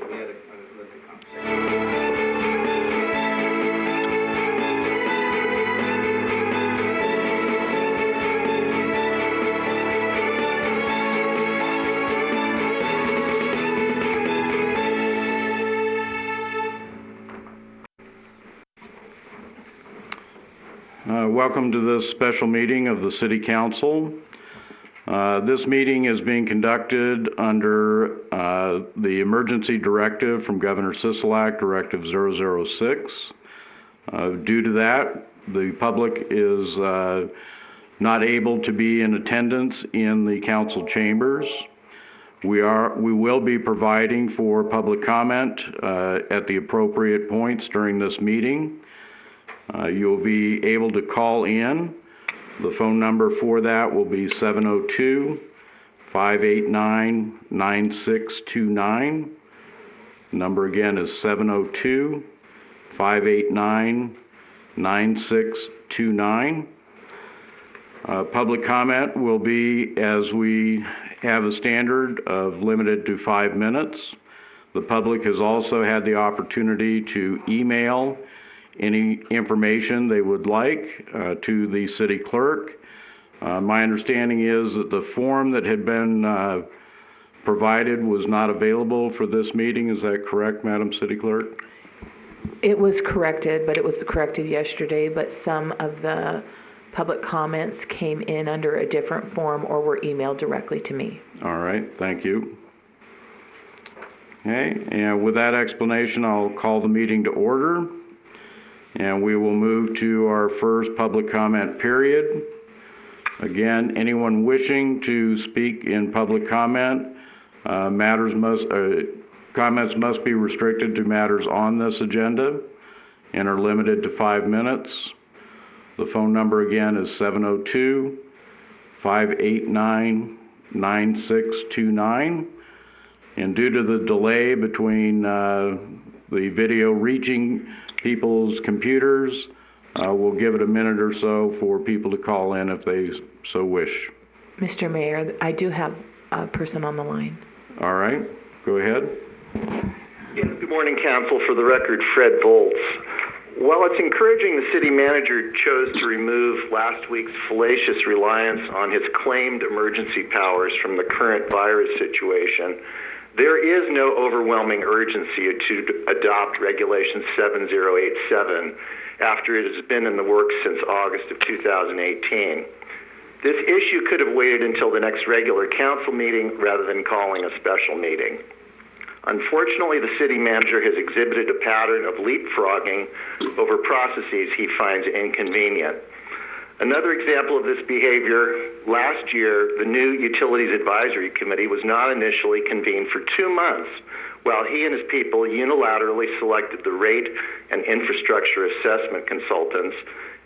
So we had a lengthy conversation. Welcome to this special meeting of the City Council. This meeting is being conducted under the emergency directive from Governor Sisolak, Directive 006. Due to that, the public is not able to be in attendance in the council chambers. We will be providing for public comment at the appropriate points during this meeting. You'll be able to call in. The phone number for that will be 702-589-9629. The number again is 702-589-9629. Public comment will be, as we have a standard, of limited to 5 minutes. The public has also had the opportunity to email any information they would like to the city clerk. My understanding is that the form that had been provided was not available for this meeting. Is that correct, Madam City Clerk? It was corrected, but it was corrected yesterday, but some of the public comments came in under a different form or were emailed directly to me. All right, thank you. Okay, and with that explanation, I'll call the meeting to order. And we will move to our first public comment period. Again, anyone wishing to speak in public comment, comments must be restricted to matters on this agenda and are limited to 5 minutes. The phone number again is 702-589-9629. And due to the delay between the video reaching people's computers, we'll give it a minute or so for people to call in if they so wish. Mr. Mayor, I do have a person on the line. All right, go ahead. Yes, good morning, Council. For the record, Fred Volz. While it's encouraging the city manager chose to remove last week's fallacious reliance on his claimed emergency powers from the current virus situation, there is no overwhelming urgency to adopt Regulation 7087 after it has been in the works since August of 2018. This issue could have waited until the next regular council meeting rather than calling a special meeting. Unfortunately, the city manager has exhibited a pattern of leapfrogging over processes he finds inconvenient. Another example of this behavior, last year, the new Utilities Advisory Committee was not initially convened for 2 months, while he and his people unilaterally selected the rate and infrastructure assessment consultants,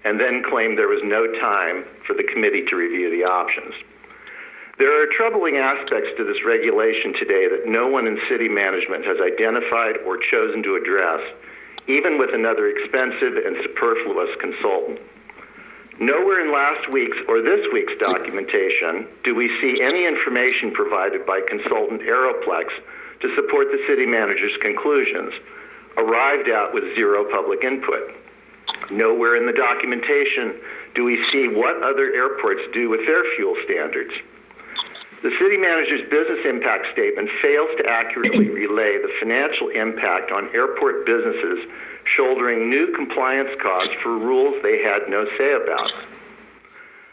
and then claimed there was no time for the committee to review the options. There are troubling aspects to this regulation today that no one in city management has identified or chosen to address, even with another expensive and superfluous consultant. Nowhere in last week's or this week's documentation do we see any information provided by consultant Aeroplex to support the city manager's conclusions, arrived at with zero public input. Nowhere in the documentation do we see what other airports do with their fuel standards. The city manager's business impact statement fails to accurately relay the financial impact on airport businesses shouldering new compliance costs for rules they had no say about.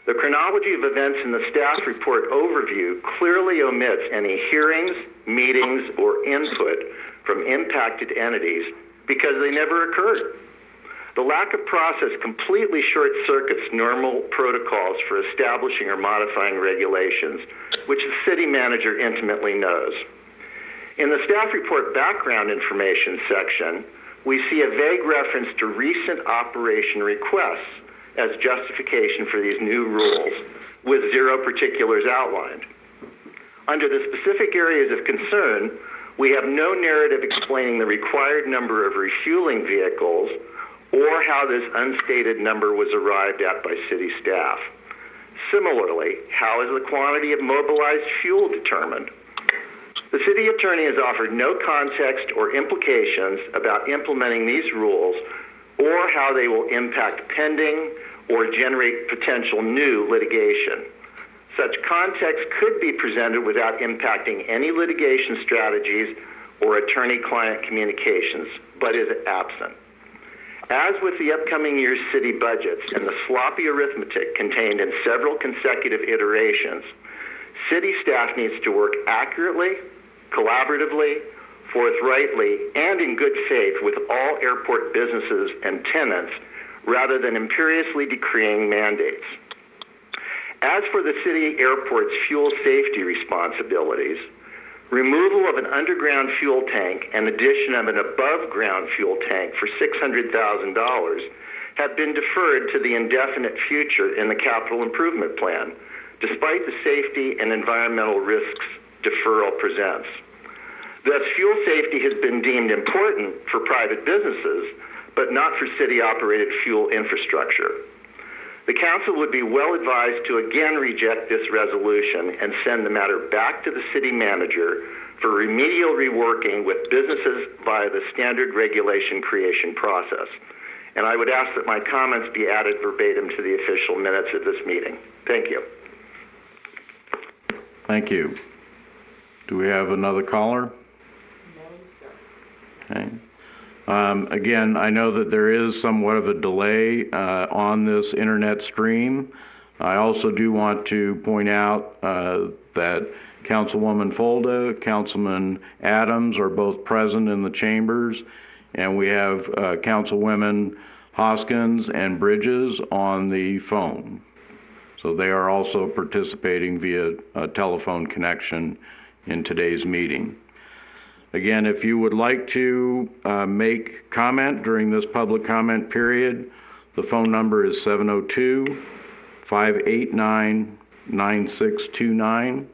The chronology of events in the staff report overview clearly omits any hearings, meetings, or input from impacted entities because they never occurred. The lack of process completely short-circuits normal protocols for establishing or modifying regulations, which the city manager intimately knows. In the staff report background information section, we see a vague reference to recent operation requests as justification for these new rules, with zero particulars outlined. Under the specific areas of concern, we have no narrative explaining the required number of refueling vehicles or how this unstated number was arrived at by city staff. Similarly, how is the quantity of mobilized fuel determined? The city attorney has offered no context or implications about implementing these rules or how they will impact pending or generate potential new litigation. Such context could be presented without impacting any litigation strategies or attorney-client communications, but is absent. As with the upcoming year's city budgets and the sloppy arithmetic contained in several consecutive iterations, city staff needs to work accurately, collaboratively, forthrightly, and in good faith with all airport businesses and tenants rather than imperiously decreeing mandates. As for the city airport's fuel safety responsibilities, removal of an underground fuel tank and addition of an above-ground fuel tank for $600,000 have been deferred to the indefinite future in the capital improvement plan, despite the safety and environmental risks deferral presents. Thus, fuel safety has been deemed important for private businesses, but not for city-operated fuel infrastructure. The council would be well advised to again reject this resolution and send the matter back to the city manager for remedial reworking with businesses via the standard regulation creation process. And I would ask that my comments be added verbatim to the official minutes of this meeting. Thank you. Thank you. Do we have another caller? No, sir. Okay. Again, I know that there is somewhat of a delay on this internet stream. I also do want to point out that Councilwoman Folda, Councilman Adams are both present in the chambers, and we have Councilwomen Hoskins and Bridges on the phone. So they are also participating via a telephone connection in today's meeting. Again, if you would like to make comment during this public comment period, the phone number is 702-589-9629.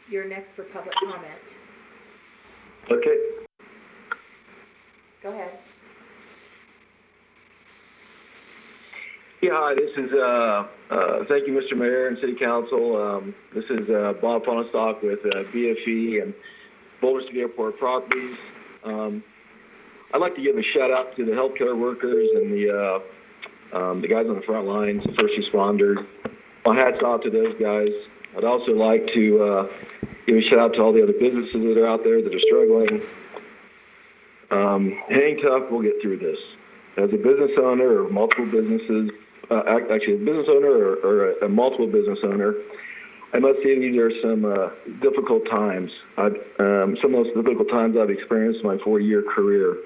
You're next for public comment. Okay. Go ahead. Yeah, hi, this is, thank you, Mr. Mayor and City Council. This is Bob Fonestock with BFE and Boulder City Airport Properties. I'd like to give a shout out to the healthcare workers and the guys on the front lines, the first responders. My hat's off to those guys. I'd also like to give a shout out to all the other businesses that are out there that are struggling. Hang tough, we'll get through this. As a business owner or multiple businesses, actually a business owner or a multiple business owner, I must say these are some difficult times. Some of the most difficult times I've experienced in my 40-year career.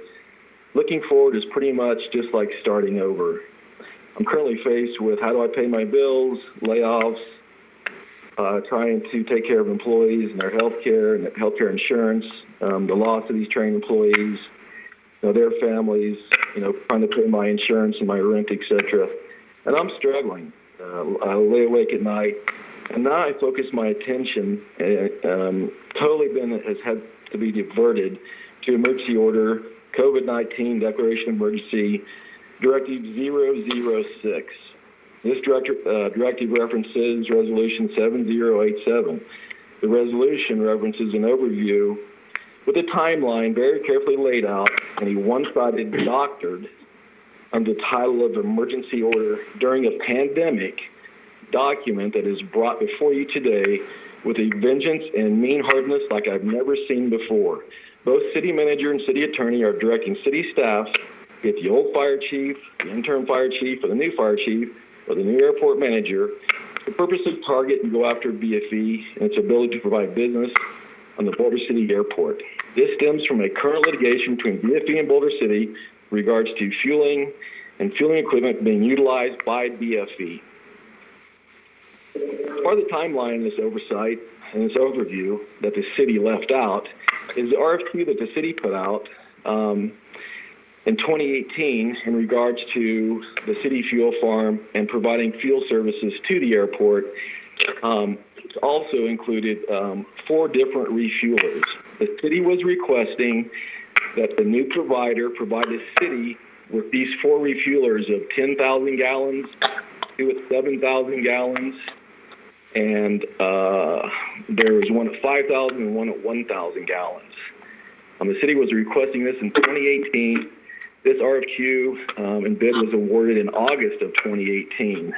Looking forward is pretty much just like starting over. I'm currently faced with how do I pay my bills, layoffs, trying to take care of employees and their health care and healthcare insurance, the loss of these trained employees, their families, trying to pay my insurance and my rent, etc. And I'm struggling. I lay awake at night, and now I focus my attention, has had to be diverted to emergency order COVID-19 declaration of emergency Directive 006. This directive references Resolution 7087. The resolution references an overview with a timeline very carefully laid out and a one-sided doctored under the title of emergency order during a pandemic document that is brought before you today with a vengeance and mean-heartedness like I've never seen before. Both city manager and city attorney are directing city staff, get the old fire chief, the interim fire chief, or the new fire chief, or the new airport manager, to purposely target and go after BFE and its ability to provide business on the Boulder City Airport. This stems from a current litigation between BFE and Boulder City in regards to fueling and fueling equipment being utilized by BFE. Part of the timeline in this oversight and this overview that the city left out is the RFQ that the city put out in 2018 in regards to the city fuel farm and providing fuel services to the airport. It's also included 4 different refuelers. The city was requesting that the new provider provide the city with these 4 refuelers of 10,000 gallons, 2 at 7,000 gallons, and there was one at 5,000 and one at 1,000 gallons. The city was requesting this in 2018. This RFQ and bid was awarded in August of 2018.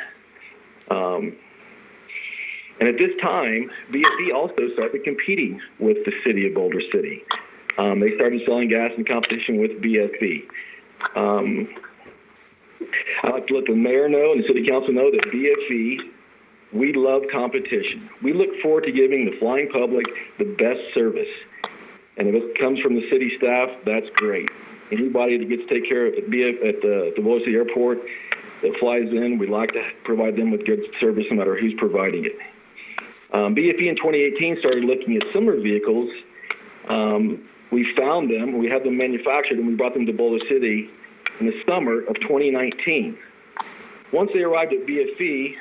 And at this time, BFE also started competing with the city of Boulder City. They started selling gas in competition with BFE. I'd like to let the mayor know and the city council know that BFE, we love competition. We look forward to giving the flying public the best service. And if it comes from the city staff, that's great. Anybody that gets to take care of it at the Boulder City Airport that flies in, we'd like to provide them with good service no matter who's providing it. BFE in 2018 started looking at similar vehicles. We found them, we had them manufactured, and we brought them to Boulder City in the summer of 2019. Once they arrived at BFE,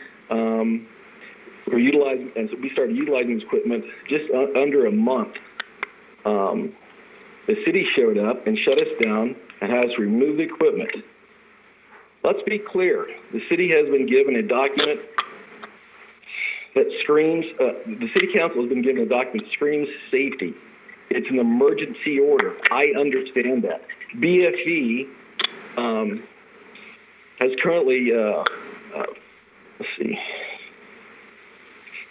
we started utilizing this equipment just under a month. The city showed up and shut us down and had us remove the equipment. Let's be clear, the city has been given a document that screams, the city council has been given a document that screams safety. It's an emergency order. I understand that. BFE has currently,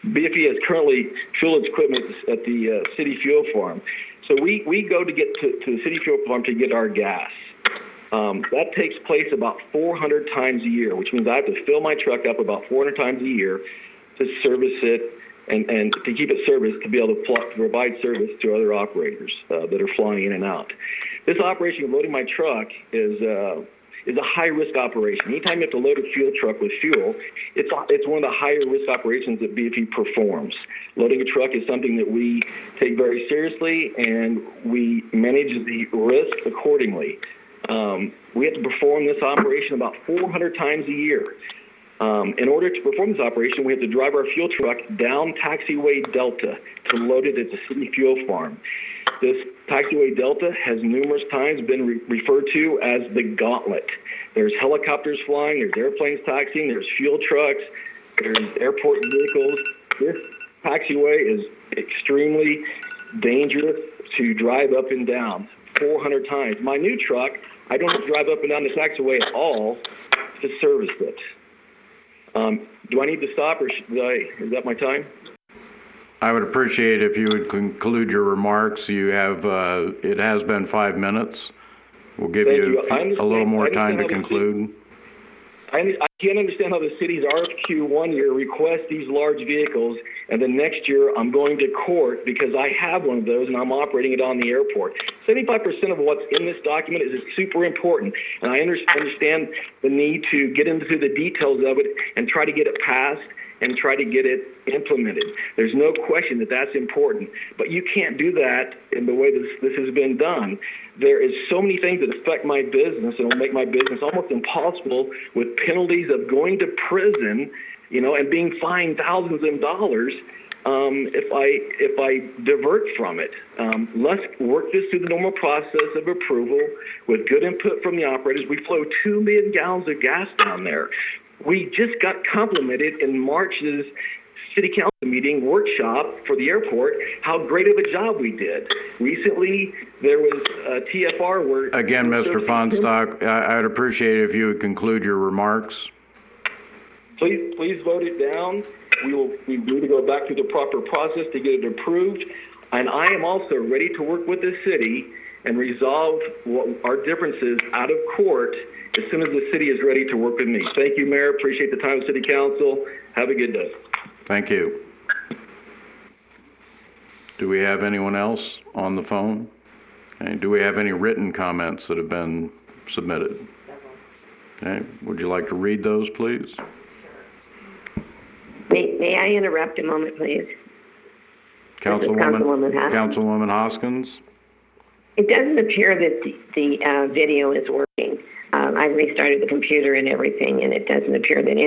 BFE has currently fueled its equipment at the city fuel farm. So we go to get to the city fuel farm to get our gas. That takes place about 400 times a year, which means I have to fill my truck up about 400 times a year to service it and to keep it serviced to be able to provide service to other operators that are flying in and out. This operation of loading my truck is a high-risk operation. Anytime you have to load a fuel truck with fuel, it's one of the higher-risk operations that BFE performs. Loading a truck is something that we take very seriously, and we manage the risk accordingly. We have to perform this operation about 400 times a year. In order to perform this operation, we have to drive our fuel truck down Taxiway Delta to load it at the city fuel farm. This Taxiway Delta has numerous times been referred to as the gauntlet. There's helicopters flying, there's airplanes taxiing, there's fuel trucks, there's airport vehicles. This taxiway is extremely dangerous to drive up and down 400 times. My new truck, I don't have to drive up and down the taxiway at all to service it. Do I need to stop, or is that my time? I would appreciate if you would conclude your remarks. You have, it has been 5 minutes. We'll give you a little more time to conclude. I can't understand how the city's RFQ 1 year requests these large vehicles, and then next year I'm going to court because I have one of those and I'm operating it on the airport. 75% of what's in this document is super important, and I understand the need to get into the details of it and try to get it passed and try to get it implemented. There's no question that that's important, but you can't do that in the way this has been done. There is so many things that affect my business and will make my business almost impossible, with penalties of going to prison, and being fined thousands of dollars if I divert from it. Let's work this through the normal process of approval with good input from the operators. We flow 2 million gallons of gas down there. We just got complimented in March's city council meeting workshop for the airport how great of a job we did. Recently, there was a TFR where... Again, Mr. Fonstock, I'd appreciate it if you would conclude your remarks. Please vote it down. We need to go back through the proper process to get it approved. And I am also ready to work with the city and resolve our differences out of court as soon as the city is ready to work with me. Thank you, Mayor. Appreciate the time of City Council. Have a good day. Thank you. Do we have anyone else on the phone? Okay. Do we have any written comments that have been submitted? Okay. Would you like to read those, please? May I interrupt a moment, please? Councilwoman Hoskins? It doesn't appear that the video is working. I restarted the computer and everything, and it doesn't appear that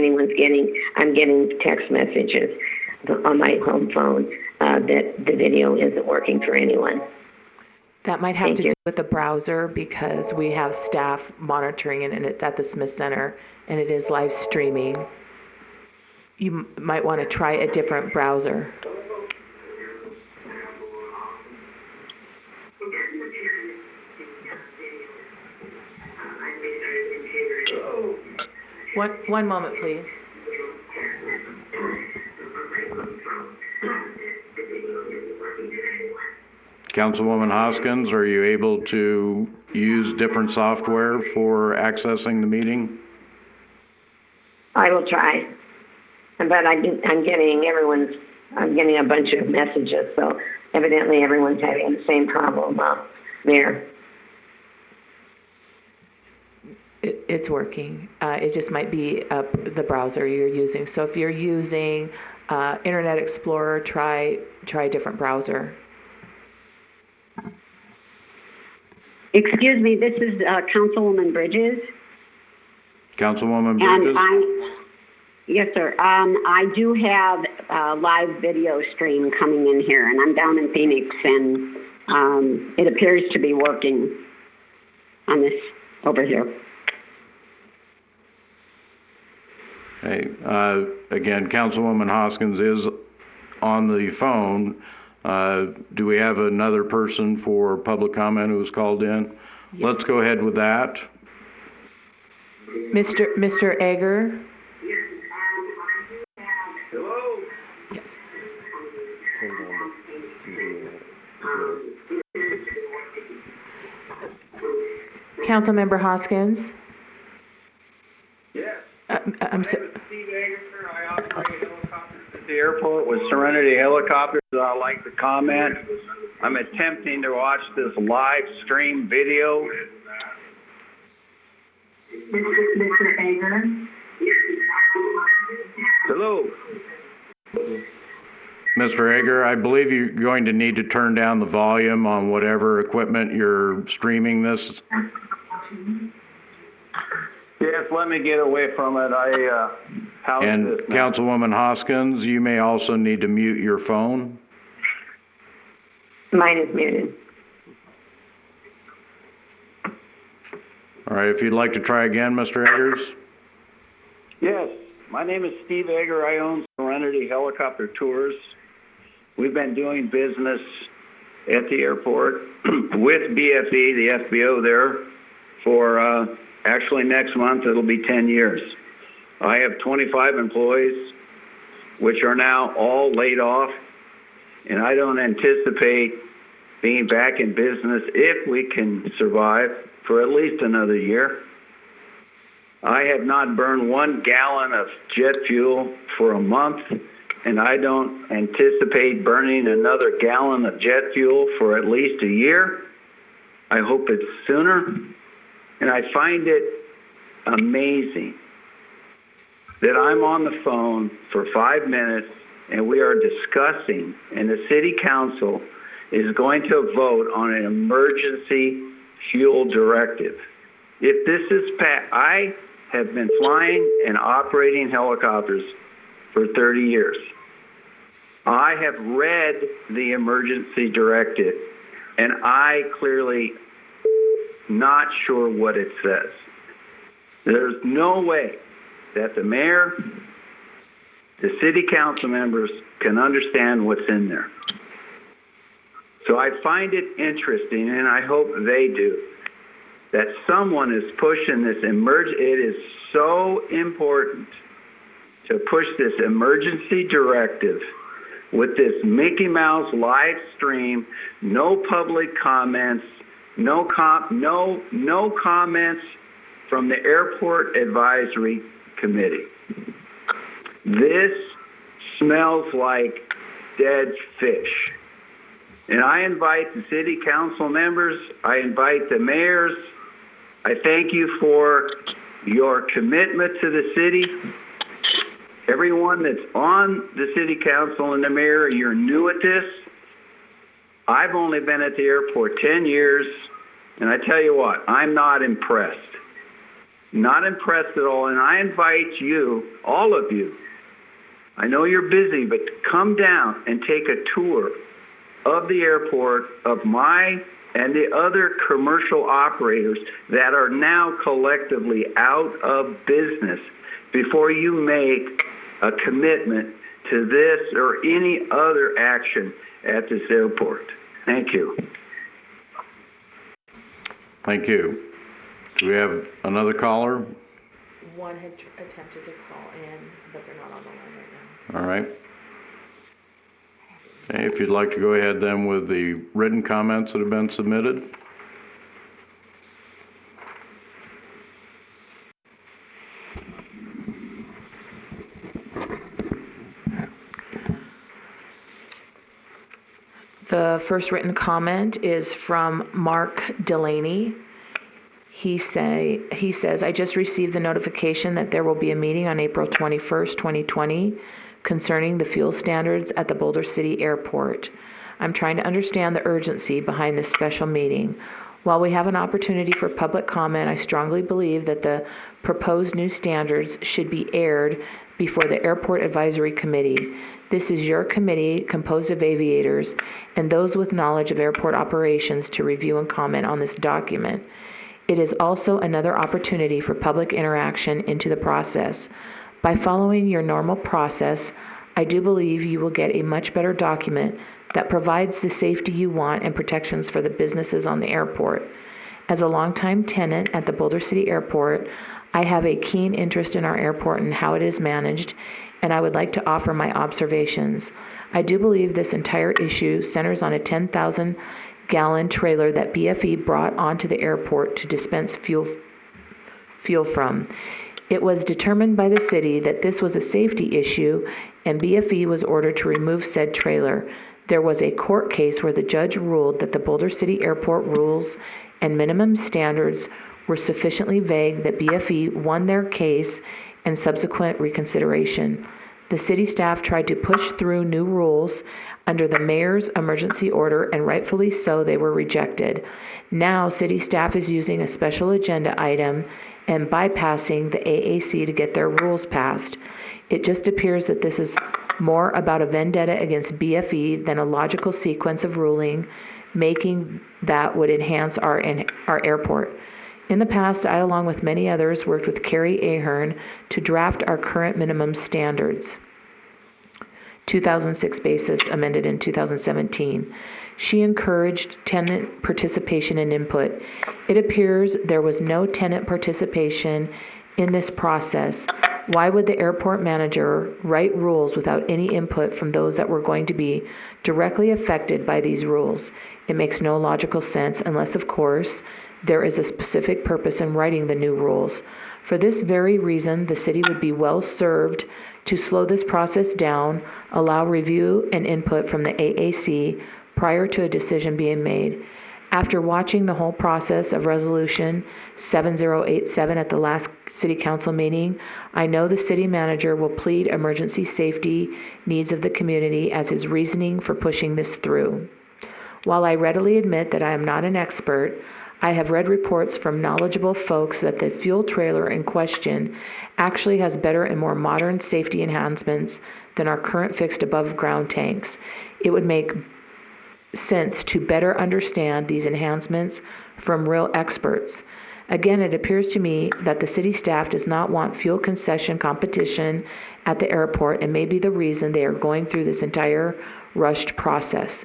I'm getting text messages on my home phone that the video isn't working for anyone. That might have Thank to you. do with the browser because we have staff monitoring it and it's at the Smith Center and it is live streaming. You might want to try a different browser. One moment, please. Councilwoman Hoskins, are you able to use different software for accessing the meeting? I will try. But I'm getting a bunch of messages, so evidently everyone's having the same problem there. It's working. It just might be the browser you're using. So if you're using Internet Explorer, try a different browser. Excuse me, this is Councilwoman Bridges. Councilwoman Bridges? Yes, sir. I do have a live video stream coming in here, and I'm down in Phoenix, and it appears to be working on this over here. Okay. Again, Councilwoman Hoskins is on the phone. Do we have another person for public comment who was called in? Yes. Let's go ahead with that. Mr. Egger? Hello? Yes. Councilmember Hoskins? Yes. I'm so, Steve Egger. I operate helicopters at the airport with Serenity Helicopters. I'd like to comment. I'm attempting to watch this live stream video. Mr. Egger? Hello? Mr. Egger, I believe you're going to need to turn down the volume on whatever equipment you're streaming this. Yes, let me get away from it. How's And this now? Councilwoman Hoskins, you may also need to mute your phone. Mine is muted. All right, if you'd like to try again, Mr. Eggers. Yes, my name is Steve Egger. I own Serenity Helicopter Tours. We've been doing business at the airport with BFE, the FBO there, for actually next month it'll be 10 years. I have 25 employees, which are now all laid off, and I don't anticipate being back in business if we can survive for at least another year. I have not burned 1 gallon of jet fuel for a month, and I don't anticipate burning another gallon of jet fuel for at least a year. I hope it's sooner. And I find it amazing that I'm on the phone for 5 minutes and we are discussing, and the city council is going to vote on an emergency fuel directive. If this is passed, I have been flying and operating helicopters for 30 years. I have read the emergency directive, and I clearly not sure what it says. There's no way that the mayor, the city council members can understand what's in there. So I find it interesting, and I hope they do, that someone is pushing this it is so important to push this emergency directive with this Mickey Mouse live stream, no public comments, no comments from the Airport Advisory Committee. This smells like dead fish. And I invite the city council members, I invite the mayors, I thank you for your commitment to the city. Everyone that's on the city council and the mayor, you're new at this. I've only been at the airport 10 years, and I tell you what, I'm not impressed. Not impressed at all, and I invite you, all of you, I know you're busy, but come down and take a tour of the airport, of my and the other commercial operators that are now collectively out of business before you make a commitment to this or any other action at this airport. Thank you. Thank you. Do we have another caller? One had attempted to call in, but they're not on the line right now. All right. Okay, if you'd like to go ahead then with the written comments that have been submitted. The first written comment is from Mark Delaney. He says, I just received the notification that there will be a meeting on April 21st, 2020 concerning the fuel standards at the Boulder City Airport. I'm trying to understand the urgency behind this special meeting. While we have an opportunity for public comment, I strongly believe that the proposed new standards should be aired before the Airport Advisory Committee. This is your committee composed of aviators and those with knowledge of airport operations to review and comment on this document. It is also another opportunity for public interaction into the process. By following your normal process, I do believe you will get a much better document that provides the safety you want and protections for the businesses on the airport. As a longtime tenant at the Boulder City Airport, I have a keen interest in our airport and how it is managed, and I would like to offer my observations. I do believe this entire issue centers on a 10,000-gallon trailer that BFE brought onto the airport to dispense fuel from. It was determined by the city that this was a safety issue, and BFE was ordered to remove said trailer. There was a court case where the judge ruled that the Boulder City Airport rules and minimum standards were sufficiently vague that BFE won their case and subsequent reconsideration. The city staff tried to push through new rules under the mayor's emergency order, and rightfully so, they were rejected. Now, city staff is using a special agenda item and bypassing the AAC to get their rules passed. It just appears that this is more about a vendetta against BFE than a logical sequence of ruling making that would enhance our airport. In the past, I, along with many others, worked with Carrie Ahern to draft our current minimum standards. 2006 basis, amended in 2017. She encouraged tenant participation and input. It appears there was no tenant participation in this process. Why would the airport manager write rules without any input from those that were going to be directly affected by these rules? It makes no logical sense unless, of course, there is a specific purpose in writing the new rules. For this very reason, the city would be well served to slow this process down, allow review and input from the AAC prior to a decision being made. After watching the whole process of Resolution 7087 at the last City Council meeting, I know the city manager will plead emergency safety needs of the community as his reasoning for pushing this through. While I readily admit that I am not an expert, I have read reports from knowledgeable folks that the fuel trailer in question actually has better and more modern safety enhancements than our current fixed above-ground tanks. It would make sense to better understand these enhancements from real experts. Again, it appears to me that the city staff does not want fuel concession competition at the airport, and may be the reason they are going through this entire rushed process.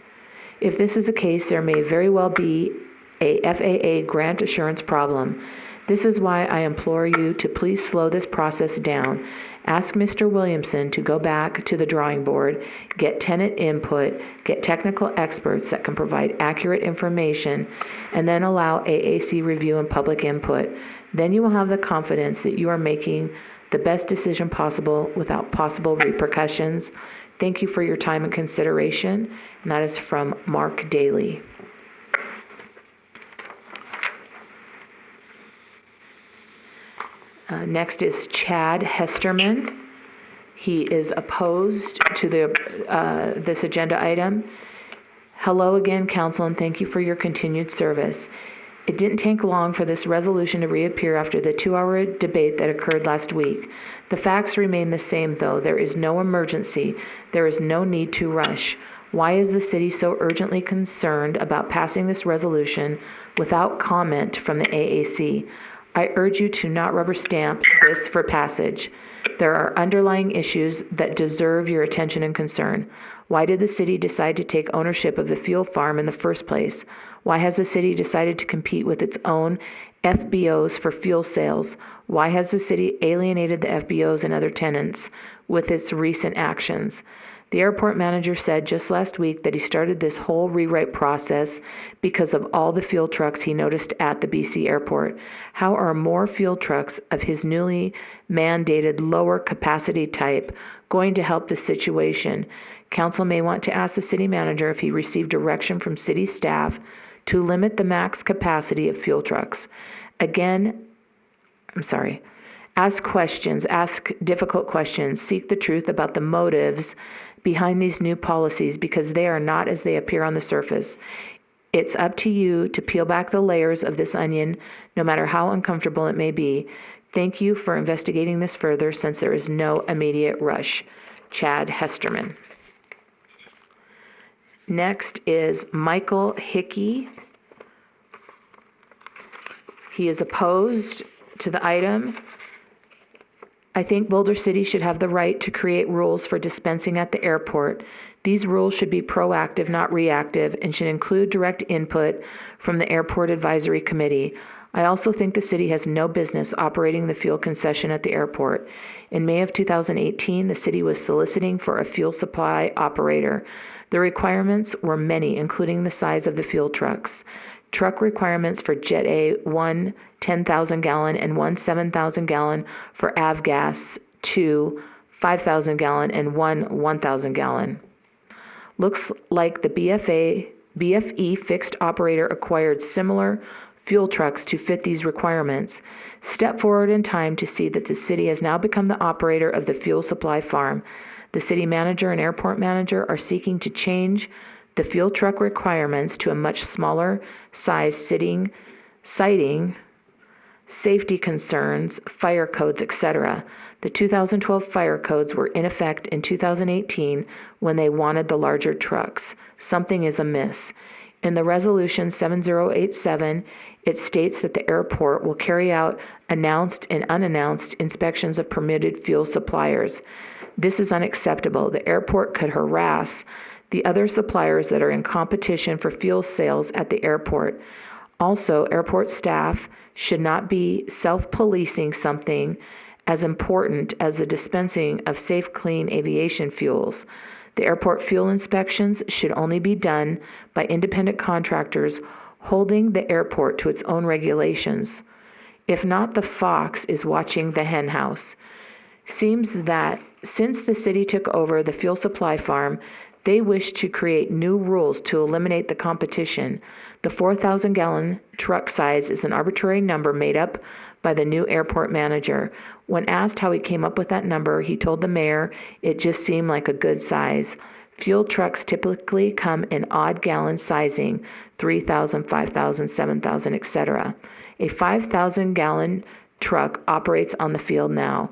If this is the case, there may very well be a FAA grant assurance problem. This is why I implore you to please slow this process down. Ask Mr. Williamson to go back to the drawing board, get tenant input, get technical experts that can provide accurate information, and then allow AAC review and public input. Then you will have the confidence that you are making the best decision possible without possible repercussions. Thank you for your time and consideration. And that is from Mark Daly. Next is Chad Hesterman. He is opposed to this agenda item. Hello again, Council, and thank you for your continued service. It didn't take long for this resolution to reappear after the 2-hour debate that occurred last week. The facts remain the same, though. There is no emergency. There is no need to rush. Why is the city so urgently concerned about passing this resolution without comment from the AAC? I urge you to not rubber stamp this for passage. There are underlying issues that deserve your attention and concern. Why did the city decide to take ownership of the fuel farm in the first place? Why has the city decided to compete with its own FBOs for fuel sales? Why has the city alienated the FBOs and other tenants with its recent actions? The airport manager said just last week that he started this whole rewrite process because of all the fuel trucks he noticed at the BC airport. How are more fuel trucks of his newly mandated lower capacity type going to help the situation? Council may want to ask the city manager if he received direction from city staff to limit the max capacity of fuel trucks. Ask questions, ask difficult questions, seek the truth about the motives behind these new policies because they are not as they appear on the surface. It's up to you to peel back the layers of this onion, no matter how uncomfortable it may be. Thank you for investigating this further since there is no immediate rush. Chad Hesterman. Next is Michael Hickey. He is opposed to the item. I think Boulder City should have the right to create rules for dispensing at the airport. These rules should be proactive, not reactive, and should include direct input from the Airport Advisory Committee. I also think the city has no business operating the fuel concession at the airport. In May of 2018, the city was soliciting for a fuel supply operator. The requirements were many, including the size of the fuel trucks. Truck requirements for Jet A, one 10,000 gallon and one 7,000 gallon for Avgas, two 5,000 gallon and one 1,000 gallon. Looks like the BFE fixed operator acquired similar fuel trucks to fit these requirements. Step forward in time to see that the city has now become the operator of the fuel supply farm. The city manager and airport manager are seeking to change the fuel truck requirements to a much smaller size, citing safety concerns, fire codes, etc. The 2012 fire codes were in effect in 2018 when they wanted the larger trucks. Something is amiss. In the resolution 7087, it states that the airport will carry out announced and unannounced inspections of permitted fuel suppliers. This is unacceptable. The airport could harass the other suppliers that are in competition for fuel sales at the airport. Also, airport staff should not be self-policing something as important as the dispensing of safe, clean aviation fuels. The airport fuel inspections should only be done by independent contractors holding the airport to its own regulations. If not, the fox is watching the hen house. Seems that since the city took over the fuel supply farm, they wish to create new rules to eliminate the competition. The 4,000 gallon truck size is an arbitrary number made up by the new airport manager. When asked how he came up with that number, he told the mayor it just seemed like a good size. Fuel trucks typically come in odd gallon sizing, 3,000, 5,000, 7,000, etc. A 5,000 gallon truck operates on the field now.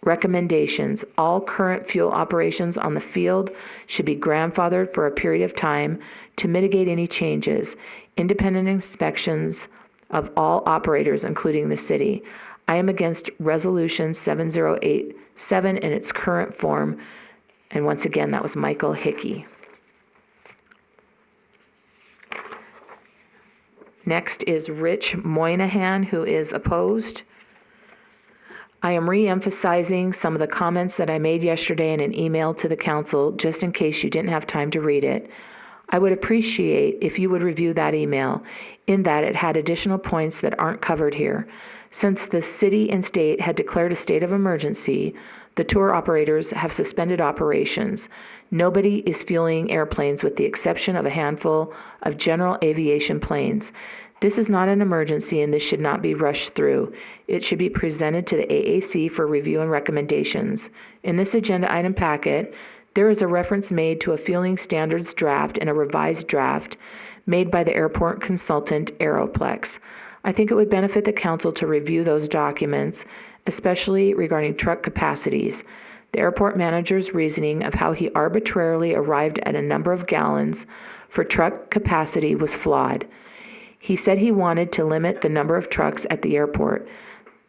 Recommendations: all current fuel operations on the field should be grandfathered for a period of time to mitigate any changes. Independent inspections of all operators, including the city. I am against Resolution 7087 in its current form. And once again, that was Michael Hickey. Next is Rich Moynihan, who is opposed. I am re-emphasizing some of the comments that I made yesterday in an email to the council, just in case you didn't have time to read it. I would appreciate if you would review that email, in that it had additional points that aren't covered here. Since the city and state had declared a state of emergency, the tour operators have suspended operations. Nobody is fueling airplanes with the exception of a handful of general aviation planes. This is not an emergency, and this should not be rushed through. It should be presented to the AAC for review and recommendations. In this agenda item packet, there is a reference made to a fueling standards draft and a revised draft made by the airport consultant Aeroplex. I think it would benefit the council to review those documents, especially regarding truck capacities. The airport manager's reasoning of how he arbitrarily arrived at a number of gallons for truck capacity was flawed. He said he wanted to limit the number of trucks at the airport.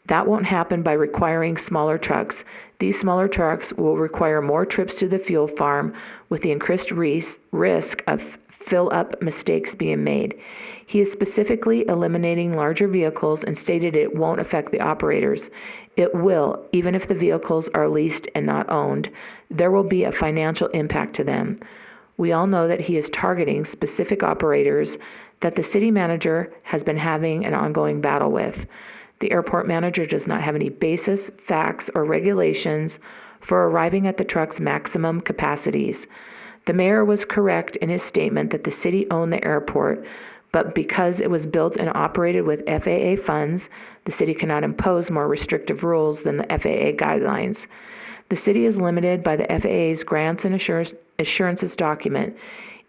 That won't happen by requiring smaller trucks. These smaller trucks will require more trips to the fuel farm with the increased risk of fill-up mistakes being made. He is specifically eliminating larger vehicles and stated it won't affect the operators. It will, even if the vehicles are leased and not owned. There will be a financial impact to them. We all know that he is targeting specific operators that the city manager has been having an ongoing battle with. The airport manager does not have any basis, facts, or regulations for arriving at the truck's maximum capacities. The mayor was correct in his statement that the city owned the airport, but because it was built and operated with FAA funds, the city cannot impose more restrictive rules than the FAA guidelines. The city is limited by the FAA's grants and assurances document.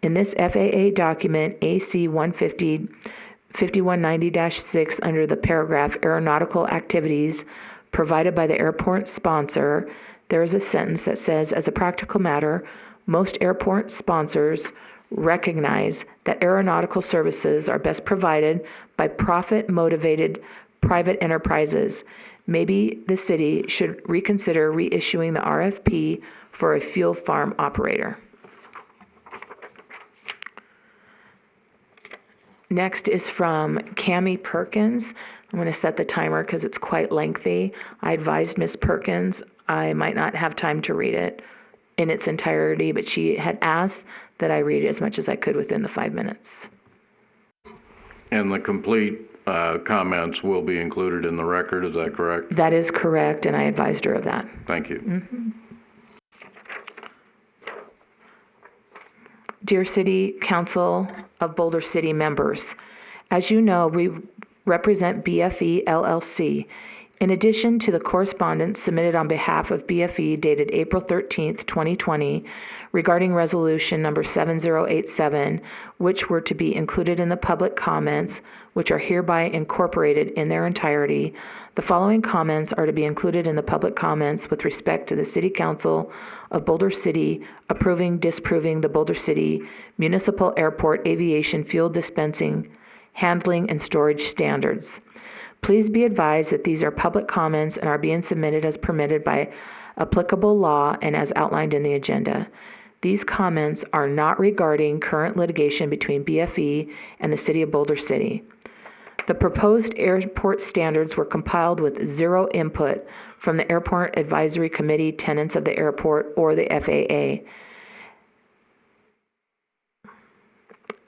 In this FAA document, AC 5190-6, under the paragraph Aeronautical Activities provided by the airport sponsor, there is a sentence that says, as a practical matter, most airport sponsors recognize that aeronautical services are best provided by profit-motivated private enterprises. Maybe the city should reconsider reissuing the RFP for a fuel farm operator. Next is from Cammie Perkins. I'm going to set the timer because it's quite lengthy. I advised Ms. Perkins I might not have time to read it in its entirety, but she had asked that I read as much as I could within the 5 minutes. And the complete comments will be included in the record, is that correct? That is correct, and I advised her of that. Thank you. Mm-hmm. Dear City Council of Boulder City members, as you know, we represent BFE LLC. In addition to the correspondence submitted on behalf of BFE dated April 13th, 2020, regarding resolution number 7087, which were to be included in the public comments, which are hereby incorporated in their entirety, the following comments are to be included in the public comments with respect to the City Council of Boulder City approving, disproving the Boulder City Municipal Airport Aviation Fuel Dispensing, Handling, and Storage Standards. Please be advised that these are public comments and are being submitted as permitted by applicable law and as outlined in the agenda. These comments are not regarding current litigation between BFE and the City of Boulder City. The proposed airport standards were compiled with zero input from the Airport Advisory Committee, tenants of the airport, or the FAA.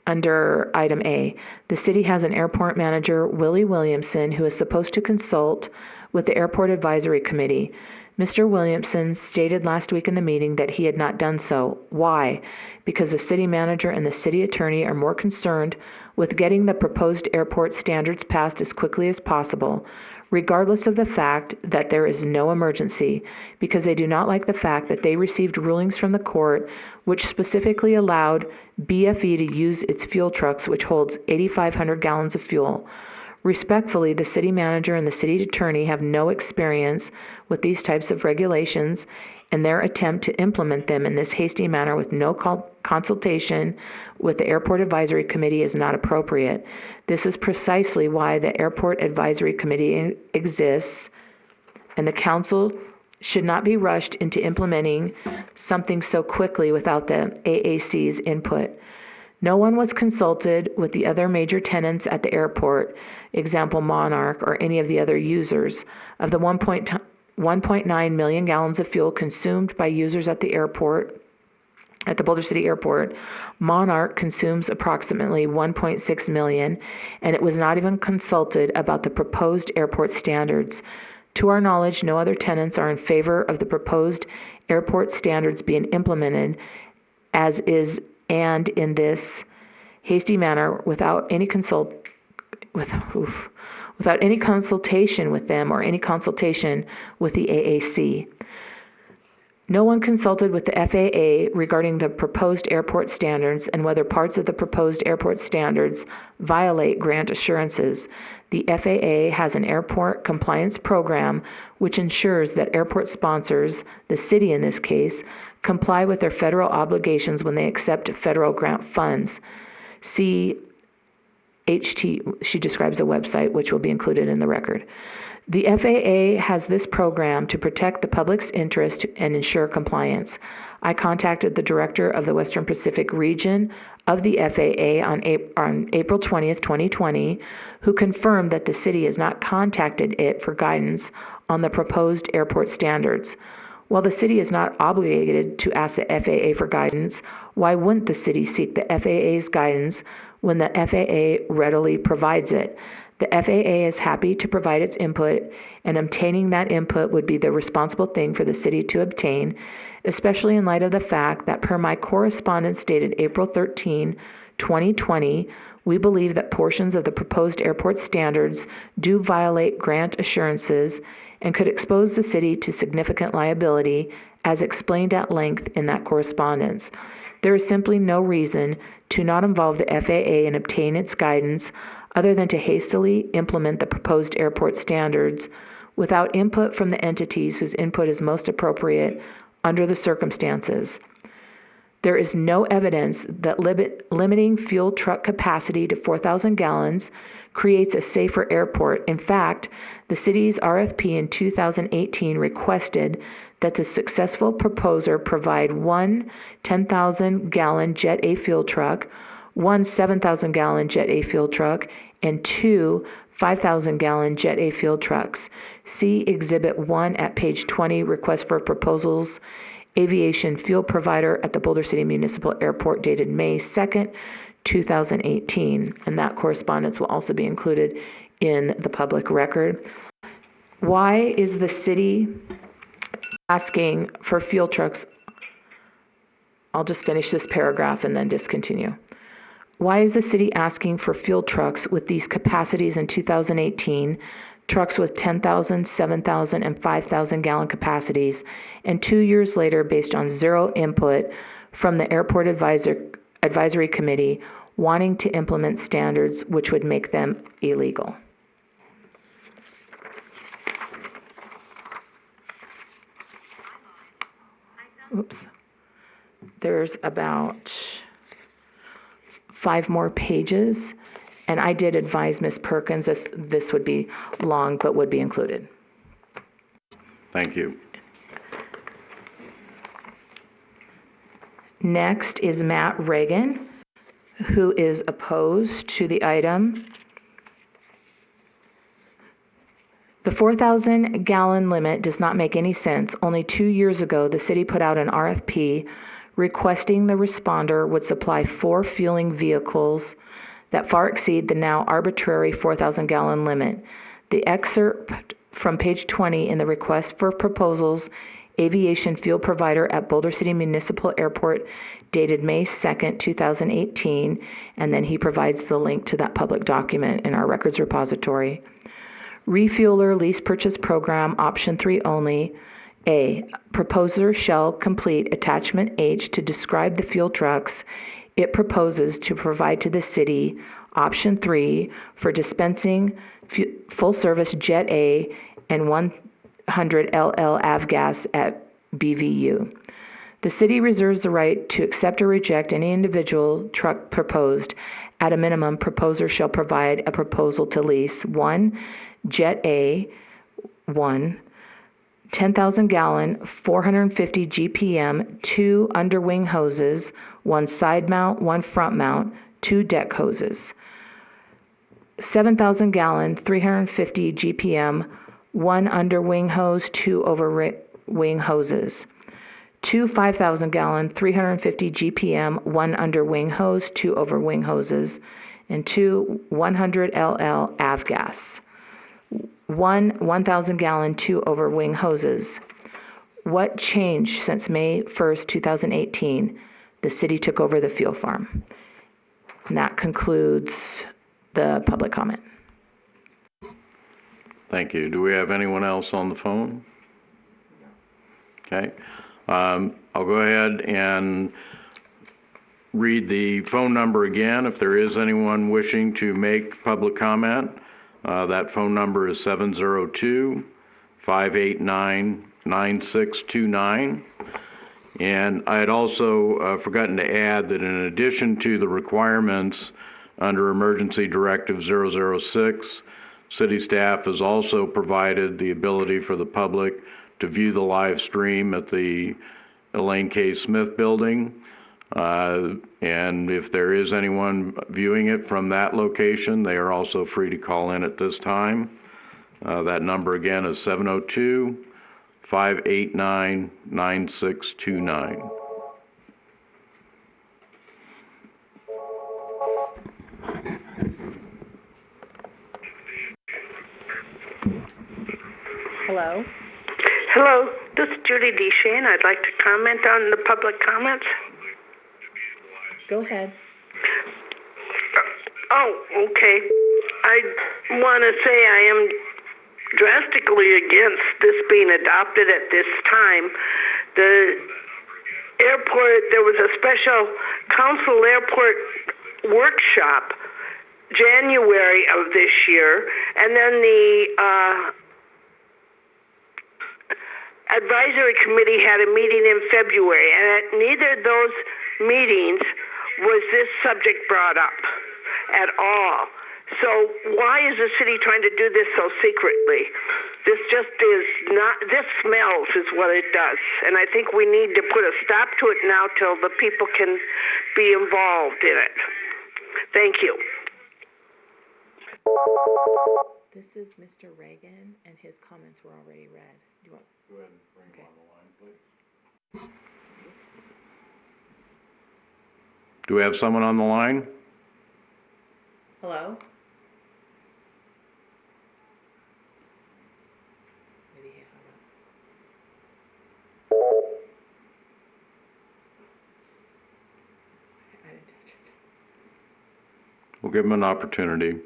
Under item A, the city has an airport manager, Willie Williamson, who is supposed to consult with the Airport Advisory Committee. Mr. Williamson stated last week in the meeting that he had not done so. Why? Because the city manager and the city attorney are more concerned with getting the proposed airport standards passed as quickly as possible, regardless of the fact that there is no emergency, because they do not like the fact that they received rulings from the court which specifically allowed BFE to use its fuel trucks, which holds 8,500 gallons of fuel. Respectfully, the city manager and the city attorney have no experience with these types of regulations, and their attempt to implement them in this hasty manner with no consultation with the Airport Advisory Committee is not appropriate. This is precisely why the Airport Advisory Committee exists, and the council should not be rushed into implementing something so quickly without the AAC's input. No one was consulted with the other major tenants at the airport, example Monarch, or any of the other users. Of the 1.9 million gallons of fuel consumed by users at the airport, at the Boulder City Airport, Monarch consumes approximately 1.6 million, and it was not even consulted about the proposed airport standards. To our knowledge, no other tenants are in favor of the proposed airport standards being implemented as is, and in this hasty manner without any consultation with them or any consultation with the AAC. No one consulted with the FAA regarding the proposed airport standards and whether parts of the proposed airport standards violate grant assurances. The FAA has an airport compliance program which ensures that airport sponsors, the city in this case, comply with their federal obligations when they accept federal grant funds. See she describes a website which will be included in the record. The FAA has this program to protect the public's interest and ensure compliance. I contacted the director of the Western Pacific region of the FAA on April 20th, 2020, who confirmed that the city has not contacted it for guidance on the proposed airport standards. While the city is not obligated to ask the FAA for guidance, why wouldn't the city seek the FAA's guidance when the FAA readily provides it? The FAA is happy to provide its input, and obtaining that input would be the responsible thing for the city to obtain, especially in light of the fact that per my correspondence dated April 13, 2020, we believe that portions of the proposed airport standards do violate grant assurances and could expose the city to significant liability, as explained at length in that correspondence. There is simply no reason to not involve the FAA and obtain its guidance other than to hastily implement the proposed airport standards without input from the entities whose input is most appropriate under the circumstances. There is no evidence that limiting fuel truck capacity to 4,000 gallons creates a safer airport. In fact, the city's RFP in 2018 requested that the successful proposer provide one 10,000-gallon Jet A fuel truck, one 7,000-gallon Jet A fuel truck, and two 5,000-gallon Jet A fuel trucks. See Exhibit 1 at page 20, Request for Proposals, Aviation Fuel Provider at the Boulder City Municipal Airport, dated May 2nd, 2018. And that correspondence will also be included in the public record. Why is the city asking for fuel trucks? I'll just finish this paragraph and then discontinue. Why is the city asking for fuel trucks with these capacities in 2018, trucks with 10,000, 7,000, and 5,000 gallon capacities, and 2 years later, based on zero input from the Airport Advisory Committee, wanting to implement standards which would make them illegal? Oops. There's about 5 more pages, and I did advise Ms. Perkins this would be long, but would be included. Thank you. Next is Matt Reagan, who is opposed to the item. The 4,000 gallon limit does not make any sense. Only 2 years ago, the city put out an RFP requesting the responder would supply 4 fueling vehicles that far exceed the now arbitrary 4,000 gallon limit. The excerpt from page 20 in the Request for Proposals, Aviation Fuel Provider at Boulder City Municipal Airport, dated May 2nd, 2018, and then he provides the link to that public document in our records repository. Refueler Lease Purchase Program, Option 3 only. A, proposer shall complete Attachment H to describe the fuel trucks it proposes to provide to the city. Option 3, for dispensing full-service Jet A and 100 LL avgas at BVU. The city reserves the right to accept or reject any individual truck proposed. At a minimum, proposer shall provide a proposal to lease 1 Jet A, 1 10,000 gallon, 450 GPM, 2 underwing hoses, 1 side mount, 1 front mount, 2 deck hoses. 7,000 gallon, 350 GPM, 1 underwing hose, 2 overwing hoses. 2 5,000 gallon, 350 GPM, 1 underwing hose, 2 overwing hoses, and 2 100 LL avgas. 1 1,000 gallon, 2 overwing hoses. What changed since May 1st, 2018? The city took over the fuel farm. And that concludes the public comment. Thank you. Do we have anyone else on the phone? Okay. I'll go ahead and read the phone number again. If there is anyone wishing to make public comment, that phone number is 702-589-9629. And I had also forgotten to add that in addition to the requirements under Emergency Directive 006, city staff has also provided the ability for the public to view the live stream at the Elaine K. Smith Building. And if there is anyone viewing it from that location, they are also free to call in at this time. That number again is 702-589-9629. Hello? Hello, this is Judy DeShane. I'd like to comment on the public comments. Go ahead. Oh, okay. I want to say I am drastically against this being adopted at this time. The airport, there was a special council airport workshop January of this year, and then the advisory committee had a meeting in February, and at neither of those meetings was this subject brought up at all. So why is the city trying to do this so secretly? This just is not, this smells is what it does. And I think we need to put a stop to it now till the people can be involved in it. Thank you. This is Mr. Reagan, and his comments were already read. Do you want? Go ahead and bring him on the line, please. Do we have someone on the line? Hello? Maybe he hung up. I didn't touch it. We'll give him an opportunity.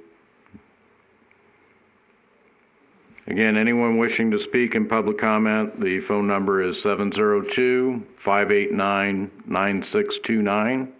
Again, anyone wishing to speak in public comment, the phone number is 702-589-9629.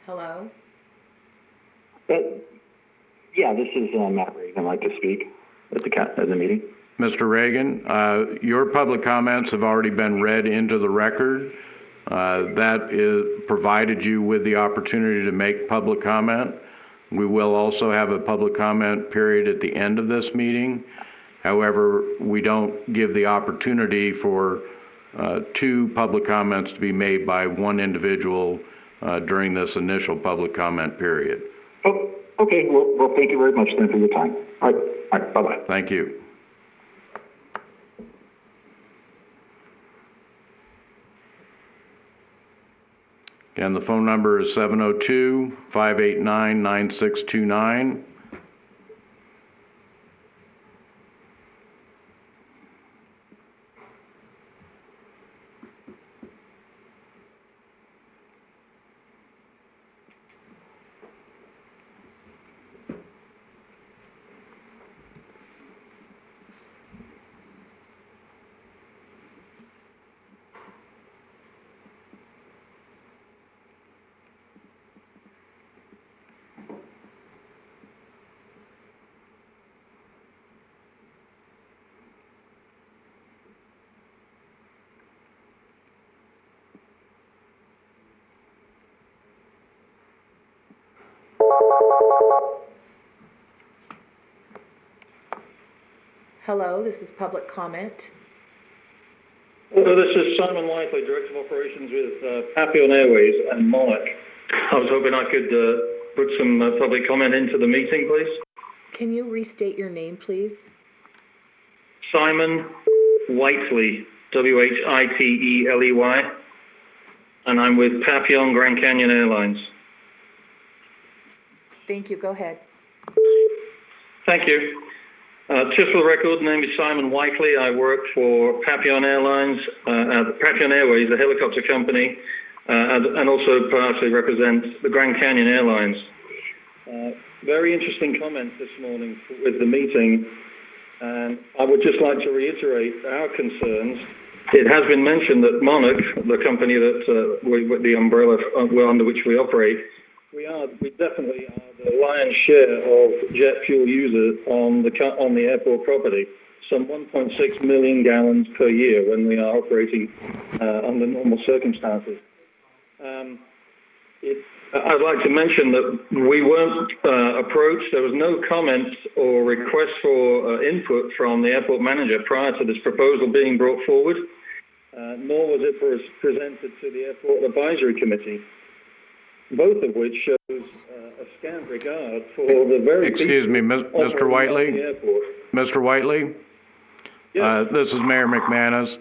Hello? Yeah, this is Matt Reagan. I'd like to speak at the meeting. Mr. Reagan, your public comments have already been read into the record. That provided you with the opportunity to make public comment. We will also have a public comment period at the end of this meeting. However, we don't give the opportunity for two public comments to be made by one individual during this initial public comment period. Oh, okay. Well, thank you very much then for your time. All right, bye-bye. Thank you. Again, the phone number is 702-589-9629. Hello, this is public comment. Hello, this is Simon Lively, Director of Operations with Papillon Airways and Monarch. I was hoping I could put some public comment into the meeting, please. Can you restate your name, please? Simon Whiteley, Whiteley. and I'm with Papillon Grand Canyon Airlines. Thank you. Go ahead. Thank you. Just for the record, the name is Simon Whiteley. I work for Papillon Airlines, Papillon Airways, the helicopter company, and also partially represent the Grand Canyon Airlines. Very interesting comments this morning with the meeting, and I would just like to reiterate our concerns. It has been mentioned that Monarch, the company that the umbrella under which we operate, we definitely are the lion's share of jet fuel users on the airport property. Some 1.6 million gallons per year when we are operating under normal circumstances. I'd like to mention that we weren't approached. There was no comments or request for input from the airport manager prior to this proposal being brought forward, nor was it presented to the airport advisory committee, both of which shows a scant regard for the very Excuse me, Mr. Whiteley? Mr. Whiteley? Yes. This is Mayor McManus.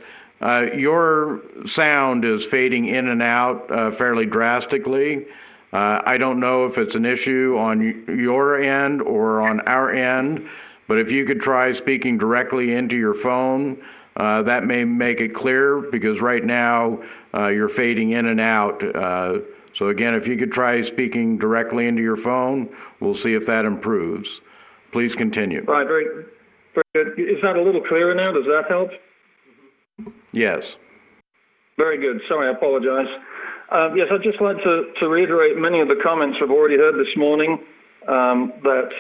Your sound is fading in and out fairly drastically. I don't know if it's an issue on your end or on our end, but if you could try speaking directly into your phone, that may make it clear, because right now you're fading in and out. So again, if you could try speaking directly into your phone, we'll see if that improves. Please continue. Right, very good. Is that a little clearer now? Does that help? Yes. Very good. Sorry, I apologize. Yes, I'd just like to reiterate many of the comments we've already heard this morning, that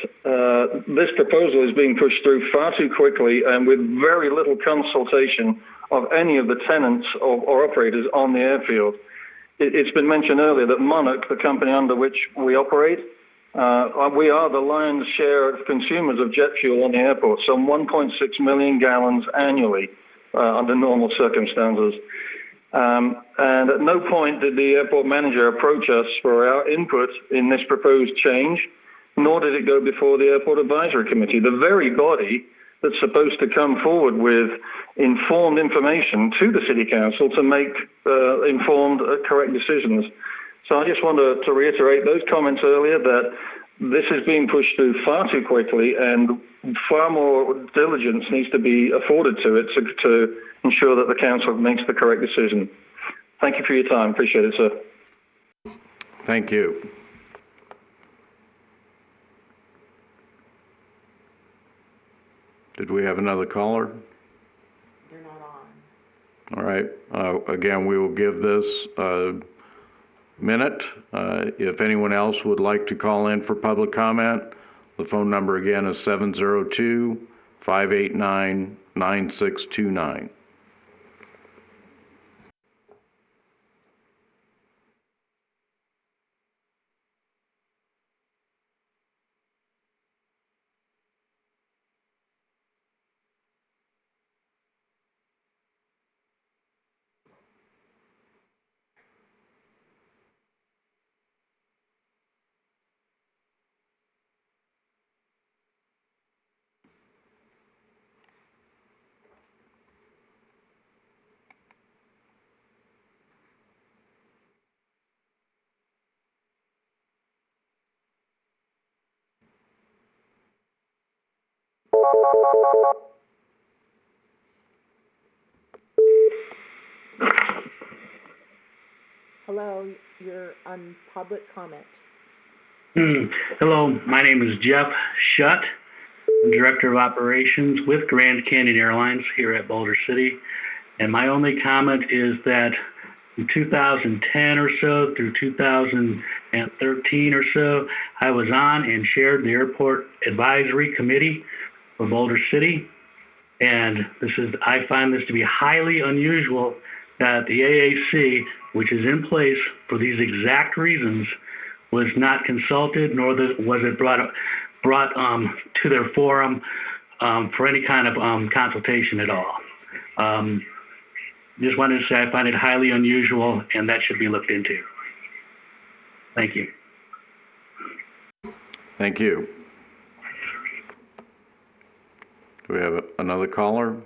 this proposal is being pushed through far too quickly and with very little consultation of any of the tenants or operators on the airfield. It's been mentioned earlier that Monarch, the company under which we operate, we are the lion's share of consumers of jet fuel on the airport, some 1.6 million gallons annually under normal circumstances. And at no point did the airport manager approach us for our input in this proposed change, nor did it go before the airport advisory committee, the very body that's supposed to come forward with informed information to the city council to make informed, correct decisions. So I just want to reiterate those comments earlier, that this is being pushed through far too quickly, and far more diligence needs to be afforded to it to ensure that the council makes the correct decision. Thank you for your time. Appreciate it, sir. Thank you. Did we have another caller? They're not on. All right. Again, we will give this a minute. If anyone else would like to call in for public comment, the phone number again is 702-589-9629. Hello, you're on public comment. Hello, my name is Jeff Shutt. I'm Director of Operations with Grand Canyon Airlines here at Boulder City. And my only comment is that in 2010 or so through 2013 or so, I was on and chaired the Airport Advisory Committee for Boulder City. And I find this to be highly unusual that the AAC, which is in place for these exact reasons, was not consulted, nor was it brought to their forum for any kind of consultation at all. Just wanted to say I find it highly unusual, and that should be looked into. Thank you. Thank you. Do we have another caller?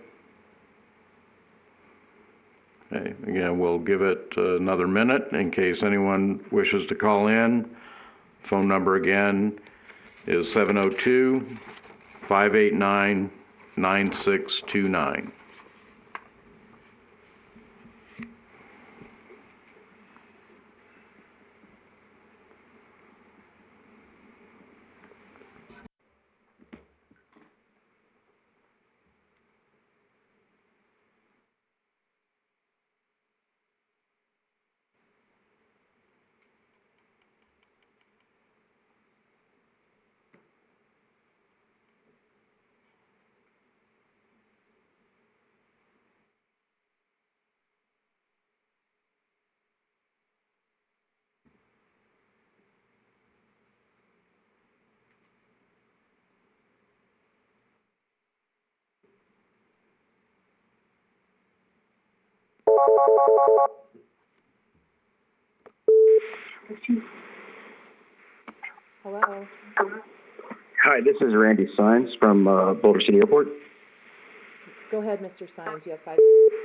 Okay, again, we'll give it another minute in case anyone wishes to call in. Phone number again is 702-589-9629. Hello. Hi, this is Randy Sines from Boulder City Airport. Go ahead, Mr. Sines. You have 5 minutes.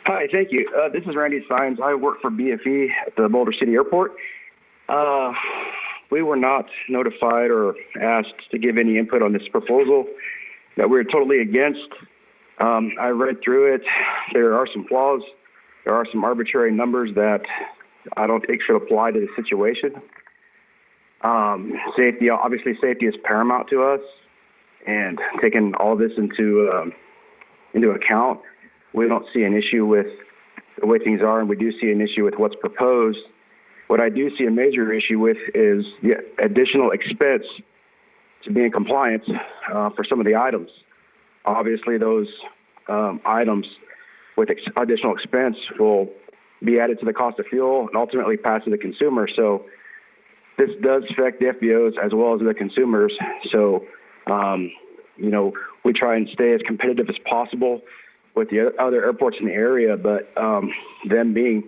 Hi, thank you. This is Randy Sines. I work for BFE at the Boulder City Airport. We were not notified or asked to give any input on this proposal that we're totally against. I read through it. There are some flaws. There are some arbitrary numbers that I don't think should apply to the situation. Safety is paramount to us, and taking all this into account, we don't see an issue with the way things are, and we do see an issue with what's proposed. What I do see a major issue with is the additional expense to be in compliance for some of the items. Obviously, those items with additional expense will be added to the cost of fuel and ultimately pass to the consumer. So this does affect the FBOs as well as the consumers. So, we try and stay as competitive as possible with the other airports in the area, but them being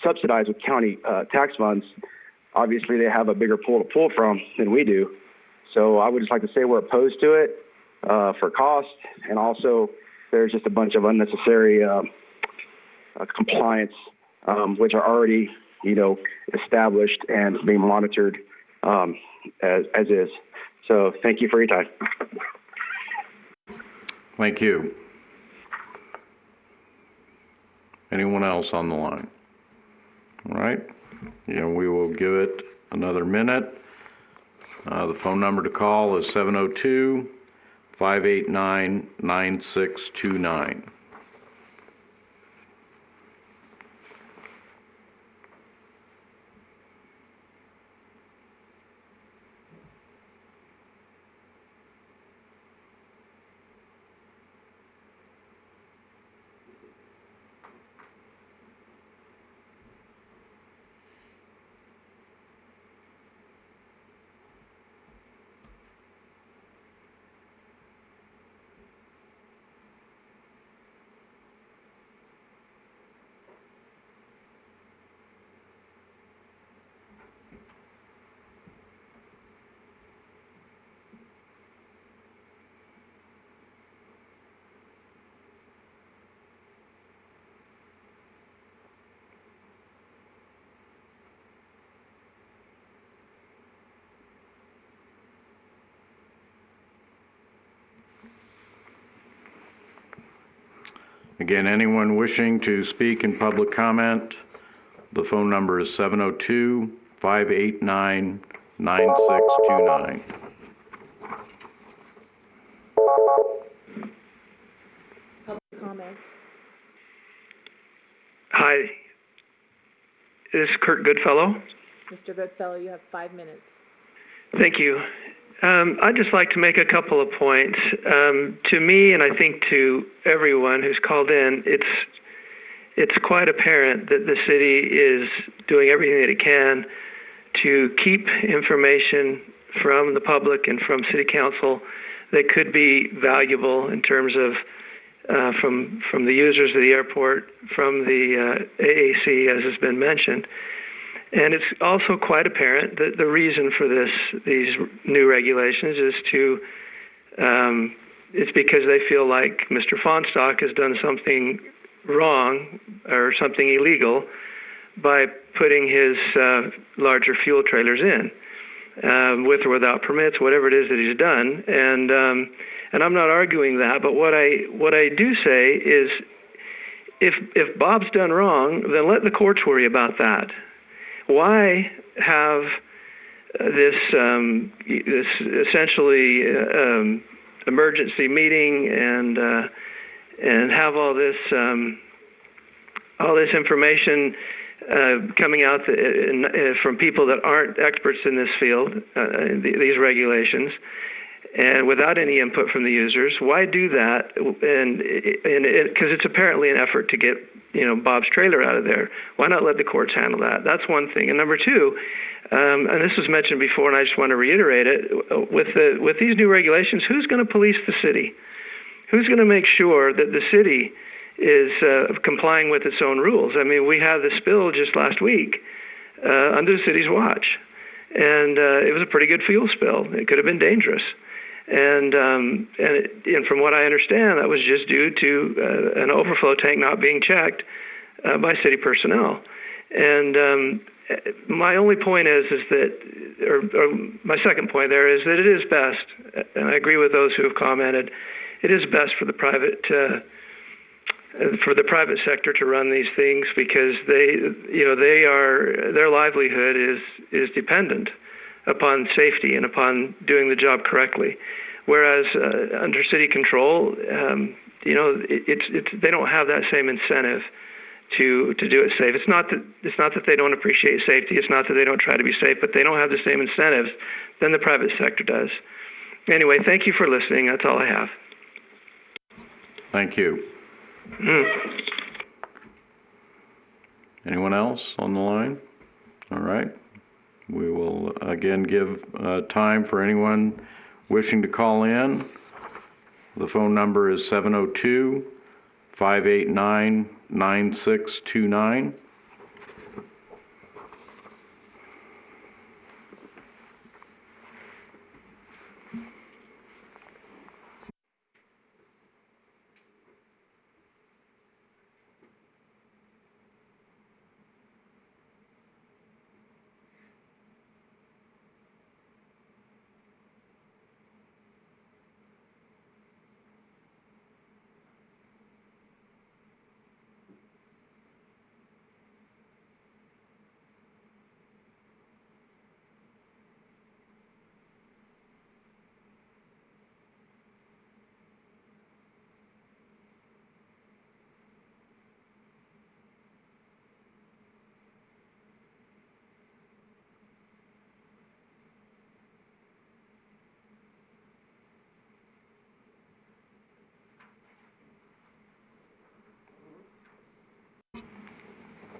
subsidized with county tax funds, obviously they have a bigger pool to pull from than we do. So I would just like to say we're opposed to it for cost, and also there's just a bunch of unnecessary compliance, which are already established and being monitored as is. So thank you for your time. Thank you. Anyone else on the line? All right. We will give it another minute. The phone number to call is 702-589-9629. Again, anyone wishing to speak in public comment, the phone number is 702-589-9629. Public comment. Hi, this is Kurt Goodfellow. Mr. Goodfellow, you have 5 minutes. Thank you. I'd just like to make a couple of points. To me, and I think to everyone who's called in, it's quite apparent that the city is doing everything that it can to keep information from the public and from city council that could be valuable in terms of from the users of the airport, from the AAC, as has been mentioned. And it's also quite apparent that the reason for these new regulations is it's because they feel like Mr. Fonstock has done something wrong or something illegal by putting his larger fuel trailers in, with or without permits, whatever it is that he's done. And I'm not arguing that, but what I do say is, if Bob's done wrong, then let the courts worry about that. Why have this essentially emergency meeting and have all this information coming out from people that aren't experts in this field, these regulations, and without any input from the users? Why do that? And because it's apparently an effort to get Bob's trailer out of there. Why not let the courts handle that? That's one thing. And number two, and this was mentioned before, and I just want to reiterate it, with these new regulations, who's going to police the city? Who's going to make sure that the city is complying with its own rules? I mean, we had the spill just last week under the city's watch, and it was a pretty good fuel spill. It could have been dangerous. And from what I understand, that was just due to an overflow tank not being checked by city personnel. And my only point is that, or my second point there is that it is best, and I agree with those who have commented, it is best for the private sector to run these things, because their livelihood is dependent upon safety and upon doing the job correctly. Whereas under city control, they don't have that same incentive to do it safe. It's not that they don't appreciate safety. It's not that they don't try to be safe, but they don't have the same incentives than the private sector does. Anyway, thank you for listening. That's all I have. Thank you. Anyone else on the line? All right. We will again give time for anyone wishing to call in. The phone number is 702-589-9629.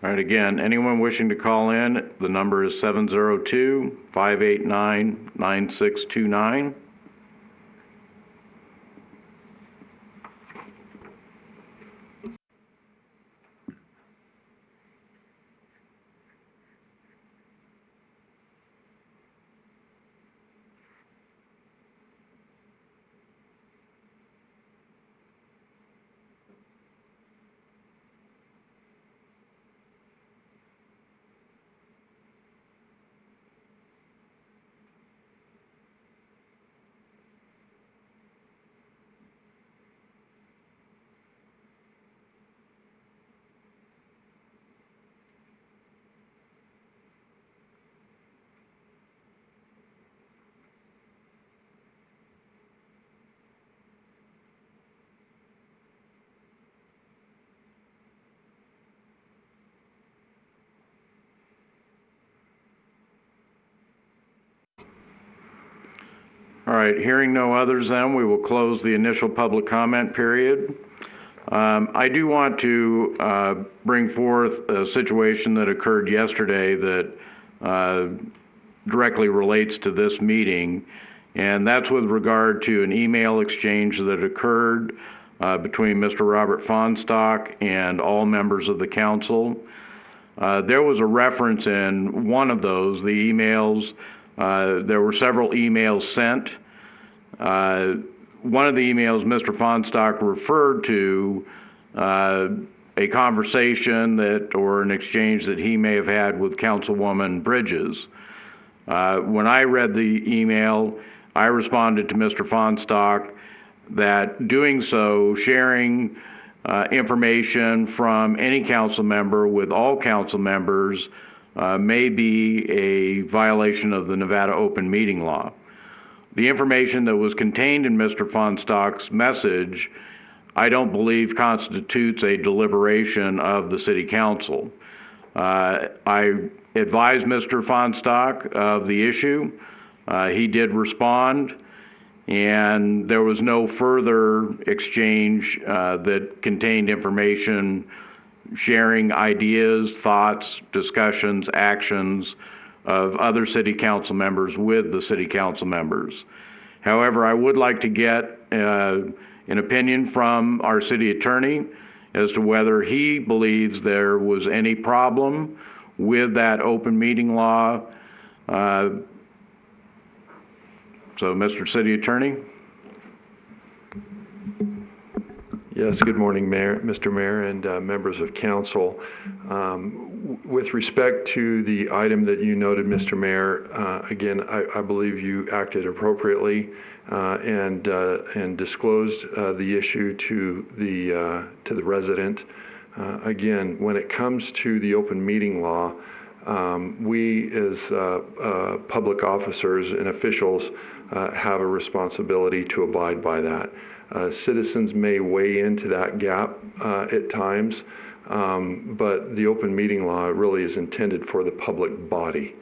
All right, again, anyone wishing to call in, the number is 702-589-9629. All right, hearing no others then, we will close the initial public comment period. I do want to bring forth a situation that occurred yesterday that directly relates to this meeting, and that's with regard to an email exchange that occurred between Mr. Robert Fonstock and all members of the council. There was a reference in one of those, the emails. There were several emails sent. One of the emails Mr. Fonstock referred to a conversation or an exchange that he may have had with Councilwoman Bridges. When I read the email, I responded to Mr. Fonstock that doing so, sharing information from any council member with all council members may be a violation of the Nevada open meeting law. The information that was contained in Mr. Fonstock's message, I don't believe constitutes a deliberation of the city council. I advised Mr. Fonstock of the issue. He did respond, and there was no further exchange that contained information, sharing ideas, thoughts, discussions, actions of other city council members with the city council members. However, I would like to get an opinion from our city attorney as to whether he believes there was any problem with that open meeting law. So, Mr. City Attorney. Yes, good morning, Mr. Mayor and members of council. With respect to the item that you noted, Mr. Mayor, again, I believe you acted appropriately and disclosed the issue to the resident. Again, when it comes to the open meeting law, we as public officers and officials have a responsibility to abide by that. Citizens may weigh into that gap at times, but the open meeting law really is intended for the public body.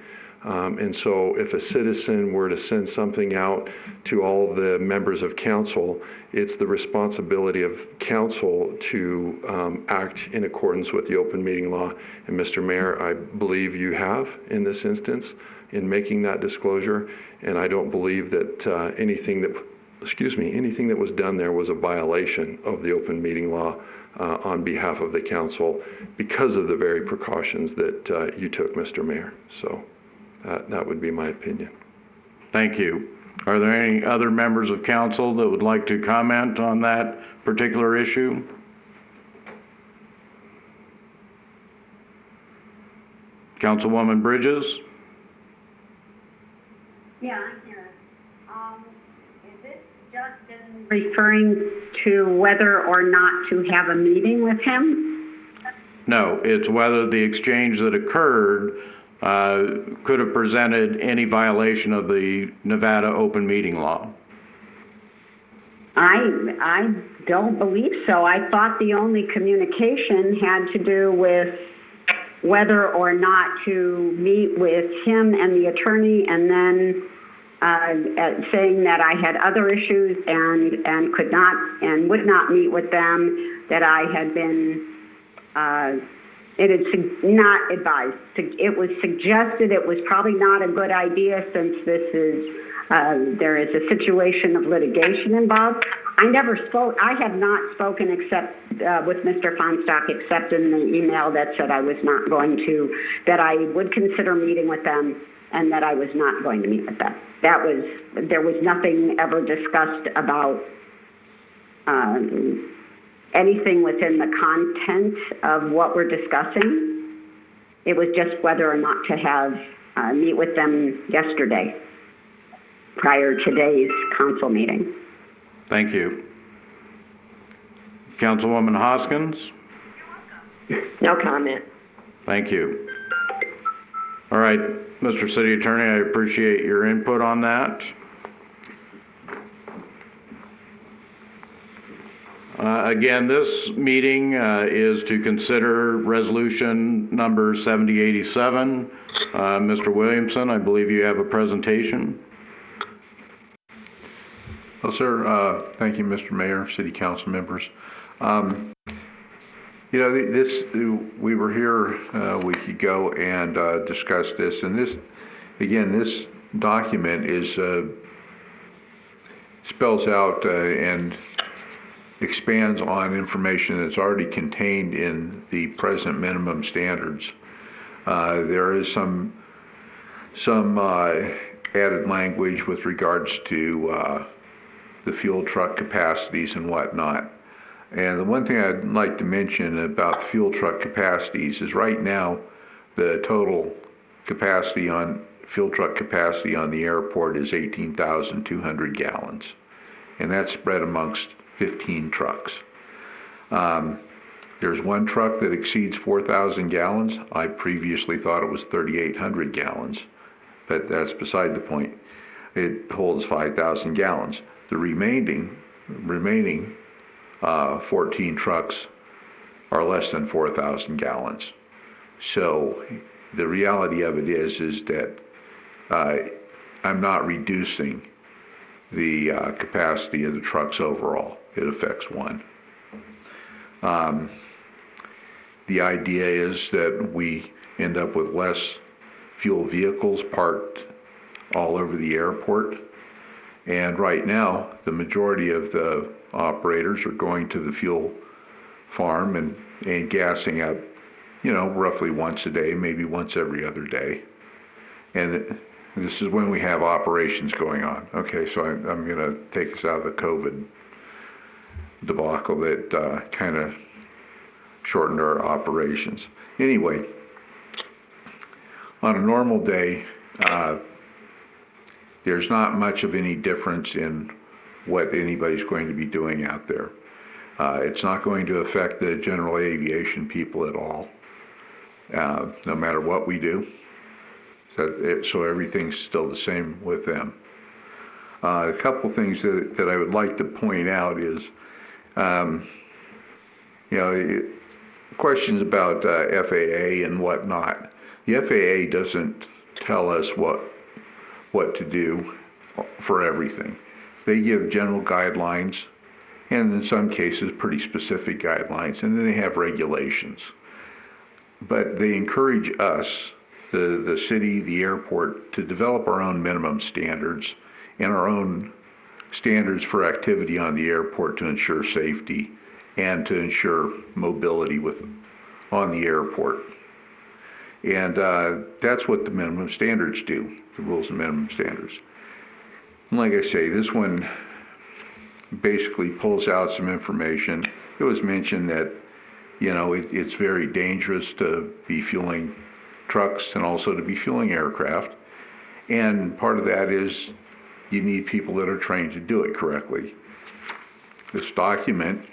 And so if a citizen were to send something out to all of the members of council, it's the responsibility of council to act in accordance with the open meeting law. And Mr. Mayor, I believe you have in this instance in making that disclosure. And I don't believe that anything that was done there was a violation of the open meeting law on behalf of the council because of the very precautions that you took, Mr. Mayor. So that would be my opinion. Thank you. Are there any other members of council that would like to comment on that particular issue? Councilwoman Bridges? Yeah, I'm here. Is it just referring to whether or not to have a meeting with him? No, it's whether the exchange that occurred could have presented any violation of the Nevada open meeting law. I don't believe so. I thought the only communication had to do with whether or not to meet with him and the attorney, and then saying that I had other issues and could not and would not meet with them, that I had been it is not advised. It was suggested it was probably not a good idea since this is there is a situation of litigation involved. I have not spoken except with Mr. Fonstock, except in the email that said I was not going to, that I would consider meeting with them and that I was not going to meet with them. There was nothing ever discussed about anything within the content of what we're discussing. It was just whether or not to have meet with them yesterday, prior to today's council meeting. Thank you. Councilwoman Hoskins? No comment. Thank you. All right, Mr. City Attorney, I appreciate your input on that. Again, this meeting is to consider resolution number 7087. Mr. Williamson, I believe you have a presentation. Well, sir, thank you, Mr. Mayor, City Council members. You know, we were here a week ago and discussed this, and this document is spells out and expands on information that's already contained in the present minimum standards. There is some added language with regards to the fuel truck capacities and whatnot. And the one thing I'd like to mention about the fuel truck capacities is right now, the total capacity on fuel truck capacity on the airport is 18,200 gallons. And that's spread amongst 15 trucks. There's one truck that exceeds 4,000 gallons. I previously thought it was 3,800 gallons, but that's beside the point. It holds 5,000 gallons. The remaining 14 trucks are less than 4,000 gallons. So the reality of it is that I'm not reducing the capacity of the trucks overall. It affects one. The idea is that we end up with less fuel vehicles parked all over the airport. And right now, the majority of the operators are going to the fuel farm and gassing up, roughly once a day, maybe once every other day. And this is when we have operations going on. Okay, so I'm going to take us out of the COVID debacle that kind of shortened our operations. Anyway, on a normal day, there's not much of any difference in what anybody's going to be doing out there. It's not going to affect the general aviation people at all, no matter what we do. So everything's still the same with them. A couple things that I would like to point out is, questions about FAA and whatnot. The FAA doesn't tell us what to do for everything. They give general guidelines, and in some cases pretty specific guidelines, and then they have regulations. But they encourage us, the city, the airport, to develop our own minimum standards and our own standards for activity on the airport to ensure safety and to ensure mobility on the airport. And that's what the minimum standards do, the rules and minimum standards. And like I say, this one basically pulls out some information. It was mentioned that, it's very dangerous to be fueling trucks and also to be fueling aircraft. And part of that is you need people that are trained to do it correctly. This document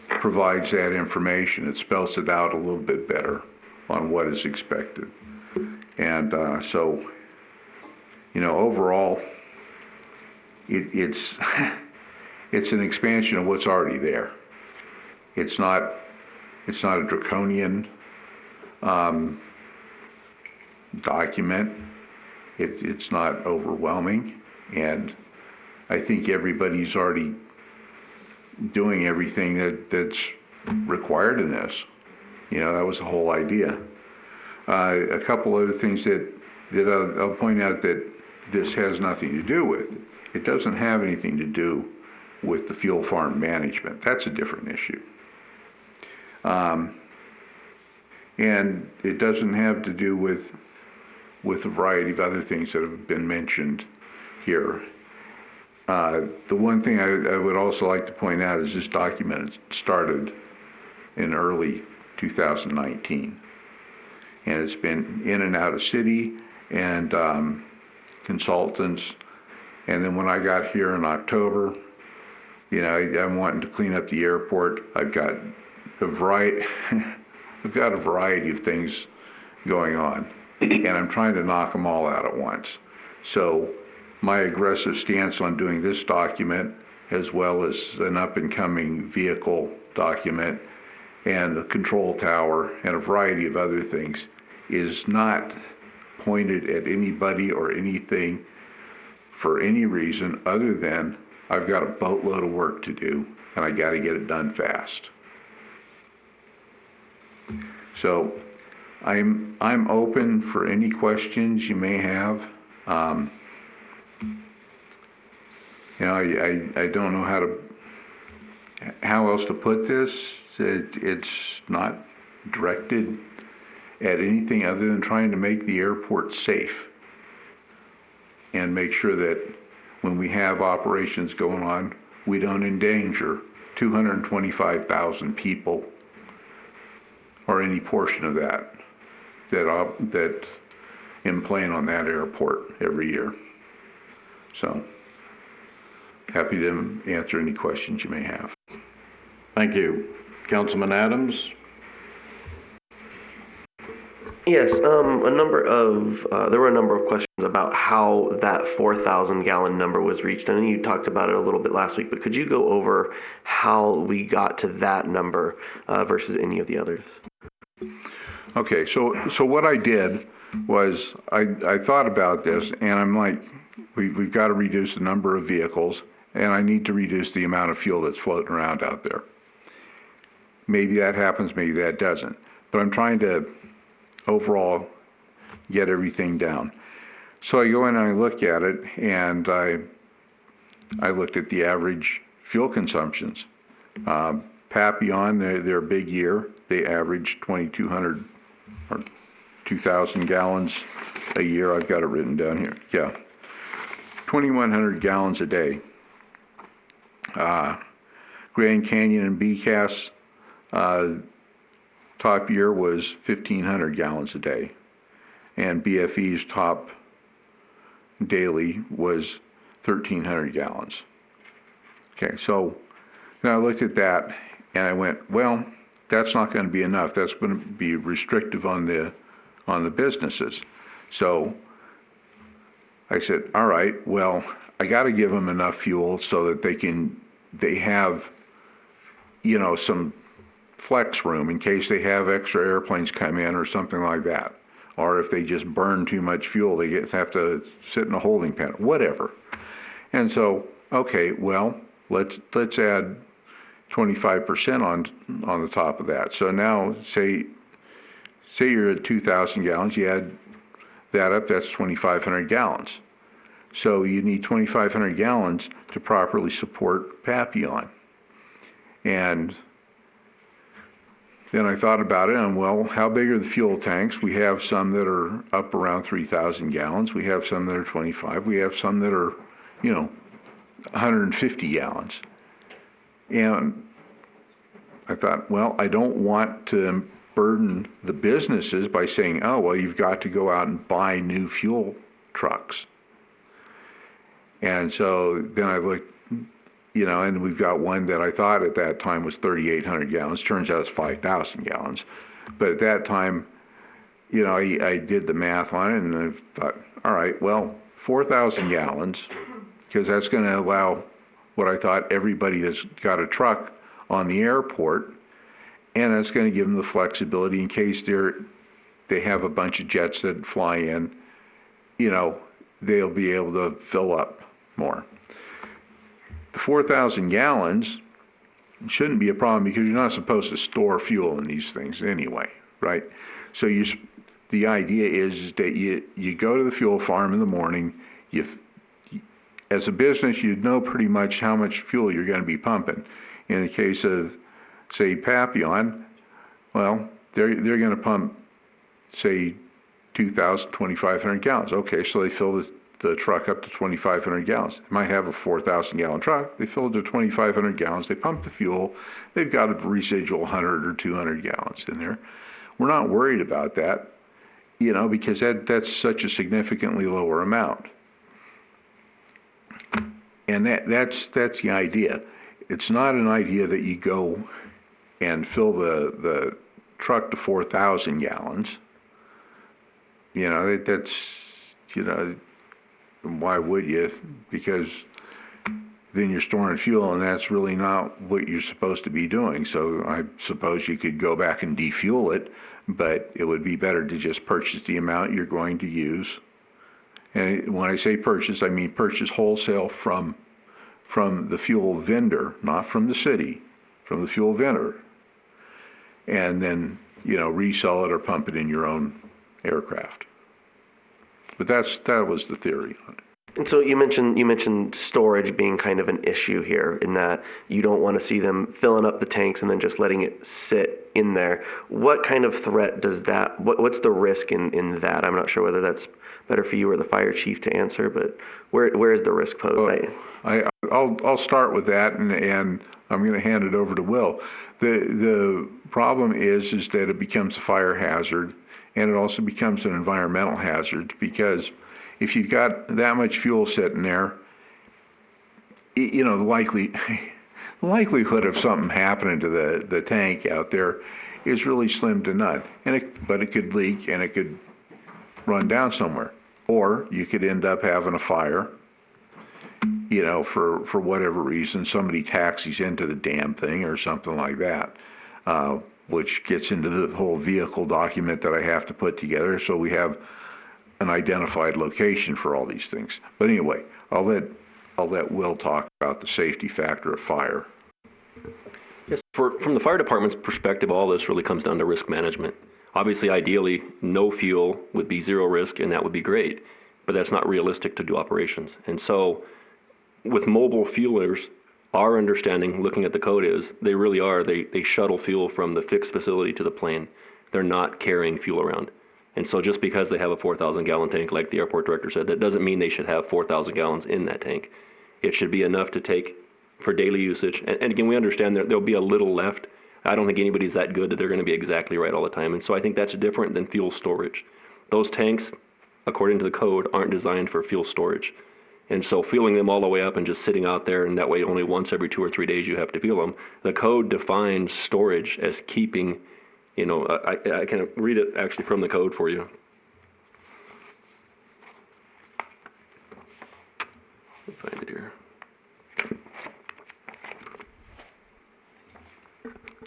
provides that information. It spells it out a little bit better on what is expected. And so, overall, it's an expansion of what's already there. It's not a draconian document. It's not overwhelming, and I think everybody's already doing everything that's required in this. That was the whole idea. A couple other things that I'll point out that this has nothing to do with. It doesn't have anything to do with the fuel farm management. That's a different issue. And it doesn't have to do with a variety of other things that have been mentioned here. The one thing I would also like to point out is this document started in early 2019. And it's been in and out of city and consultants. And then when I got here in October, I'm wanting to clean up the airport. I've got a variety of things going on, and I'm trying to knock them all out at once. So my aggressive stance on doing this document, as well as an up-and-coming vehicle document and a control tower and a variety of other things, is not pointed at anybody or anything for any reason other than I've got a boatload of work to do and I got to get it done fast. So I'm open for any questions you may have. I don't know how else to put this. It's not directed at anything other than trying to make the airport safe and make sure that when we have operations going on, we don't endanger 225,000 people, or any portion of that plane on that airport every year. So, happy to answer any questions you may have. Thank you. Councilman Adams? Yes, there were a number of questions about how that 4,000 gallon number was reached. I know you talked about it a little bit last week, but could you go over how we got to that number versus any of the others? Okay, so what I did was I thought about this, and I'm like, we've got to reduce the number of vehicles, and I need to reduce the amount of fuel that's floating around out there. Maybe that happens, maybe that doesn't. But I'm trying to overall get everything down. So I go in and I look at it, and I looked at the average fuel consumptions. Papillon, their big year, they averaged 2,200 or 2,000 gallons a year. I've got it written down here. Yeah, 2,100 gallons a day. Grand Canyon and BCAS, top year was 1,500 gallons a day, and BFE's top daily was 1,300 gallons. Okay, so then I looked at that and I went, well, that's not going to be enough. That's going to be restrictive on the businesses. So I said, all right, well, I got to give them enough fuel so that they have, some flex room in case they have extra airplanes come in or something like that. Or if they just burn too much fuel, they have to sit in a holding pen, whatever. And so, okay, well, let's add 25% on the top of that. So now, say you're at 2,000 gallons, you add that up, that's 2,500 gallons. So you need 2,500 gallons to properly support Papillon. And then I thought about it, and well, how big are the fuel tanks? We have some that are up around 3,000 gallons. We have some that are 25. We have some that are, 150 gallons. And I thought, well, I don't want to burden the businesses by saying, oh, well, you've got to go out and buy new fuel trucks. And so then I looked, and we've got one that I thought at that time was 3,800 gallons. Turns out it's 5,000 gallons. But at that time, I did the math on it, and I thought, all right, well, 4,000 gallons, because that's going to allow what I thought everybody that's got a truck on the airport, and that's going to give them the flexibility in case they have a bunch of jets that fly in, they'll be able to fill up more. The 4,000 gallons shouldn't be a problem because you're not supposed to store fuel in these things anyway, right? So the idea is that you go to the fuel farm in the morning, as a business, you'd know pretty much how much fuel you're going to be pumping. In the case of, say, Papillon, well, they're going to pump, say, 2,000, 2,500 gallons. Okay, so they fill the truck up to 2,500 gallons. They might have a 4,000 gallon truck. They fill it to 2,500 gallons. They pump the fuel. They've got a residual 100 or 200 gallons in there. We're not worried about that, because that's such a significantly lower amount. And that's the idea. It's not an idea that you go and fill the truck to 4,000 gallons. That's, why would you? Because then you're storing fuel, and that's really not what you're supposed to be doing. So I suppose you could go back and defuel it, but it would be better to just purchase the amount you're going to use. And when I say purchase, I mean purchase wholesale from the fuel vendor, not from the city, from the fuel vendor. And then, resell it or pump it in your own aircraft. But that was the theory on it. And so you mentioned storage being kind of an issue here, in that you don't want to see them filling up the tanks and then just letting it sit in there. What kind of threat does that? What's the risk in that? I'm not sure whether that's better for you or the fire chief to answer, but where is the risk posed? I'll start with that, and I'm going to hand it over to Will. The problem is that it becomes a fire hazard, and it also becomes an environmental hazard, because if you've got that much fuel sitting there, you know, the likelihood of something happening to the tank out there is really slim to none. But it could leak, and it could run down somewhere, or you could end up having a fire. You know, for whatever reason, somebody taxis into the damn thing or something like that, which gets into the whole vehicle document that I have to put together. So we have an identified location for all these things. But anyway, I'll let Will talk about the safety factor of fire. Yes, from the fire department's perspective, all this really comes down to risk management. Obviously, ideally, no fuel would be zero risk, and that would be great. But that's not realistic to do operations. And so with mobile fuelers, our understanding, looking at the code, is they really are. They shuttle fuel from the fixed facility to the plane. They're not carrying fuel around. And so just because they have a 4,000 gallon tank, like the airport director said, that doesn't mean they should have 4,000 gallons in that tank. It should be enough to take for daily usage. And again, we understand there'll be a little left. I don't think anybody's that good that they're going to be exactly right all the time. And so I think that's different than fuel storage. Those tanks, according to the code, aren't designed for fuel storage. And so fueling them all the way up and just sitting out there, and that way only once every 2 or 3 days you have to fuel them. The code defines storage as keeping, you know, I can read it actually from the code for you. Let me find it here.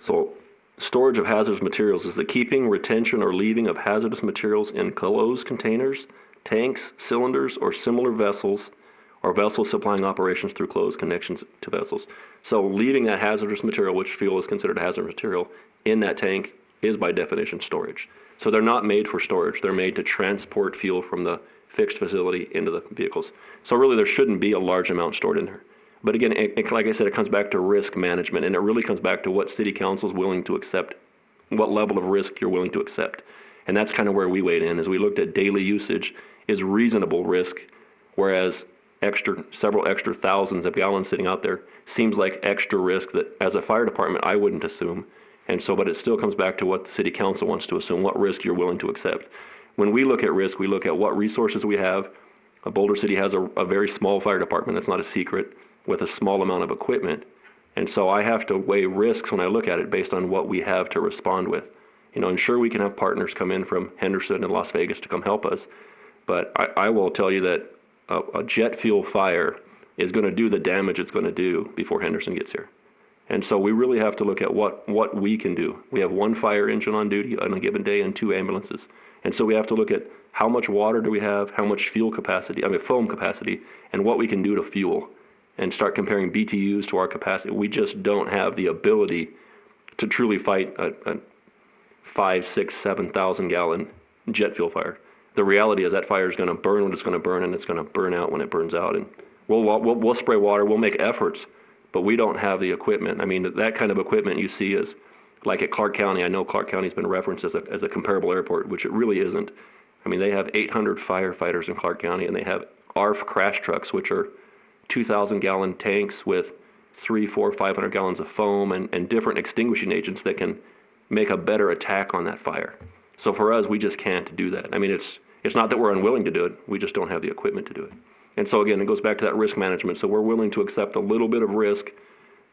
So storage of hazardous materials is the keeping, retention, or leaving of hazardous materials in closed containers, tanks, cylinders, or similar vessels, or vessels supplying operations through closed connections to vessels. So leaving that hazardous material, which fuel is considered a hazardous material, in that tank is by definition storage. So they're not made for storage. They're made to transport fuel from the fixed facility into the vehicles. So really there shouldn't be a large amount stored in there. But again, like I said, it comes back to risk management, and it really comes back to what city council is willing to accept, what level of risk you're willing to accept. And that's kind of where we weighed in, as we looked at daily usage is reasonable risk, whereas several extra thousands of gallons sitting out there seems like extra risk that as a fire department I wouldn't assume. And so, but it still comes back to what the city council wants to assume, what risk you're willing to accept. When we look at risk, we look at what resources we have. Boulder City has a very small fire department, that's not a secret, with a small amount of equipment. And so I have to weigh risks when I look at it based on what we have to respond with. You know, and sure, we can have partners come in from Henderson and Las Vegas to come help us, but I will tell you that a jet fuel fire is going to do the damage it's going to do before Henderson gets here. And so we really have to look at what we can do. We have one fire engine on duty on a given day and 2 ambulances. And so we have to look at how much water do we have, how much foam capacity, and what we can do to fuel, and start comparing BTUs to our capacity. We just don't have the ability to truly fight a 5, 6, 7,000 gallon jet fuel fire. The reality is that fire is going to burn when it's going to burn, and it's going to burn out when it burns out. And we'll spray water, we'll make efforts, but we don't have the equipment. I mean, that kind of equipment you see is like at Clark County. I know Clark County's been referenced as a comparable airport, which it really isn't. I mean, they have 800 firefighters in Clark County, and they have ARF crash trucks, which are 2,000 gallon tanks with 300, 400, 500 gallons of foam and different extinguishing agents that can make a better attack on that fire. So for us, we just can't do that. I mean, it's not that we're unwilling to do it, we just don't have the equipment to do it. And so again, it goes back to that risk management. So we're willing to accept a little bit of risk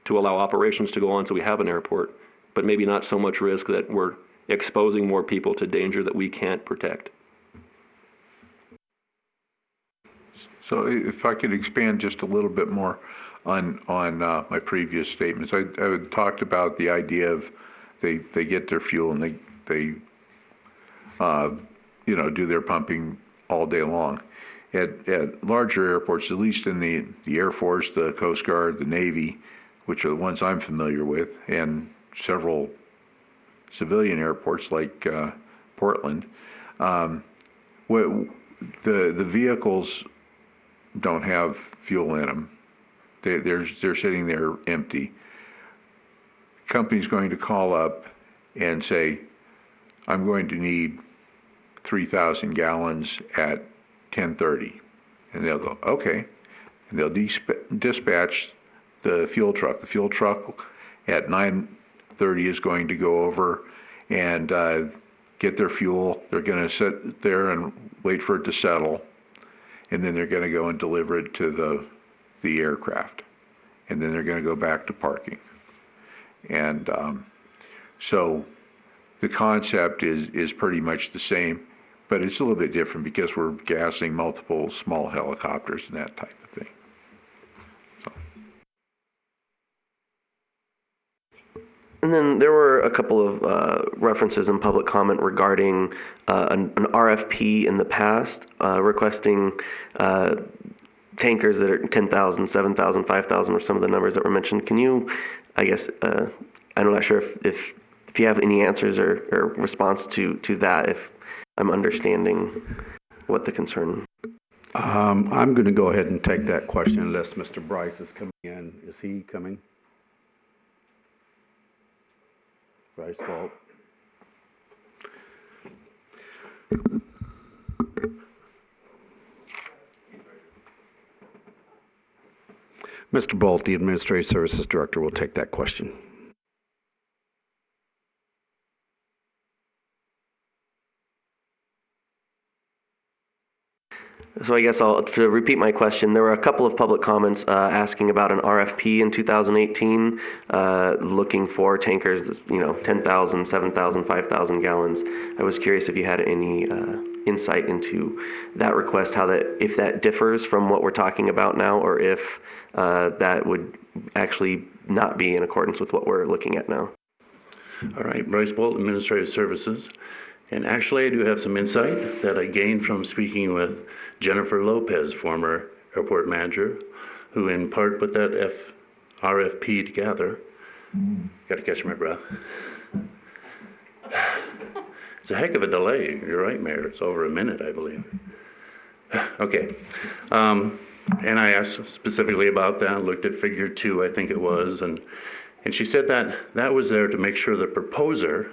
to allow operations to go on so we have an airport, but maybe not so much risk that we're exposing more people to danger that we can't protect. So if I could expand just a little bit more on my previous statements, I had talked about the idea of they get their fuel and they do their pumping all day long. At larger airports, at least in the Air Force, the Coast Guard, the Navy, which are the ones I'm familiar with, and several civilian airports like Portland, the vehicles don't have fuel in them. They're sitting there empty. Company's going to call up and say, I'm going to need 3,000 gallons at 10:30. And they'll go, okay. And they'll dispatch the fuel truck. The fuel truck at 9:30 is going to go over and get their fuel. They're going to sit there and wait for it to settle. And then they're going to go and deliver it to the aircraft. And then they're going to go back to parking. And so the concept is pretty much the same, but it's a little bit different because we're gassing multiple small helicopters and that type of thing. So. And then there were a couple of references in public comment regarding an RFP in the past requesting tankers that are 10,000, 7,000, 5,000 were some of the numbers that were mentioned. Can you, I guess, I'm not sure if you have any answers or response to that, if I'm understanding what the concern. I'm going to go ahead and take that question unless Mr. Bryce is coming in. Is he coming? Bryce Bolt. Mr. Bolt, the Administrative Services Director, will take that question. So I guess to repeat my question, there were a couple of public comments asking about an RFP in 2018, looking for tankers, 10,000, 7,000, 5,000 gallons. I was curious if you had any insight into that request, if that differs from what we're talking about now, or if that would actually not be in accordance with what we're looking at now. All right, Bryce Bolt, Administrative Services. And actually, I do have some insight that I gained from speaking with Jennifer Lopez, former airport manager, who in part put that RFP together. Got to catch my breath. It's a heck of a delay. You're right, Mayor. It's over a minute, I believe. Okay. And I asked specifically about that, looked at figure 2, I think it was, and she said that was there to make sure the proposer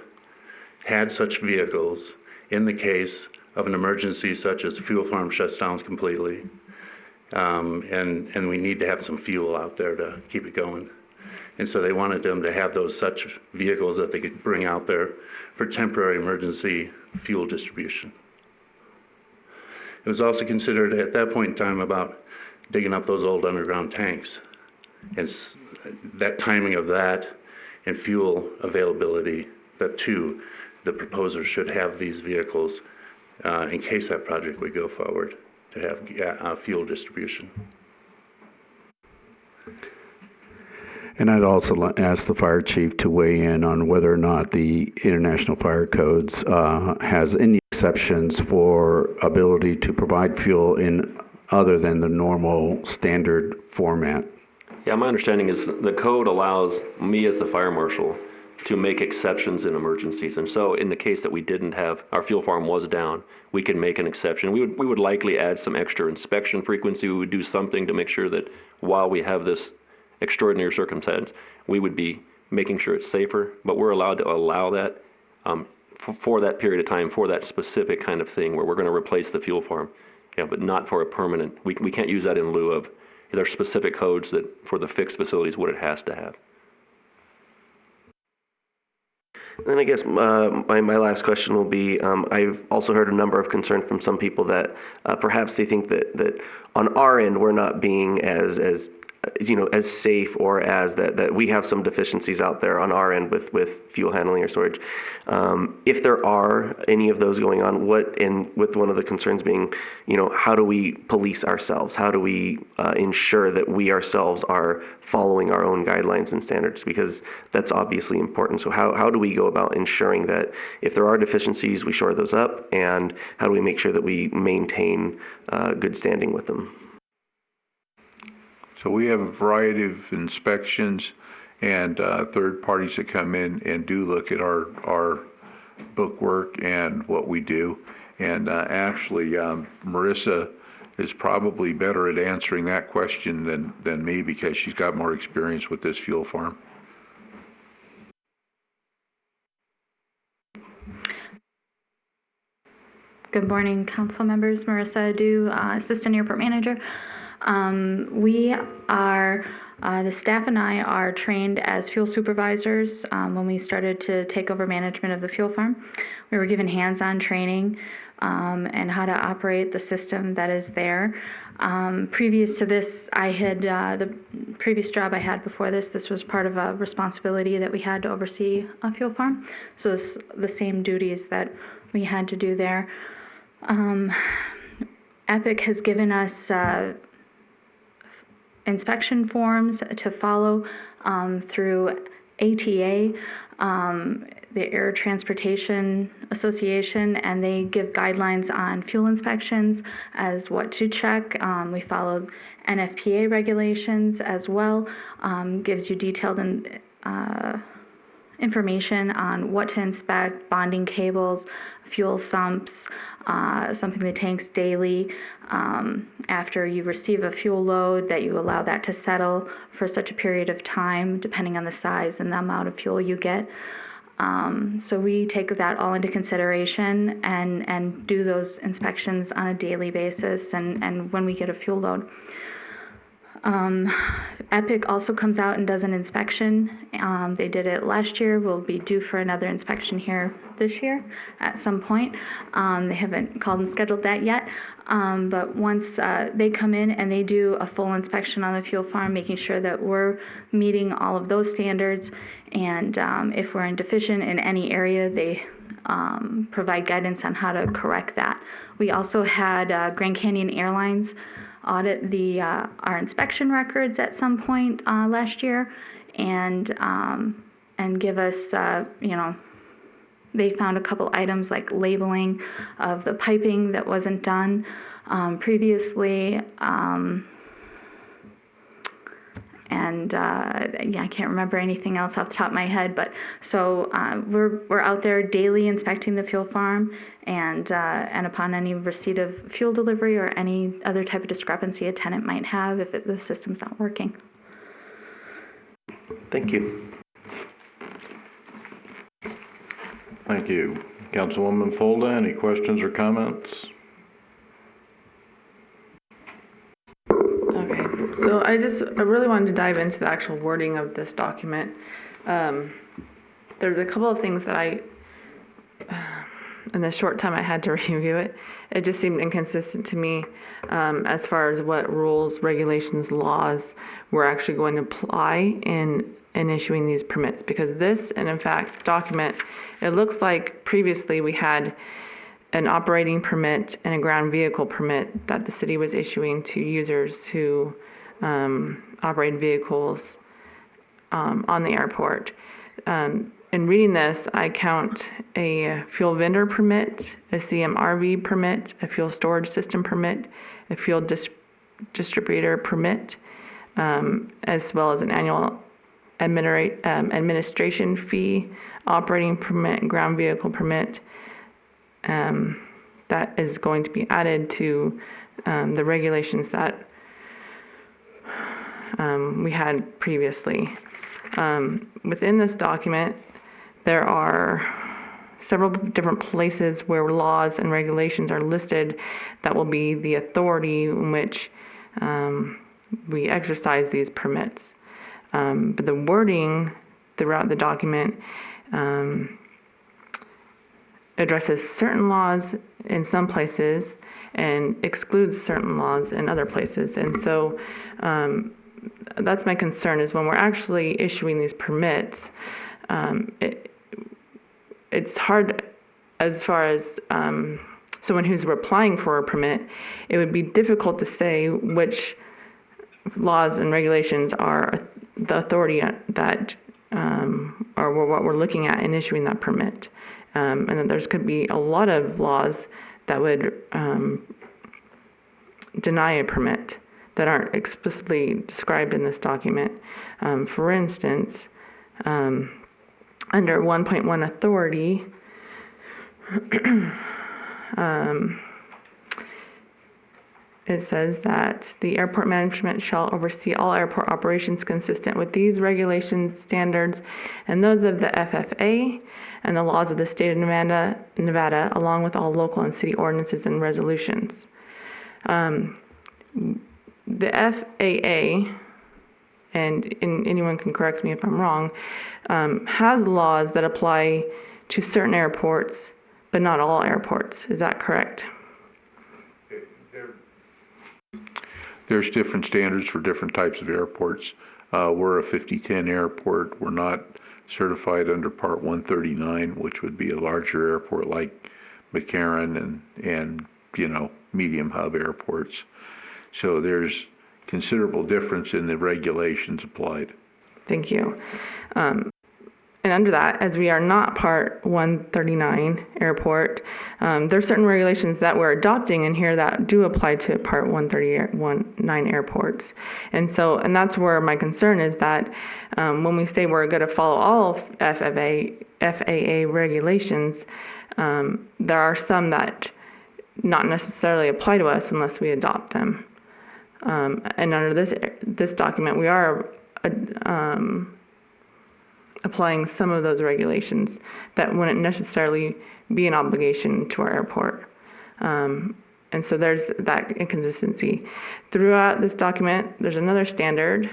had such vehicles in the case of an emergency such as fuel farm shuts down completely, and we need to have some fuel out there to keep it going. And so they wanted them to have such vehicles that they could bring out there for temporary emergency fuel distribution. It was also considered at that point in time about digging up those old underground tanks, and that timing of that and fuel availability, that too, the proposer should have these vehicles in case that project would go forward to have fuel distribution. And I'd also ask the fire chief to weigh in on whether or not the International Fire Codes has any exceptions for ability to provide fuel in other than the normal standard format. Yeah, my understanding is the code allows me as the fire marshal to make exceptions in emergencies. And so in the case that we didn't have, our fuel farm was down, we can make an exception. We would likely add some extra inspection frequency. We would do something to make sure that while we have this extraordinary circumstance, we would be making sure it's safer, but we're allowed to allow that for that period of time, for that specific kind of thing where we're going to replace the fuel farm, but not for a permanent. We can't use that in lieu of. There are specific codes that for the fixed facilities what it has to have. Then I guess my last question will be, I've also heard a number of concerns from some people that perhaps they think that on our end we're not being as safe, or as that we have some deficiencies out there on our end with fuel handling or storage. If there are any of those going on, with one of the concerns being, how do we police ourselves? How do we ensure that we ourselves are following our own guidelines and standards? Because that's obviously important. So how do we go about ensuring that if there are deficiencies, we shore those up? And how do we make sure that we maintain good standing with them? So we have a variety of inspections and third parties that come in and do look at our book work and what we do. And actually, Marissa is probably better at answering that question than me because she's got more experience with this fuel farm. Good morning, council members. Marissa Adu, Assistant Airport Manager. The staff and I are trained as fuel supervisors. When we started to take over management of the fuel farm, we were given hands-on training and how to operate the system that is there. Previous to this, I had the previous job I had before this was part of a responsibility that we had to oversee a fuel farm. So it's the same duties that we had to do there. Epic has given us inspection forms to follow through ATA, the Air Transportation Association, and they give guidelines on fuel inspections as what to check. We follow NFPA regulations as well, gives you detailed information on what to inspect, bonding cables, fuel sumps, something the tanks daily. After you receive a fuel load, that you allow that to settle for such a period of time, depending on the size and the amount of fuel you get. So we take that all into consideration and do those inspections on a daily basis and when we get a fuel load. Epic also comes out and does an inspection. They did it last year. We'll be due for another inspection here this year at some point. They haven't called and scheduled that yet. But once they come in and they do a full inspection on the fuel farm, making sure that we're meeting all of those standards. And if we're deficient in any area, they provide guidance on how to correct that. We also had Grand Canyon Airlines audit our inspection records at some point last year, and give us, they found a couple items like labeling of the piping that wasn't done previously, I can't remember anything else off the top of my head, but so we're out there daily inspecting the fuel farm, and upon any receipt of fuel delivery or any other type of discrepancy a tenant might have if the system's not working. Thank you. Thank you. Councilwoman Folda, any questions or comments? Okay, so I really wanted to dive into the actual wording of this document. There's a couple of things that in the short time I had to review it, it just seemed inconsistent to me as far as what rules, regulations, laws we're actually going to apply in issuing these permits. Because this, and in fact, document, it looks like previously we had an operating permit and a ground vehicle permit that the city was issuing to users who operate vehicles on the airport. In reading this, I count a fuel vendor permit, a CMRV permit, a fuel storage system permit, a fuel distributor permit, as well as an annual administration fee, operating permit, and ground vehicle permit. That is going to be added to the regulations that we had previously. Within this document, there are several different places where laws and regulations are listed that will be the authority in which we exercise these permits. But the wording throughout the document addresses certain laws in some places and excludes certain laws in other places. And so that's my concern, is when we're actually issuing these permits, it's hard as far as someone who's applying for a permit, it would be difficult to say which laws and regulations are the authority that or what we're looking at in issuing that permit. And then there's could be a lot of laws that would deny a permit that aren't explicitly described in this document. For instance, under 1.1 authority, it says that the airport management shall oversee all airport operations consistent with these regulations, standards, and those of the FFA and the laws of the state of Nevada, along with all local and city ordinances and resolutions. The FAA, and anyone can correct me if I'm wrong, has laws that apply to certain airports, but not all airports. Is that correct? There's different standards for different types of airports. We're a 5010 airport. We're not certified under Part 139, which would be a larger airport like McCarran and medium hub airports. So there's considerable difference in the regulations applied. Thank you. And under that, as we are not Part 139 airport, there's certain regulations that we're adopting in here that do apply to Part 139 airports. And that's where my concern is that when we say we're going to follow all FAA regulations, there are some that not necessarily apply to us unless we adopt them. And under this document, we are applying some of those regulations that wouldn't necessarily be an obligation to our airport. And so there's that inconsistency. Throughout this document, there's another standard.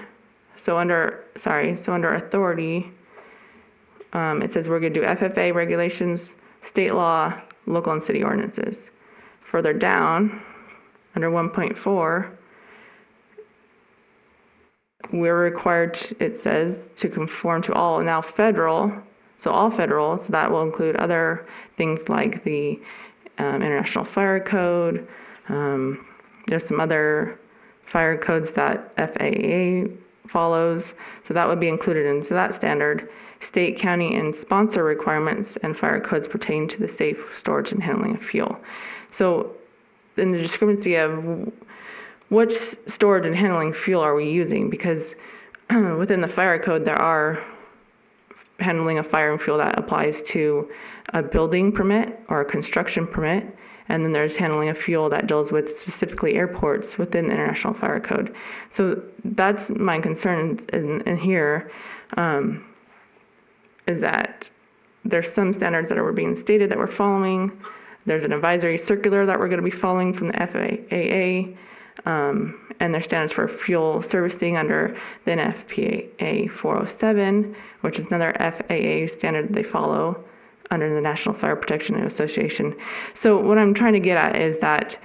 So under authority, it says we're going to do FFA regulations, state law, local and city ordinances. Further down, under 1.4, we're required, it says, to conform to all now federal, so that will include other things like the International Fire Code. There's some other fire codes that FAA follows, so that would be included into that standard. State, county, and sponsor requirements and fire codes pertain to the safe storage and handling of fuel. So in the discrepancy of which storage and handling fuel are we using? Because within the fire code, there are handling of fire and fuel that applies to a building permit or a construction permit. And then there's handling of fuel that deals with specifically airports within the International Fire Code. So that's my concern in here, is that there's some standards that are being stated that we're following. There's an advisory circular that we're going to be following from the FAA. And their standards for fuel servicing under the NFPA 407, which is another FAA standard they follow under the National Fire Protection Association. So what I'm trying to get at is that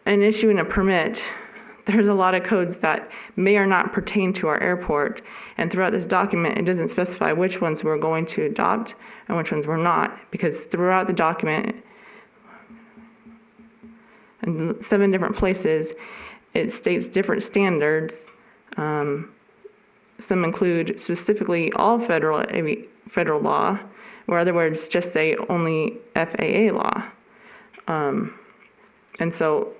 in issuing a permit, there's a lot of codes that may or not pertain to our airport. And throughout this document, it doesn't specify which ones we're going to adopt and which ones we're not, because throughout the document, in 7 different places, it states different standards. Some include specifically all federal law, or other words, just say only FAA law. And so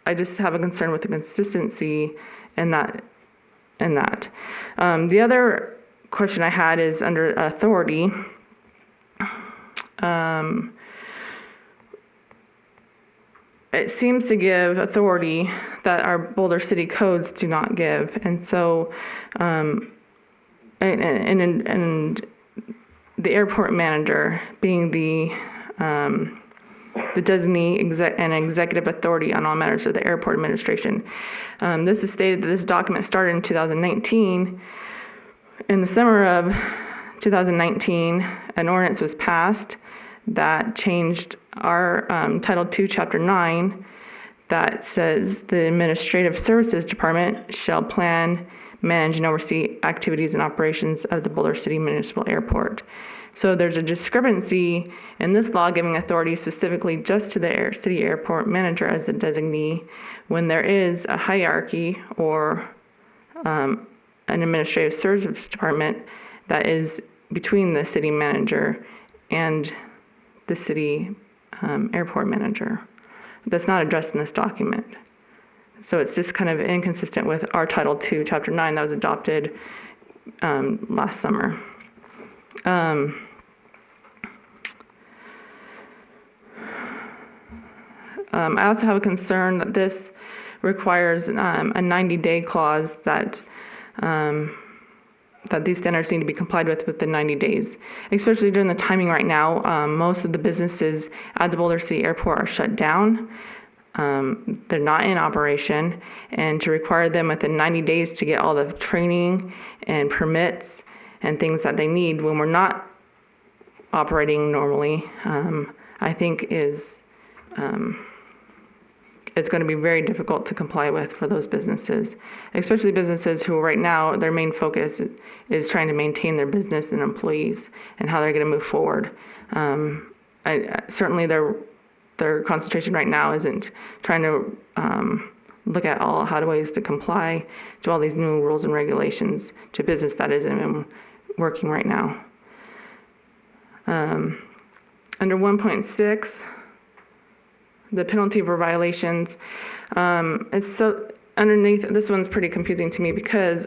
I just have a concern with the consistency in that. The other question I had is under authority. It seems to give authority that our Boulder City codes do not give. And so, and the airport manager being the designee and executive authority on all matters of the airport administration. This is stated that this document started in 2019. In the summer of 2019, an ordinance was passed that changed our Title II, Chapter 9, that says the Administrative Services Department shall plan, manage, and oversee activities and operations of the Boulder City Municipal Airport. So there's a discrepancy in this law giving authority specifically just to the city airport manager as the designee, when there is a hierarchy or an Administrative Services Department that is between the city manager and the city airport manager. That's not addressed in this document. So it's just kind of inconsistent with our Title II, Chapter 9 that was adopted last summer. I also have a concern that this requires a 90-day clause that these standards need to be complied with within 90 days, especially during the timing right now. Most of the businesses at the Boulder City Airport are shut down. They're not in operation, and to require them within 90 days to get all the training and permits and things that they need when we're not operating normally, I think is it's going to be very difficult to comply with for those businesses, especially businesses who right now their main focus is trying to maintain their business and employees and how they're going to move forward. Certainly their concentration right now isn't trying to look at how ways to comply to all these new rules and regulations to business that isn't even working right now. Under 1.6, the penalty for violations, it's so underneath, this one's pretty confusing to me because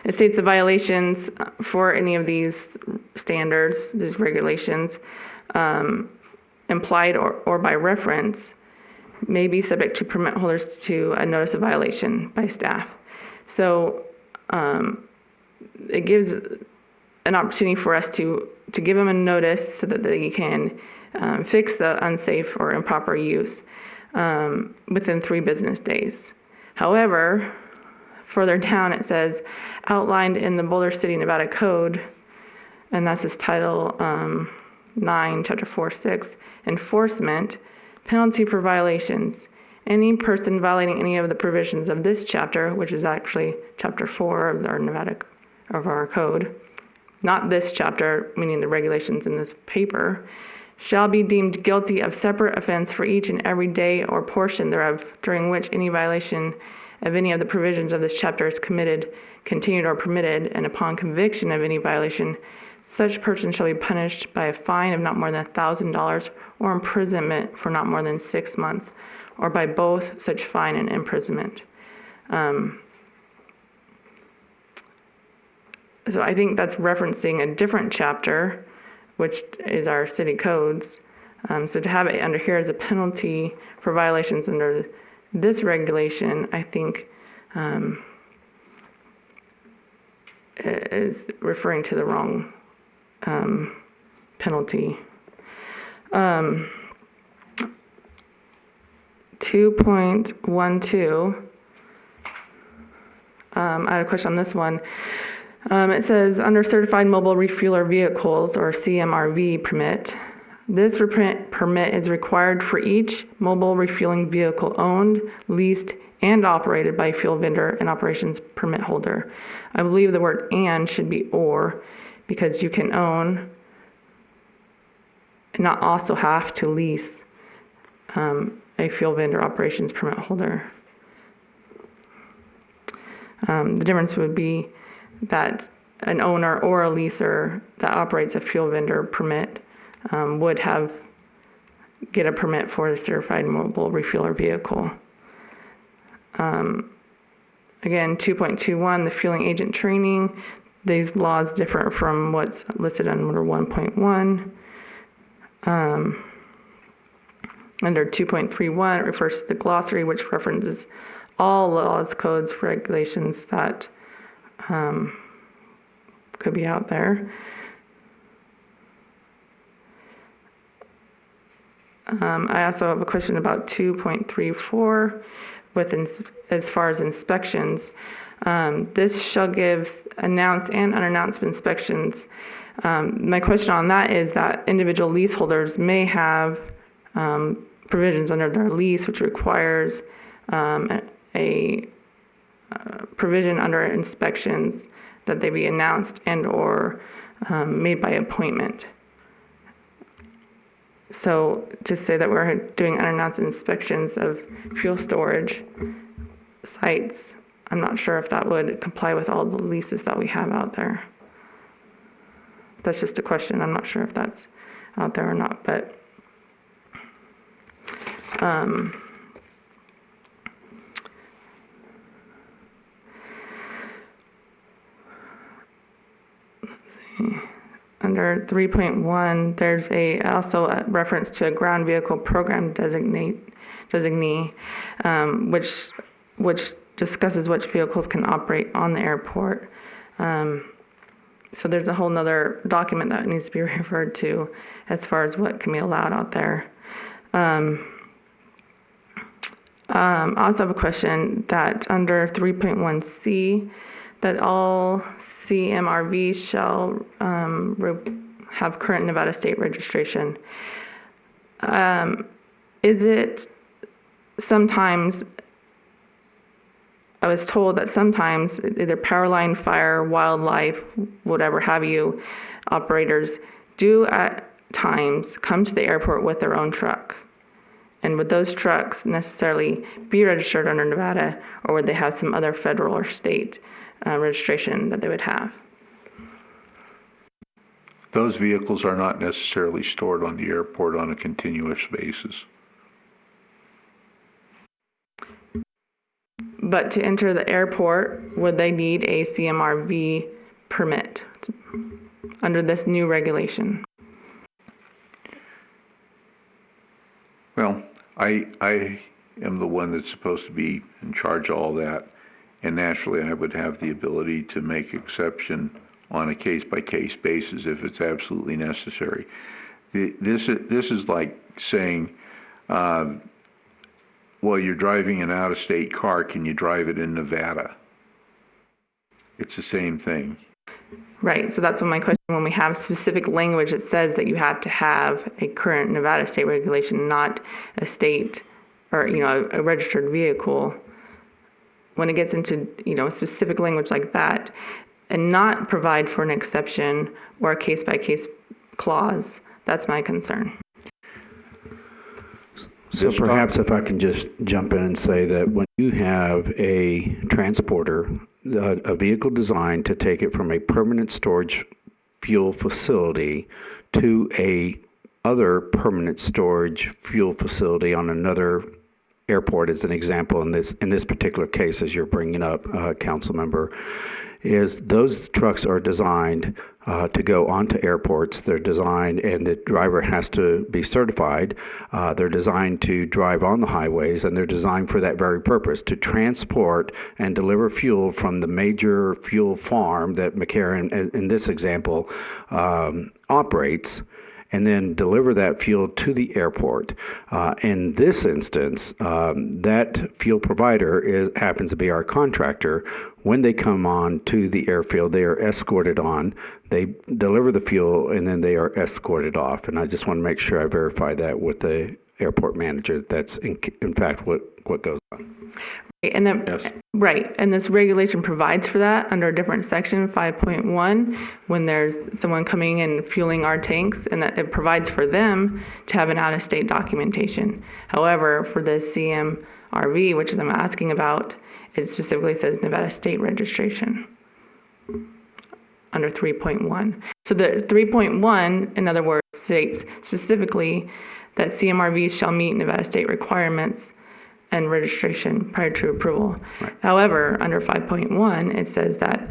it states the violations for any of these standards, these regulations, implied or by reference, may be subject to permit holders to a notice of violation by staff. So it gives an opportunity for us to give them a notice so that they can fix the unsafe or improper use within 3 business days. However, further down it says, outlined in the Boulder City, Nevada Code, and that's this Title 9, Chapter 4.6, enforcement, penalty for violations. Any person violating any of the provisions of this chapter, which is actually Chapter 4 of our code, not this chapter, meaning the regulations in this paper, shall be deemed guilty of separate offense for each and every day or portion thereof during which any violation of any of the provisions of this chapter is committed, continued, or permitted, and upon conviction of any violation, such person shall be punished by a fine of not more than $1,000 or imprisonment for not more than 6 months, or by both such fine and imprisonment. So I think that's referencing a different chapter, which is our city codes. So to have it under here as a penalty for violations under this regulation, I think is referring to the wrong penalty. 2.12, I had a question on this one. It says, under certified mobile refueler vehicles, or CMRV permit, this permit is required for each mobile refueling vehicle owned, leased, and operated by a fuel vendor and operations permit holder. I believe the word and should be or, because you can own and not also have to lease a fuel vendor operations permit holder. The difference would be that an owner or a leaser that operates a fuel vendor permit would get a permit for a certified mobile refueler vehicle. Again, 2.21, the fueling agent training. These laws differ from what's listed under 1.1. Under 2.31, it refers to the glossary, which references all laws, codes, regulations that could be out there. I also have a question about 2.34 as far as inspections. This shall give announced and unannounced inspections. My question on that is that individual leaseholders may have provisions under their lease which requires a provision under inspections that they be announced and or made by appointment. So to say that we're doing unannounced inspections of fuel storage sites, I'm not sure if that would comply with all the leases that we have out there. That's just a question. I'm not sure if that's out there or not, but let's see. Under under 3.1, there's also a reference to a ground vehicle program designee, which discusses which vehicles can operate on the airport. So there's a whole nother document that needs to be referred to as far as what can be allowed out there. I also have a question that under 3.1C, that all CMRVs shall have current Nevada state registration. Is it sometimes, I was told that sometimes either power line, fire, wildlife, whatever have you, operators do at times come to the airport with their own truck. And would those trucks necessarily be registered under Nevada, or would they have some other federal or state registration that they would have? Those vehicles are not necessarily stored on the airport on a continuous basis. But to enter the airport, would they need a CMRV permit under this new regulation? Well, I am the one that's supposed to be in charge of all that, and naturally I would have the ability to make exception on a case-by-case basis if it's absolutely necessary. This is like saying, well, you're driving an out-of-state car, can you drive it in Nevada? It's the same thing. Right, so that's what my question, when we have specific language that says that you have to have a current Nevada state regulation, not a state or, a registered vehicle, when it gets into, specific language like that, and not provide for an exception or a case-by-case clause, that's my concern. So perhaps if I can just jump in and say that when you have a transporter, a vehicle designed to take it from a permanent storage fuel facility to a other permanent storage fuel facility on another airport, as an example in this particular case, as you're bringing up, council member, is those trucks are designed to go onto airports. They're designed, and the driver has to be certified. They're designed to drive on the highways, and they're designed for that very purpose, to transport and deliver fuel from the major fuel farm that McCarran, in this example, operates, and then deliver that fuel to the airport. In this instance, that fuel provider happens to be our contractor. When they come on to the airfield, they are escorted on, they deliver the fuel, and then they are escorted off. And I just want to make sure I verify that with the airport manager. That's in fact what goes on. And then, yes. Right, and this regulation provides for that under a different section, 5.1, when there's someone coming and fueling our tanks, and that it provides for them to have an out-of-state documentation. However, for the CMRV, which is I'm asking about, it specifically says Nevada state registration under 3.1. So the 3.1, in other words, states specifically that CMRVs shall meet Nevada state requirements and registration prior to approval. Right. However, under 5.1, it says that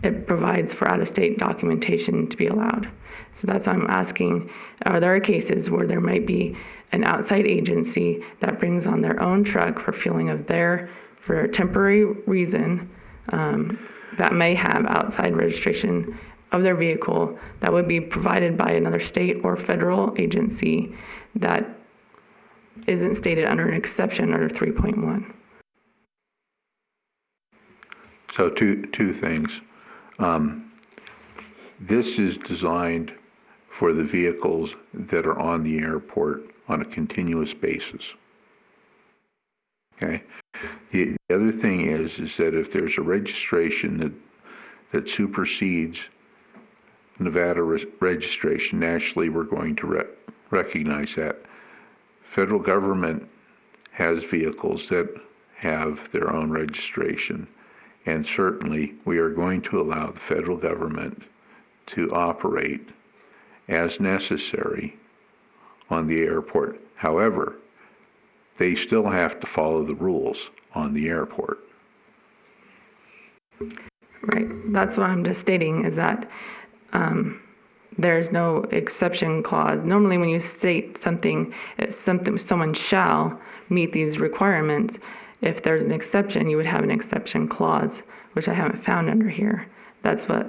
it provides for out-of-state documentation to be allowed. So that's why I'm asking, are there cases where there might be an outside agency that brings on their own truck for fueling of for a temporary reason, that may have outside registration of their vehicle that would be provided by another state or federal agency that isn't stated under an exception under 3.1. So two things. This is designed for the vehicles that are on the airport on a continuous basis. Okay. The other thing is that if there's a registration that supersedes Nevada registration, nationally we're going to recognize that. Federal government has vehicles that have their own registration, and certainly we are going to allow the federal government to operate as necessary on the airport. However, they still have to follow the rules on the airport. Right. That's what I'm just stating, is that there's no exception clause. Normally when you state something, someone shall meet these requirements, if there's an exception, you would have an exception clause, which I haven't found under here. That's what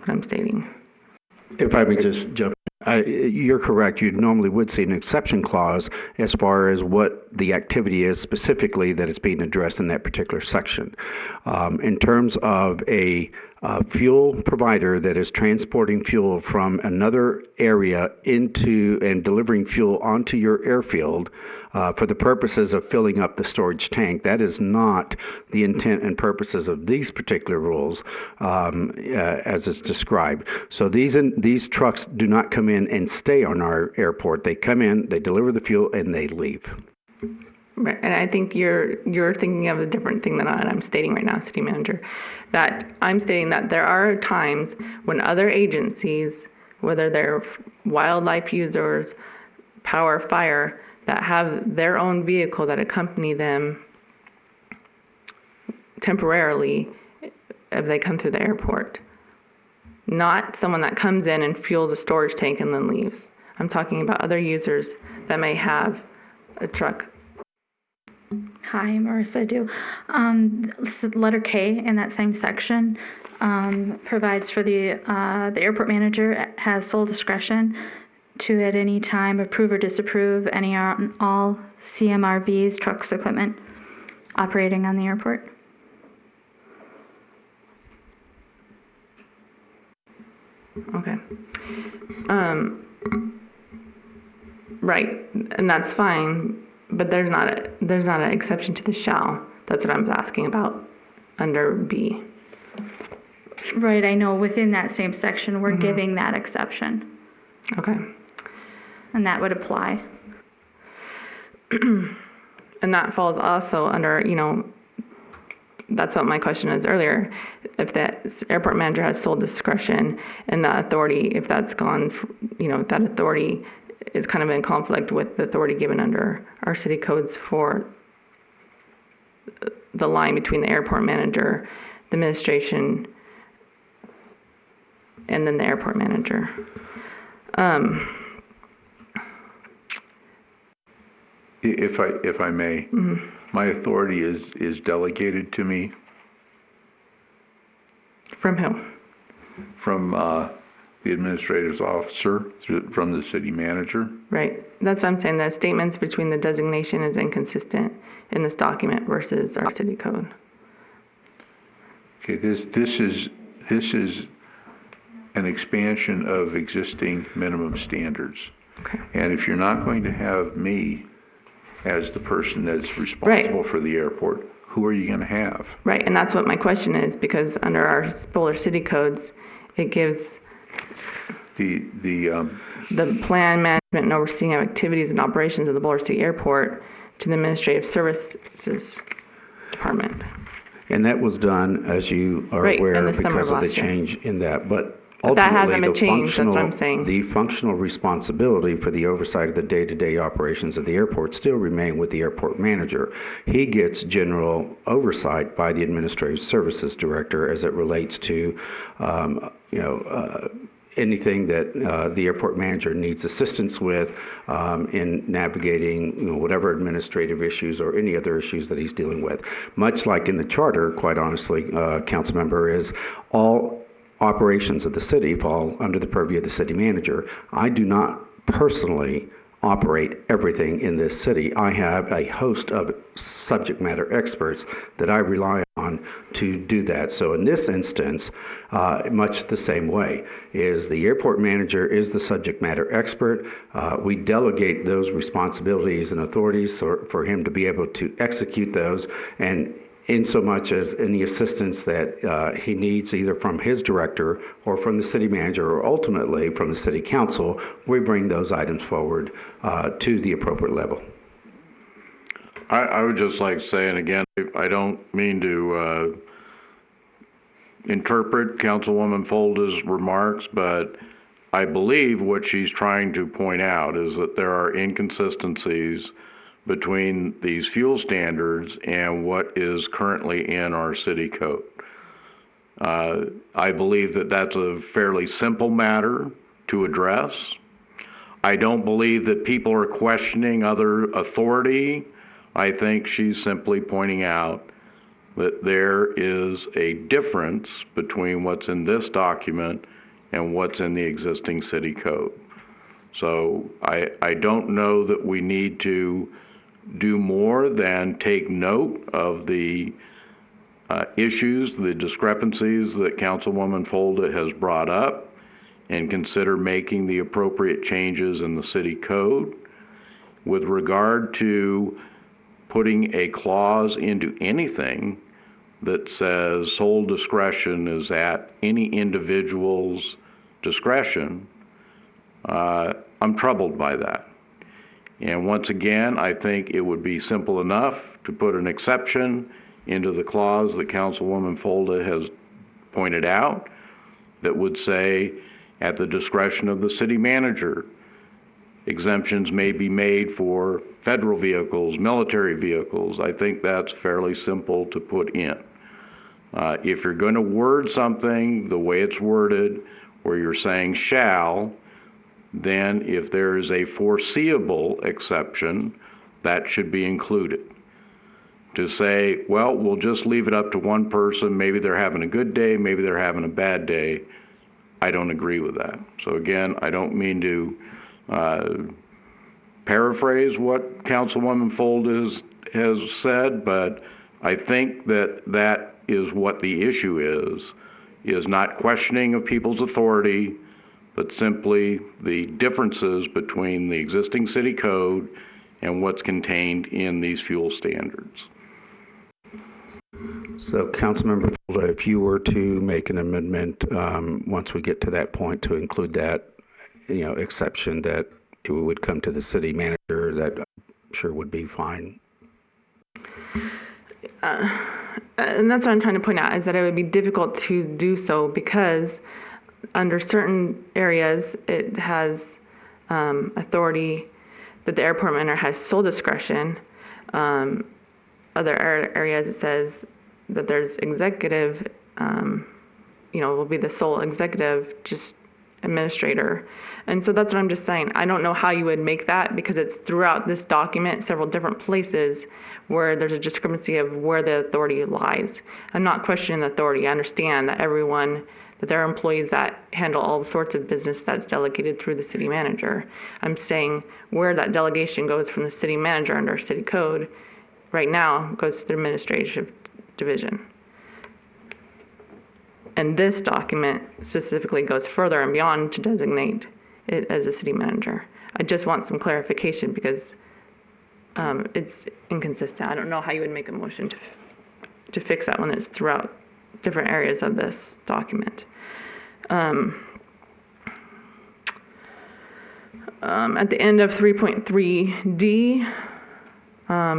I'm stating. If I may just jump in. You're correct. You normally would see an exception clause as far as what the activity is specifically that is being addressed in that particular section. In terms of a fuel provider that is transporting fuel from another area into and delivering fuel onto your airfield for the purposes of filling up the storage tank, that is not the intent and purposes of these particular rules as it's described. So these trucks do not come in and stay on our airport. They come in, they deliver the fuel, and they leave. Right, and I think you're thinking of a different thing than I'm stating right now, City Manager. That I'm stating that there are times when other agencies, whether they're wildlife users, power, fire, that have their own vehicle that accompany them temporarily if they come through the airport. Not someone that comes in and fuels a storage tank and then leaves. I'm talking about other users that may have a truck. Hi, Marissa Do. Letter K in that same section provides for the airport manager has sole discretion to at any time approve or disapprove any or all CMRVs, trucks, equipment operating on the airport. Okay. Right, and that's fine, but there's not an exception to the shall. That's what I'm asking about under B. Right, I know within that same section we're giving that exception. Okay. And that would apply. And that falls also under, that's what my question is earlier. If the airport manager has sole discretion and the authority, if that's gone, that authority is kind of in conflict with the authority given under our city codes for the line between the airport manager, the administration, and then the airport manager. If I may, my authority is delegated to me. From who? From the administrative officer, from the city manager. Right. That's what I'm saying. The statements between the designation is inconsistent in this document versus our city code. Okay, this is an expansion of existing minimum standards. Okay. And if you're not going to have me as the person that's responsible for the airport, who are you going to have? Right, and that's what my question is, because under our Boulder City codes, it gives the plan, management, and overseeing of activities and operations of the Boulder City Airport to the Administrative Services Department. And that was done, as you are aware, because of the change in that. But ultimately, that hasn't been changed, that's what I'm saying. The functional responsibility for the oversight of the day-to-day operations of the airport still remain with the airport manager. He gets general oversight by the Administrative Services Director as it relates to, anything that the airport manager needs assistance with in navigating whatever administrative issues or any other issues that he's dealing with. Much like in the charter, quite honestly, council member, is all operations of the city fall under the purview of the city manager. I do not personally operate everything in this city. I have a host of subject matter experts that I rely on to do that. So in this instance, much the same way, is the airport manager is the subject matter expert. We delegate those responsibilities and authorities for him to be able to execute those, and in so much as any assistance that he needs either from his director or from the city manager or ultimately from the city council, we bring those items forward to the appropriate level. I would just like to say, and again, I don't mean to interpret Councilwoman Folda's remarks, but I believe what she's trying to point out is that there are inconsistencies between these fuel standards and what is currently in our city code. I believe that that's a fairly simple matter to address. I don't believe that people are questioning other authority. I think she's simply pointing out that there is a difference between what's in this document and what's in the existing city code. So I don't know that we need to do more than take note of the issues, the discrepancies that Councilwoman Folda has brought up, and consider making the appropriate changes in the city code. With regard to putting a clause into anything that says sole discretion is at any individual's discretion, I'm troubled by that. And once again, I think it would be simple enough to put an exception into the clause that Councilwoman Folda has pointed out that would say, at the discretion of the city manager, exemptions may be made for federal vehicles, military vehicles. I think that's fairly simple to put in. If you're going to word something the way it's worded, where you're saying shall, then if there is a foreseeable exception, that should be included. To say, well, we'll just leave it up to one person, maybe they're having a good day, maybe they're having a bad day, I don't agree with that. So again, I don't mean to paraphrase what Councilwoman Folda has said, but I think that that is what the issue is not questioning of people's authority, but simply the differences between the existing city code and what's contained in these fuel standards. So, Councilmember Folda, if you were to make an amendment once we get to that point to include that, exception that it would come to the city manager, that I'm sure would be fine. And that's what I'm trying to point out, is that it would be difficult to do so because under certain areas it has authority that the airport manager has sole discretion. Other areas it says that there's executive, will be the sole executive, just administrator. And so that's what I'm just saying. I don't know how you would make that because it's throughout this document, several different places where there's a discrepancy of where the authority lies. I'm not questioning the authority. I understand that that there are employees that handle all sorts of business that's delegated through the city manager. I'm saying where that delegation goes from the city manager under city code right now goes to the administrative division. And this document specifically goes further and beyond to designate it as a city manager. I just want some clarification because it's inconsistent. I don't know how you would make a motion to fix that when it's throughout different areas of this document. At the end of 3.3D,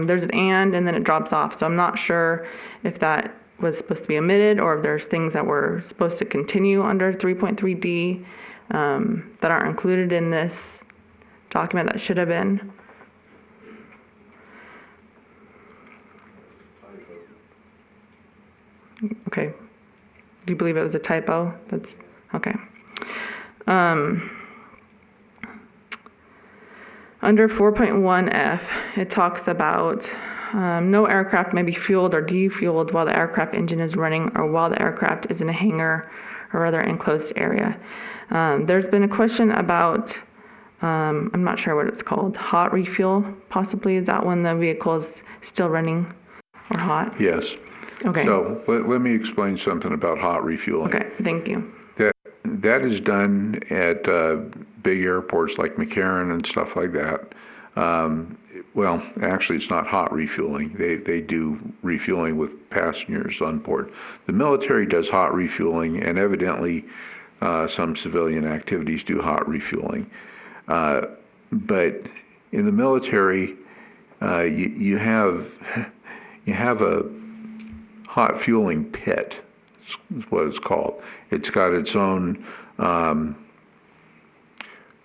there's an and then it drops off. So I'm not sure if that was supposed to be omitted or if there's things that were supposed to continue under 3.3D that aren't included in this document that should have been. Okay. Do you believe it was a typo? That's okay. Under 4.1F, it talks about no aircraft may be fueled or defueled while the aircraft engine is running or while the aircraft is in a hangar or other enclosed area. There's been a question about, I'm not sure what it's called, hot refuel, possibly. Is that when the vehicle is still running or hot? Yes. Okay. So let me explain something about hot refueling. Okay, thank you. That is done at big airports like McCarran and stuff like that. Well, actually, it's not hot refueling. They do refueling with passengers on board. The military does hot refueling, and evidently some civilian activities do hot refueling. But in the military, you have a hot fueling pit, is what it's called. It's got its own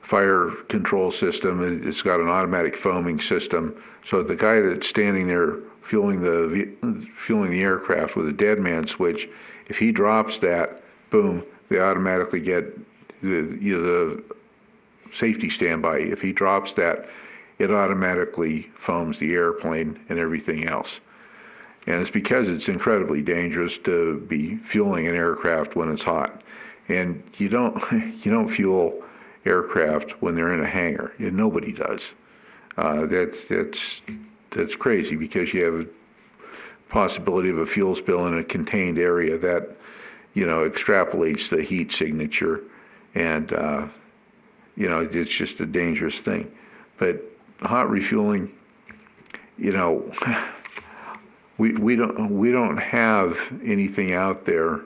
fire control system. It's got an automatic foaming system. So the guy that's standing there fueling the aircraft with a dead man switch, if he drops that, boom, they automatically get the safety standby. If he drops that, it automatically foams the airplane and everything else. And it's because it's incredibly dangerous to be fueling an aircraft when it's hot. And you don't fuel aircraft when they're in a hangar. Nobody does. That's crazy, because you have a possibility of a fuel spill in a contained area that, extrapolates the heat signature, and it's just a dangerous thing. But hot refueling, we don't have anything out there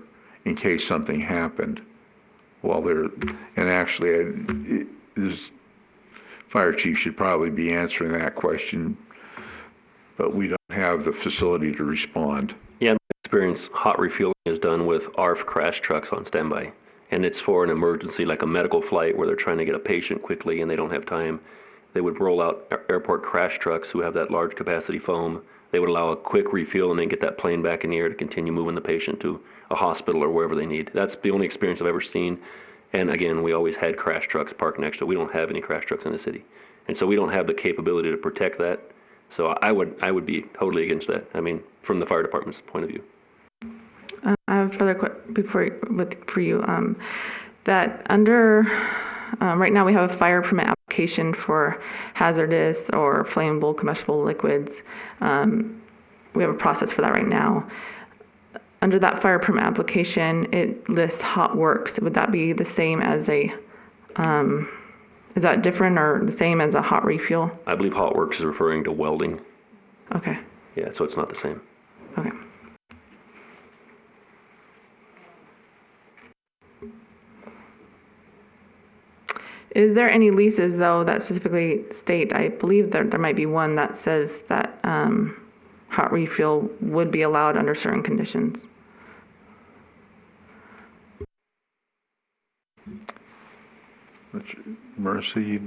in case something happened while they're, and actually, this fire chief should probably be answering that question, but we don't have the facility to respond. Yeah, in my experience, hot refueling is done with ARF crash trucks on standby. And it's for an emergency, like a medical flight where they're trying to get a patient quickly and they don't have time. They would roll out airport crash trucks who have that large capacity foam. They would allow a quick refuel and then get that plane back in the air to continue moving the patient to a hospital or wherever they need. That's the only experience I've ever seen. And again, we always had crash trucks parked next to it. We don't have any crash trucks in the city. And so we don't have the capability to protect that. So I would be totally against that. I mean, from the fire department's point of view. I have further for you. That under right now we have a fire permit application for hazardous or flammable combustible liquids. We have a process for that right now. Under that fire permit application, it lists hot works. Would that be the same as a? Is that different or the same as a hot refuel? I believe hot works is referring to welding. Okay. Yeah, so it's not the same. Okay. Is there any leases, though, that specifically state, I believe there might be one that says that hot refuel would be allowed under certain conditions? Mercy?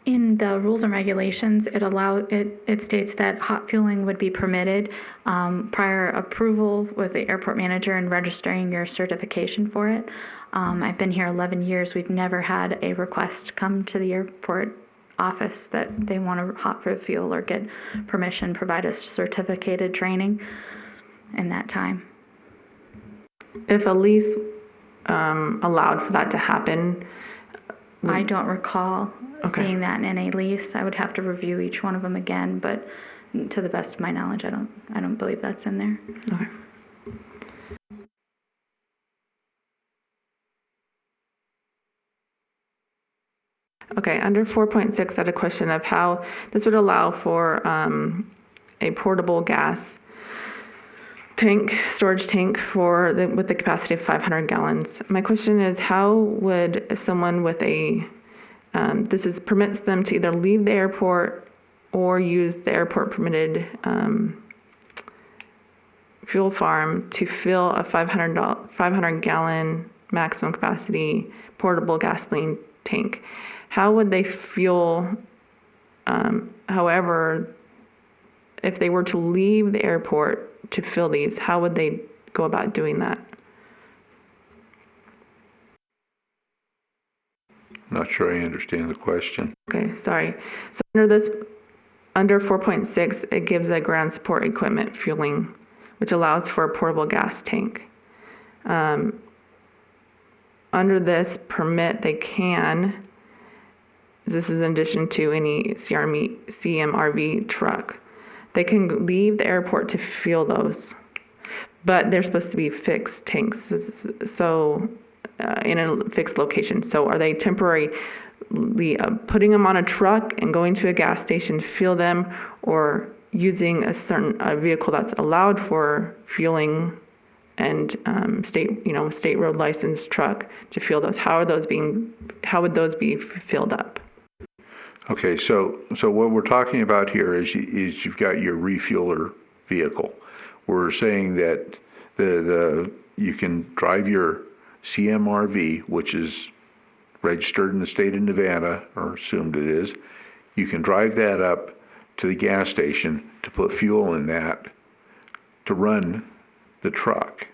In the rules and regulations, it states that hot fueling would be permitted prior approval with the airport manager and registering your certification for it. I've been here 11 years. We've never had a request come to the airport office that they want to hot fuel or get permission, provide us certificated training in that time. If a lease allowed for that to happen, I don't recall seeing that in any lease. I would have to review each one of them again, but to the best of my knowledge, I don't believe that's in there. Okay. Okay, under 4.6, I had a question of how this would allow for a portable gas tank, storage tank with the capacity of 500 gallons. My question is, how would someone with permits them to either leave the airport or use the airport permitted fuel farm to fill a 500 gallon maximum capacity portable gasoline tank? How would they fuel? However, if they were to leave the airport to fill these, how would they go about doing that? Not sure I understand the question. Okay, sorry. So under 4.6, it gives a ground support equipment fueling, which allows for a portable gas tank. Under this permit, they can, this is in addition to any CMRV truck, they can leave the airport to fuel those, but they're supposed to be fixed tanks, so in a fixed location. So are they temporarily putting them on a truck and going to a gas station to fuel them, or using a vehicle that's allowed for fueling and state road licensed truck to fuel those? How would those be filled up? Okay, so what we're talking about here is you've got your refueler vehicle. We're saying that you can drive your CMRV, which is registered in the state of Nevada, or assumed it is, you can drive that up to the gas station to put fuel in that to run the truck,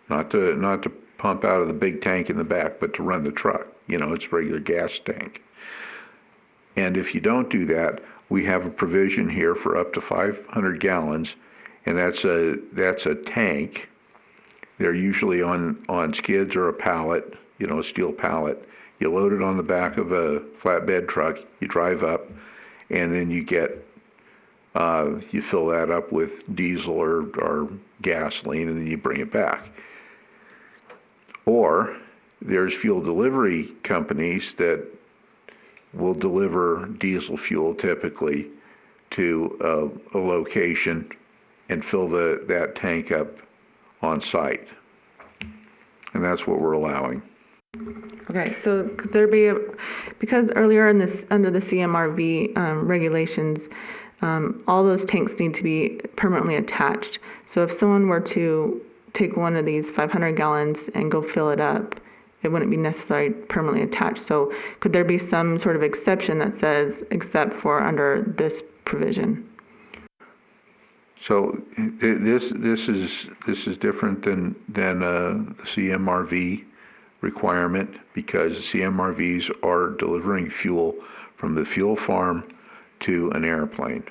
not to pump out of the big tank in the back, but to run the truck. You know, it's a regular gas tank. And if you don't do that, we have a provision here for up to 500 gallons, and that's a tank. They're usually on skids or a pallet, you know, a steel pallet. You load it on the back of a flatbed truck, you drive up, and then you get, you fill that up with diesel or gasoline, and then you bring it back. Or there's fuel delivery companies that will deliver diesel fuel typically to a location and fill that tank up on site. And that's what we're allowing. Okay, so could there be because earlier in this, under the CMRV regulations, all those tanks need to be permanently attached. So if someone were to take one of these 500 gallons and go fill it up, it wouldn't be necessarily permanently attached. So could there be some sort of exception that says except for under this provision? So this is different than the CMRV requirement, because CMRVs are delivering fuel from the fuel farm to an airplane,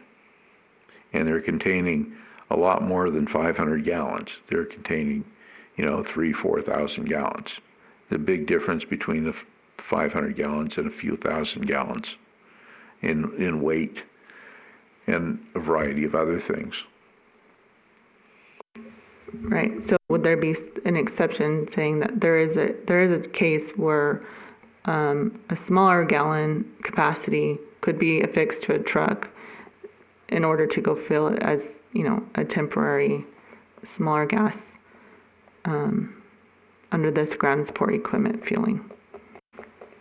and they're containing a lot more than 500 gallons. They're containing, you know, 3,000-4,000 gallons. The big difference between the 500 gallons and a few thousand gallons in weight and a variety of other things. Right. So would there be an exception saying that there is a case where a smaller gallon capacity could be affixed to a truck in order to go fill it as, you know, a temporary smaller gas under this ground support equipment fueling?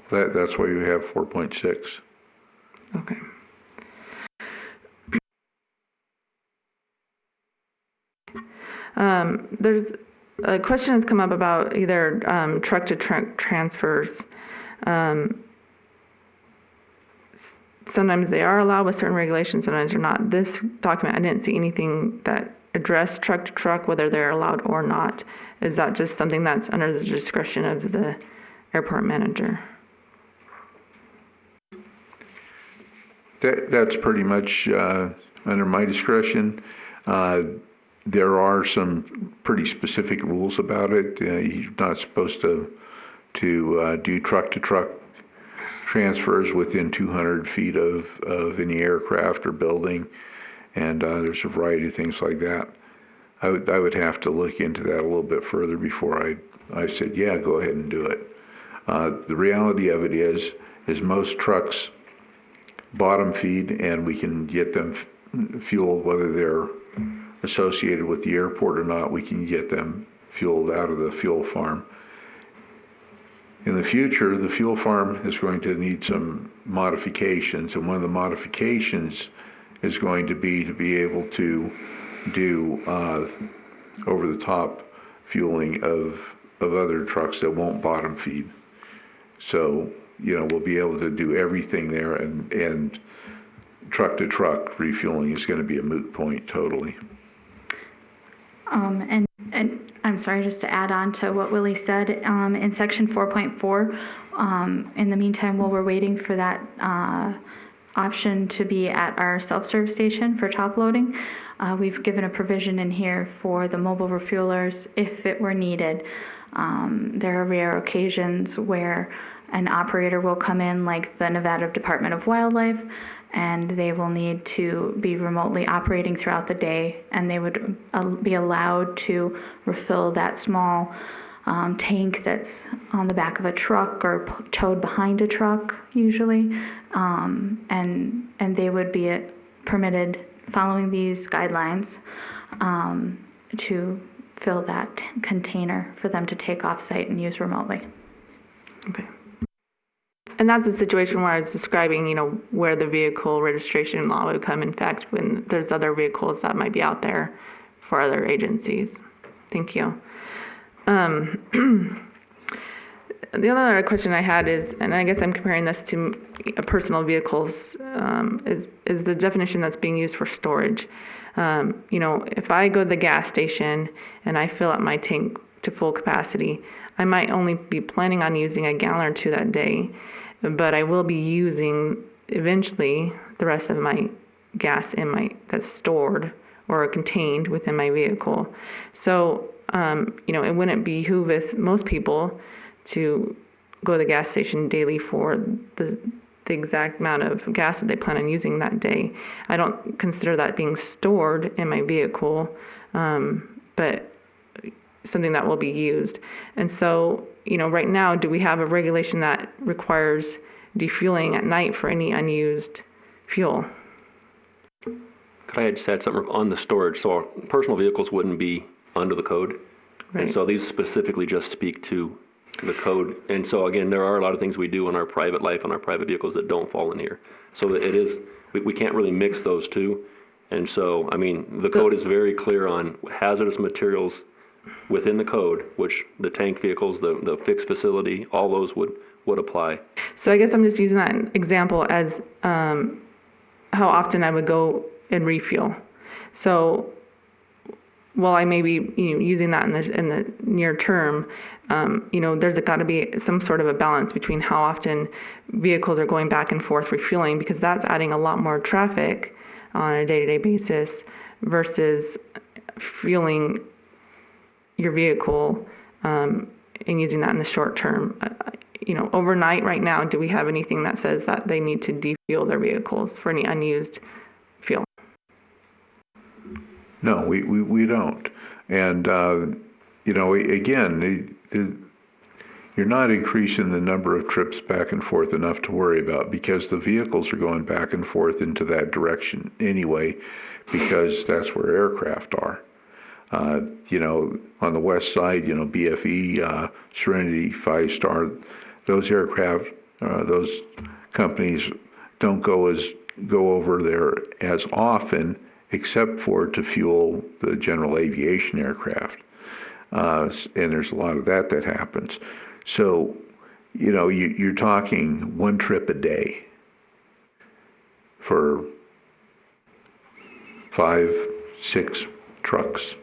That's why you have 4.6. Okay. There's a question has come up about either truck-to-truck transfers. Sometimes they are allowed with certain regulations, sometimes they're not. This document, I didn't see anything that addressed truck-to-truck, whether they're allowed or not. Is that just something that's under the discretion of the airport manager? That's pretty much under my discretion. There are some pretty specific rules about it. You're not supposed to do truck-to-truck transfers within 200 feet of any aircraft or building, and there's a variety of things like that. I would have to look into that a little bit further before I said, yeah, go ahead and do it. The reality of it is most trucks bottom feed, and we can get them fueled, whether they're associated with the airport or not. We can get them fueled out of the fuel farm. In the future, the fuel farm is going to need some modifications, and one of the modifications is going to be able to do over-the-top fueling of other trucks that won't bottom feed. So, you know, we'll be able to do everything there, and truck-to-truck refueling is going to be a moot point totally. And I'm sorry, just to add on to what Willie said, in section 4.4, in the meantime, while we're waiting for that option to be at our self-serve station for top loading, we've given a provision in here for the mobile refuelers if it were needed. There are rare occasions where an operator will come in, like the Nevada Department of Wildlife, and they will need to be remotely operating throughout the day, and they would be allowed to refill that small tank that's on the back of a truck or towed behind a truck usually, and they would be permitted, following these guidelines, to fill that container for them to take off site and use remotely. Okay. And that's a situation where I was describing, you know, where the vehicle registration law would come in fact when there's other vehicles that might be out there for other agencies. Thank you. the other question I had is, and I guess I'm comparing this to personal vehicles, is the definition that's being used for storage. If I go to the gas station and I fill up my tank to full capacity, I might only be planning on using a gallon or two that day, but I will be using eventually the rest of my gas that's stored or contained within my vehicle. So, it wouldn't behoove most people to go to the gas station daily for the exact amount of gas that they plan on using that day. I don't consider that being stored in my vehicle, but something that will be used. And so, right now, do we have a regulation that requires defueling at night for any unused fuel? Could I just add something on the storage? So our personal vehicles wouldn't be under the code. Right. And so these specifically just speak to the code. And so again, there are a lot of things we do in our private life on our private vehicles that don't fall in here. So it is, we can't really mix those two. And so, the code is very clear on hazardous materials within the code, which the tank vehicles, the fixed facility, all those would apply. So I guess I'm just using that example as how often I would go and refuel. So while I may be using that in the near term, there's got to be some sort of a balance between how often vehicles are going back and forth refueling, because that's adding a lot more traffic on a day-to-day basis versus fueling your vehicle and using that in the short term. Overnight right now, do we have anything that says that they need to defuel their vehicles for any unused fuel? No, we don't. And, again, you're not increasing the number of trips back and forth enough to worry about, because the vehicles are going back and forth into that direction anyway, because that's where aircraft are. On the west side, BFE, Serenity, 5-Star, those aircraft, those companies don't go over there as often, except for to fuel the general aviation aircraft. And there's a lot of that happens. So, you're talking one trip a day for 5-6 trucks.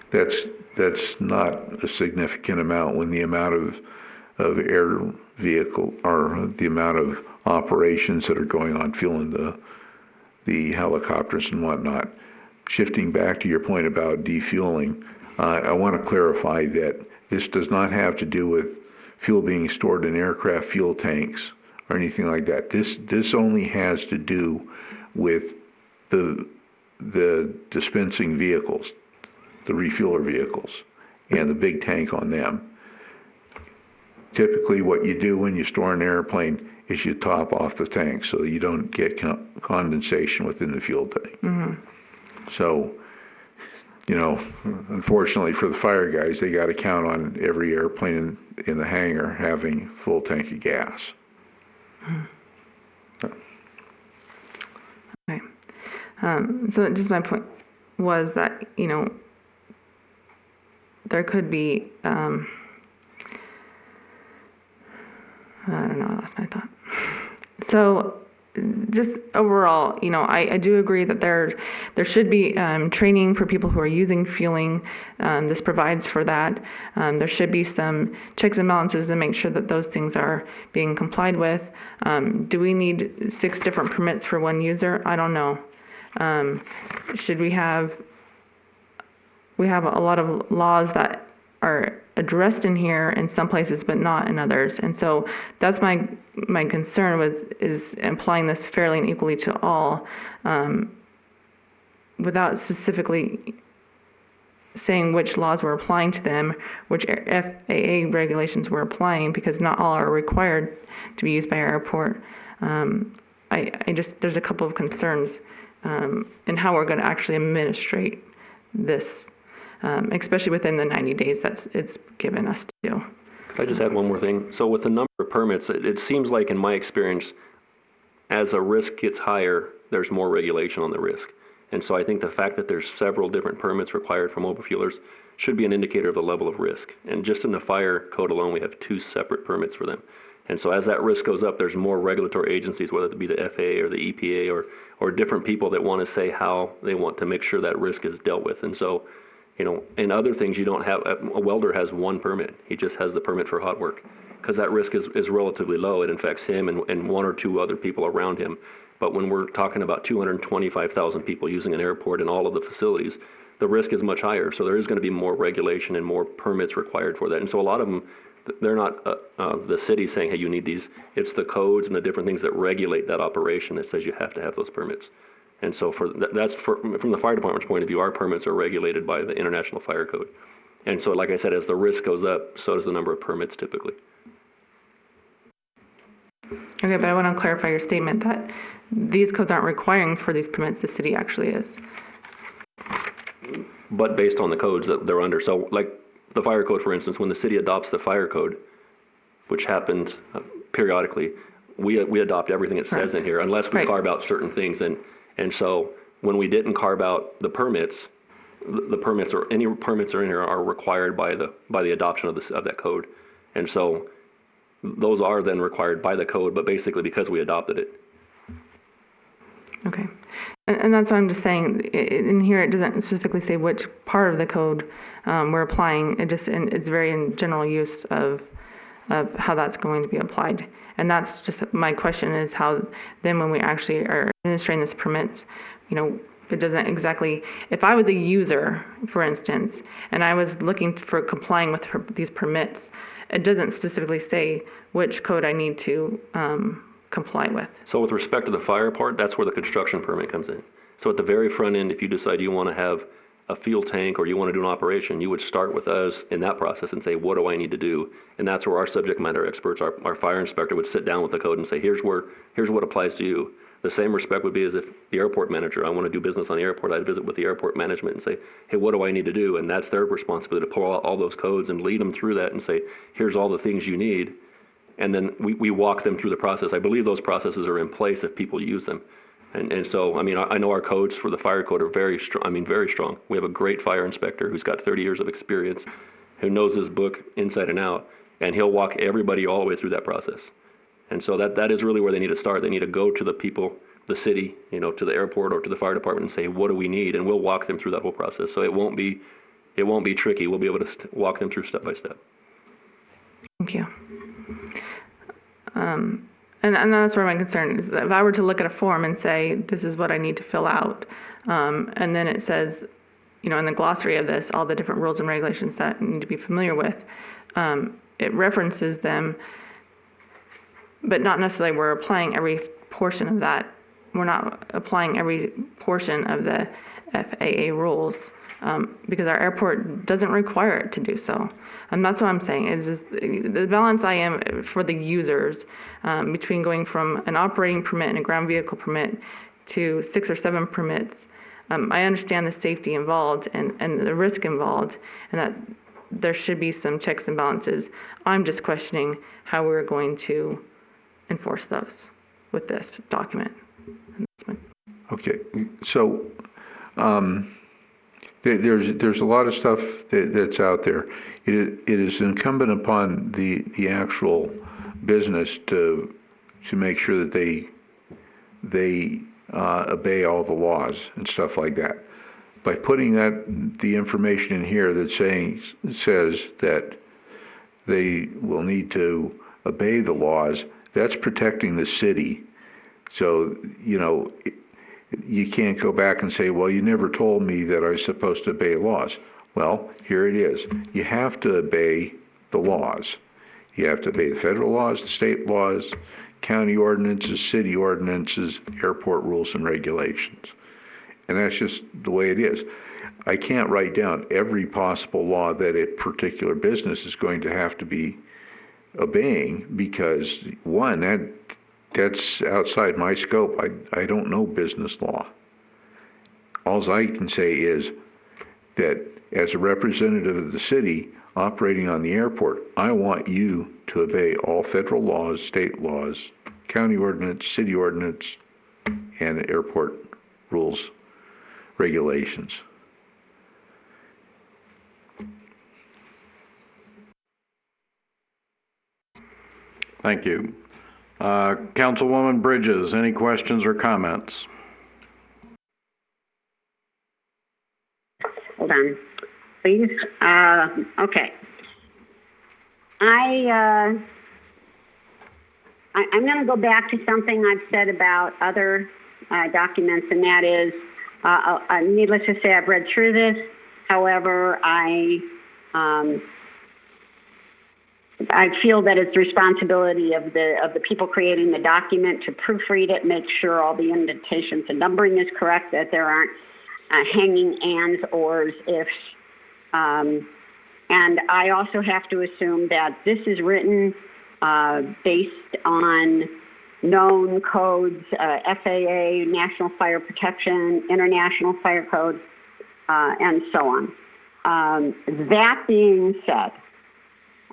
That's not a significant amount when the amount of air vehicle, or the amount of operations that are going on fueling the helicopters and whatnot. Shifting back to your point about defueling, I want to clarify that this does not have to do with fuel being stored in aircraft fuel tanks or anything like that. This only has to do with the dispensing vehicles, the refueler vehicles, and the big tank on them. Typically what you do when you store an airplane is you top off the tank so you don't get condensation within the fuel tank. Mm-hmm. So, unfortunately for the fire guys, they got to count on every airplane in the hangar having full tank of gas. Mm-hmm. Okay. So just my point was that, there could be, I don't know, I lost my thought. So just overall, I do agree that there should be training for people who are using fueling. This provides for that. There should be some checks and balances to make sure that those things are being complied with. Do we need 6 different permits for one user? I don't know. Should we have a lot of laws that are addressed in here in some places but not in others, and so that's my concern is applying this fairly and equally to all, without specifically saying which laws we're applying to them, which FAA regulations we're applying, because not all are required to be used by our airport. There's a couple of concerns in how we're going to actually administrate this, especially within the 90 days it's given us to do. Could I just add one more thing? So with the number of permits, it seems like in my experience, as a risk gets higher, there's more regulation on the risk. And so I think the fact that there's several different permits required for mobile fuelers should be an indicator of the level of risk. And just in the fire code alone, we have 2 separate permits for them. And so as that risk goes up, there's more regulatory agencies, whether it be the FAA or the EPA or different people that want to say how they want to make sure that risk is dealt with. And so, in other things, you don't have, a welder has 1 permit. He just has the permit for hot work because that risk is relatively low. It infects him and 1 or 2 other people around him. But when we're talking about 225,000 people using an airport and all of the facilities, the risk is much higher. So there is going to be more regulation and more permits required for that. And so a lot of them, they're not the city saying, hey, you need these. It's the codes and the different things that regulate that operation that says you have to have those permits. And so from the fire department's point of view, our permits are regulated by the International Fire Code. And so, like I said, as the risk goes up, so does the number of permits typically. Okay, but I want to clarify your statement that these codes aren't requiring for these permits, the city actually is. But based on the codes that they're under. So like the fire code, for instance, when the city adopts the fire code, which happens periodically, we adopt everything it says in here unless we carve out certain things. And so when we didn't carve out the permits, the permits or any permits are in here are required by the adoption of that code. And so those are then required by the code, but basically because we adopted it. Okay. And that's what I'm just saying. In here, it doesn't specifically say which part of the code we're applying. It's very in general use of how that's going to be applied. And that's just my question is how then when we actually are administering this permits, it doesn't exactly, if I was a user, for instance, and I was looking for complying with these permits, it doesn't specifically say which code I need to comply with. So with respect to the fire part, that's where the construction permit comes in. So at the very front end, if you decide you want to have a fuel tank or you want to do an operation, you would start with us in that process and say, what do I need to do? And that's where our subject matter experts, our fire inspector would sit down with the code and say, here's what applies to you. The same respect would be as if the airport manager, I want to do business on the airport, I'd visit with the airport management and say, hey, what do I need to do? And that's their responsibility to pull out all those codes and lead them through that and say, here's all the things you need. And then we walk them through the process. I believe those processes are in place if people use them. And so, I know our codes for the fire code are very strong. Very strong. We have a great fire inspector who's got 30 years of experience, who knows his book inside and out, and he'll walk everybody all the way through that process. And so that is really where they need to start. They need to go to the people, the city, to the airport or to the fire department and say, what do we need? And we'll walk them through that whole process. So it won't be tricky. We'll be able to walk them through step by step. Thank you. And that's where my concern is. If I were to look at a form and say, this is what I need to fill out, and then it says, in the glossary of this, all the different rules and regulations that I need to be familiar with, it references them, but not necessarily we're applying every portion of that. We're not applying every portion of the FAA rules because our airport doesn't require it to do so. And that's what I'm saying is the balance I am for the users between going from an operating permit and a ground vehicle permit to 6 or 7 permits. I understand the safety involved and the risk involved and that there should be some checks and balances. I'm just questioning how we're going to enforce those with this document. Okay, so there's a lot of stuff that's out there. It is incumbent upon the actual business to make sure that they obey all the laws and stuff like that. By putting the information in here that says that they will need to obey the laws, that's protecting the city. So, you can't go back and say, well, you never told me that I was supposed to obey laws. Well, here it is. You have to obey the laws. You have to obey the federal laws, the state laws, county ordinances, city ordinances, airport rules and regulations. And that's just the way it is. I can't write down every possible law that a particular business is going to have to be obeying because, one, that's outside my scope. I don't know business law. All I can say is that as a representative of the city operating on the airport, I want you to obey all federal laws, state laws, county ordinance, city ordinance, and airport rules, regulations. Thank you. Councilwoman Bridges, any questions or comments? Hold on, please. Okay. I'm going to go back to something I've said about other documents, and that is, needless to say, I've read through this. However, I feel that it's the responsibility of the people creating the document to proofread it, make sure all the indentations and numbering is correct, that there aren't hanging ands, ors, ifs. And I also have to assume that this is written based on known codes, FAA, National Fire Protection, International Fire Code, and so on. That being said,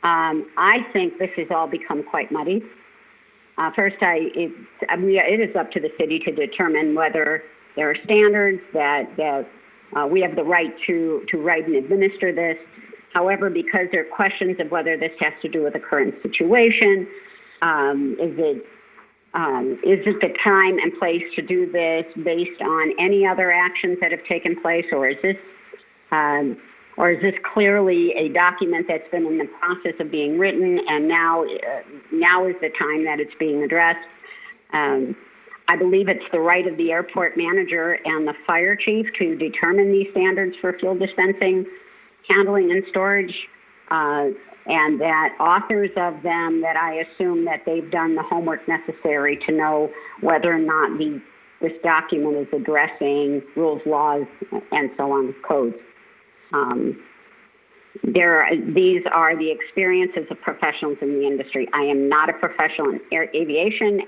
I think this has all become quite muddy. First, it is up to the city to determine whether there are standards that we have the right to write and administer this. However, because there are questions of whether this has to do with the current situation, is it the time and place to do this based on any other actions that have taken place, or is this clearly a document that's been in the process of being written, and now is the time that it's being addressed? I believe it's the right of the airport manager and the fire chief to determine these standards for fuel dispensing, handling, and storage, and that authors of them, that I assume that they've done the homework necessary to know whether or not this document is addressing rules, laws, and so on, codes. These are the experiences of professionals in the industry. I am not a professional in aviation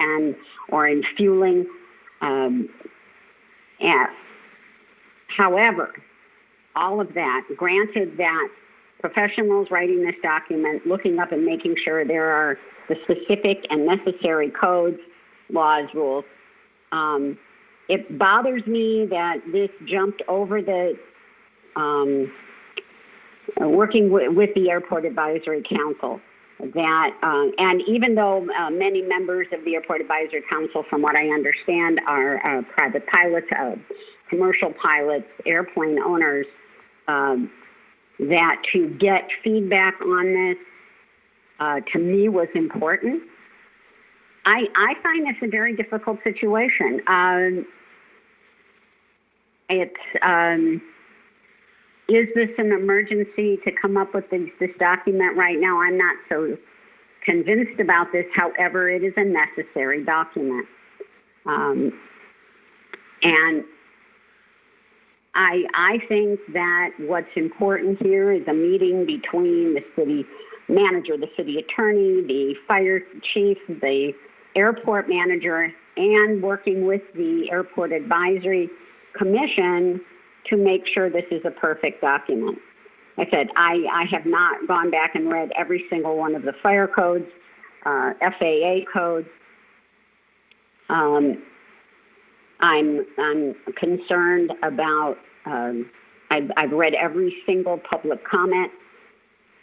or in fueling. However, all of that, granted that professionals writing this document, looking up and making sure there are the specific and necessary codes, laws, rules, it bothers me that this jumped over the working with the Airport Advisory Council. And even though many members of the Airport Advisory Council, from what I understand, are private pilots, commercial pilots, airplane owners, that to get feedback on this, to me, was important. I find this a very difficult situation. Is this an emergency to come up with this document right now? I'm not so convinced about this. However, it is a necessary document. And I think that what's important here is a meeting between the city manager, the city attorney, the fire chief, the airport manager, and working with the Airport Advisory Commission to make sure this is a perfect document. Like I said, I have not gone back and read every single one of the fire codes, FAA codes. I'm concerned about, I've read every single public comment,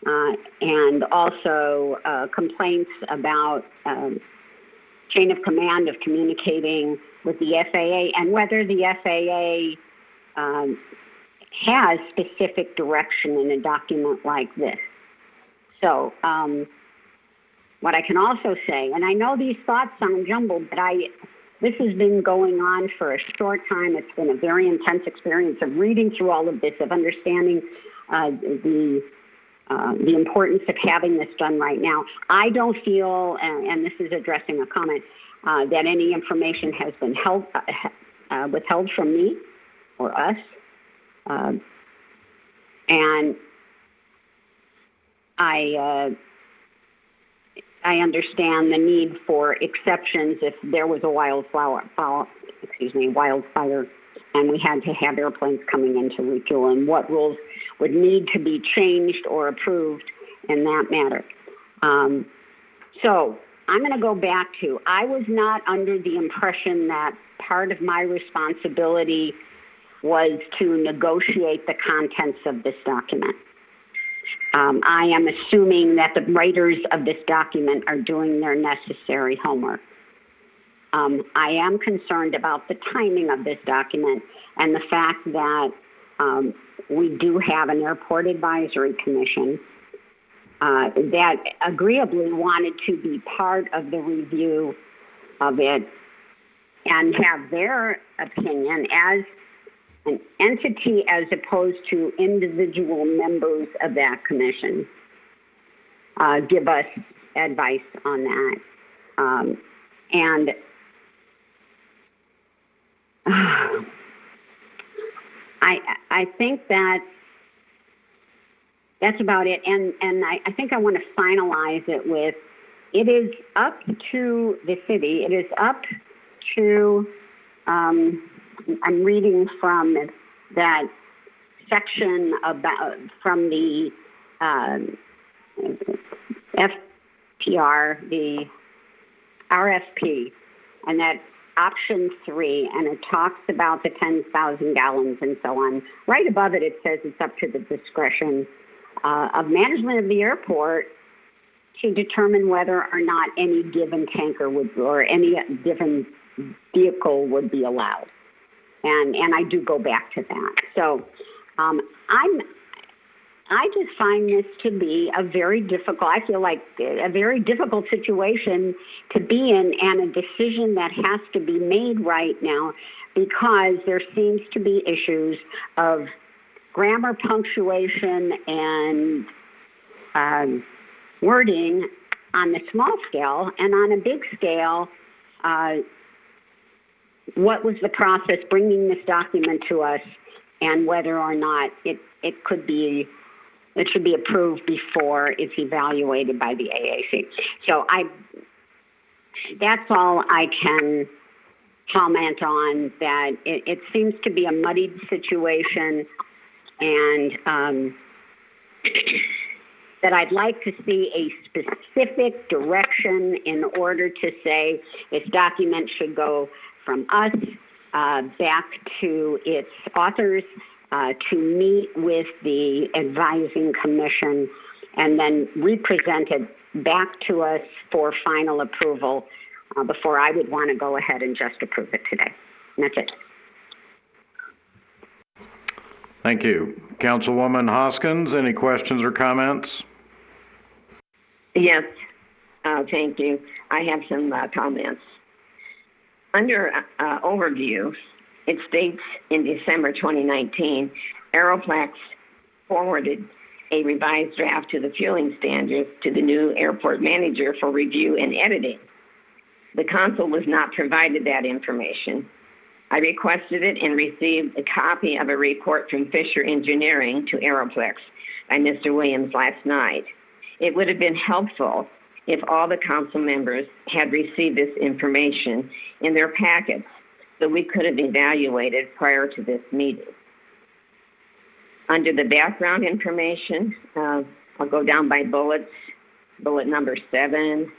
and also complaints about chain of command of communicating with the FAA, and whether the FAA has specific direction in a document like this. So what I can also say, and I know these thoughts sound jumbled, but this has been going on for a short time. It's been a very intense experience of reading through all of this, of understanding the importance of having this done right now. I don't feel, and this is addressing a comment, that any information has been withheld from me or us. And I understand the need for exceptions if there was a wildfire, and we had to have airplanes coming in to refuel, and what rules would need to be changed or approved in that matter. So I'm going to go back to, I was not under the impression that part of my responsibility was to negotiate the contents of this document. I am assuming that the writers of this document are doing their necessary homework. I am concerned about the timing of this document and the fact that we do have an airport advisory commission that agreeably wanted to be part of the review of it and have their opinion as an entity as opposed to individual members of that commission give us advice on that. And I think that's about it. And I think I want to finalize it with, it is up to the city. It is up to, I'm reading from that section about, from the FPR, the RFP, and that option 3, and it talks about the 10,000 gallons and so on. Right above it, it says it's up to the discretion of management of the airport to determine whether or not any given tanker would, or any given vehicle would be allowed. And I do go back to that. So I just find this to be a very difficult, I feel like a very difficult situation to be in, and a decision that has to be made right now, because there seems to be issues of grammar, punctuation, and wording on the small scale, and on a big scale, what was the process bringing this document to us, and whether or not it should be approved before it's evaluated by the AAC. So that's all I can comment on, that it seems to be a muddied situation, and that I'd like to see a specific direction in order to say this document should go from us back to its authors, to meet with the advising commission, and then represent it back to us for final approval before I would want to go ahead and just approve it today. And that's it. Thank you. Councilwoman Hoskins, any questions or comments? Yes, thank you. I have some comments. Under overview, it states in December 2019, Aeroplex forwarded a revised draft to the fueling standards to the new airport manager for review and editing. The council was not provided that information. I requested it and received a copy of a report from Fisher Engineering to Aeroplex by Mr. Williams last night. It would have been helpful if all the council members had received this information in their packets, so we could have evaluated prior to this meeting. Under the background information, I'll go down by bullets. Bullet number 7,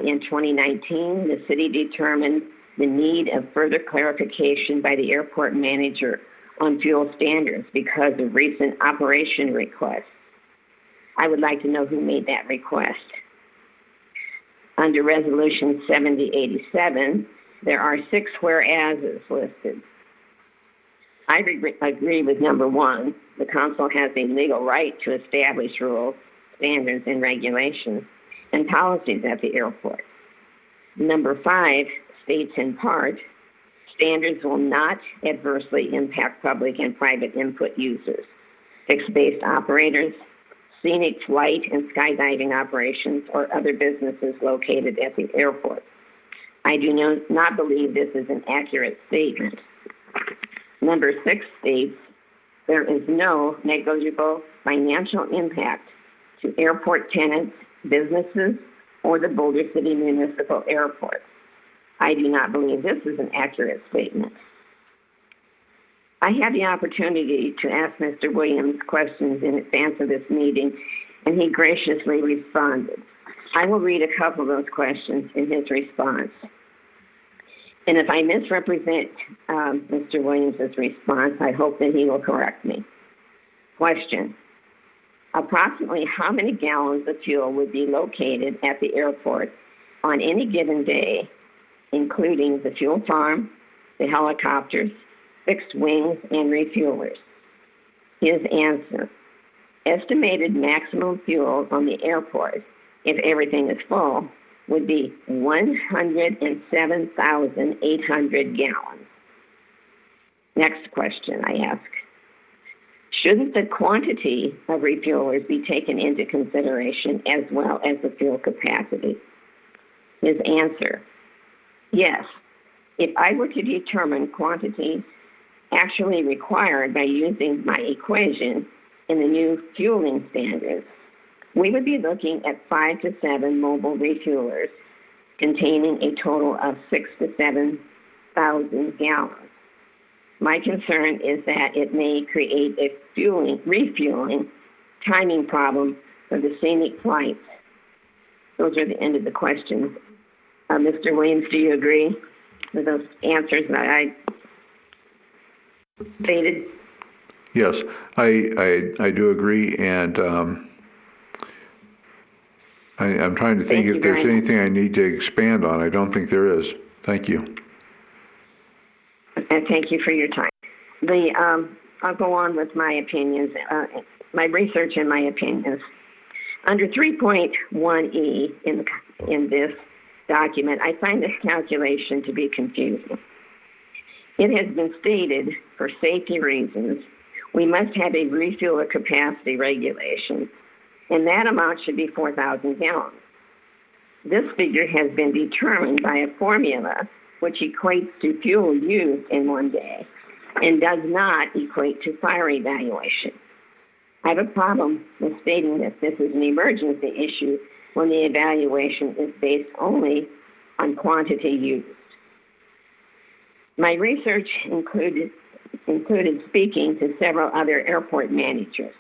in 2019, the city determined the need of further clarification by the airport manager on fuel standards because of recent operation requests. I would like to know who made that request. Under Resolution 7087, there are 6 whereases listed. I agree with number 1. The council has a legal right to establish rules, standards, and regulations and policies at the airport. Number 5 states in part, standards will not adversely impact public and private input users, fixed-based operators, scenic flight and skydiving operations, or other businesses located at the airport. I do not believe this is an accurate statement. Number 6 states, there is no negligible financial impact to airport tenants, businesses, or the Boulder City Municipal Airport. I do not believe this is an accurate statement. I had the opportunity to ask Mr. Williams questions in advance of this meeting, and he graciously responded. I will read a couple of those questions in his response. And if I misrepresent Mr. Williams' response, I hope that he will correct me. Question. Approximately how many gallons of fuel would be located at the airport on any given day, including the fuel farm, the helicopters, fixed wings, and refuelers? His answer: estimated maximum fuel on the airport, if everything is full, would be 107,800 gallons. Next question I ask: shouldn't the quantity of refuelers be taken into consideration as well as the fuel capacity? His answer: yes. If I were to determine quantities actually required by using my equation in the new fueling standards, we would be looking at 5 to 7 mobile refuelers containing a total of 6,000 to 7,000 gallons. My concern is that it may create a refueling timing problem for the scenic flights. Those are the end of the questions. Mr. Williams, do you agree with those answers that I stated? Yes, I do agree, and I'm trying to think if there's anything I need to expand on. I don't think there is. Thank you. And thank you for your time. I'll go on with my opinions, my research and my opinions. Under 3.1E in this document, I find this calculation to be confusing. It has been stated, for safety reasons, we must have a refueler capacity regulation, and that amount should be 4,000 gallons. This figure has been determined by a formula which equates to fuel used in one day and does not equate to fire evaluation. I have a problem with stating that this is an emergency issue when the evaluation is based only on quantity used. My research included speaking to several other airport managers,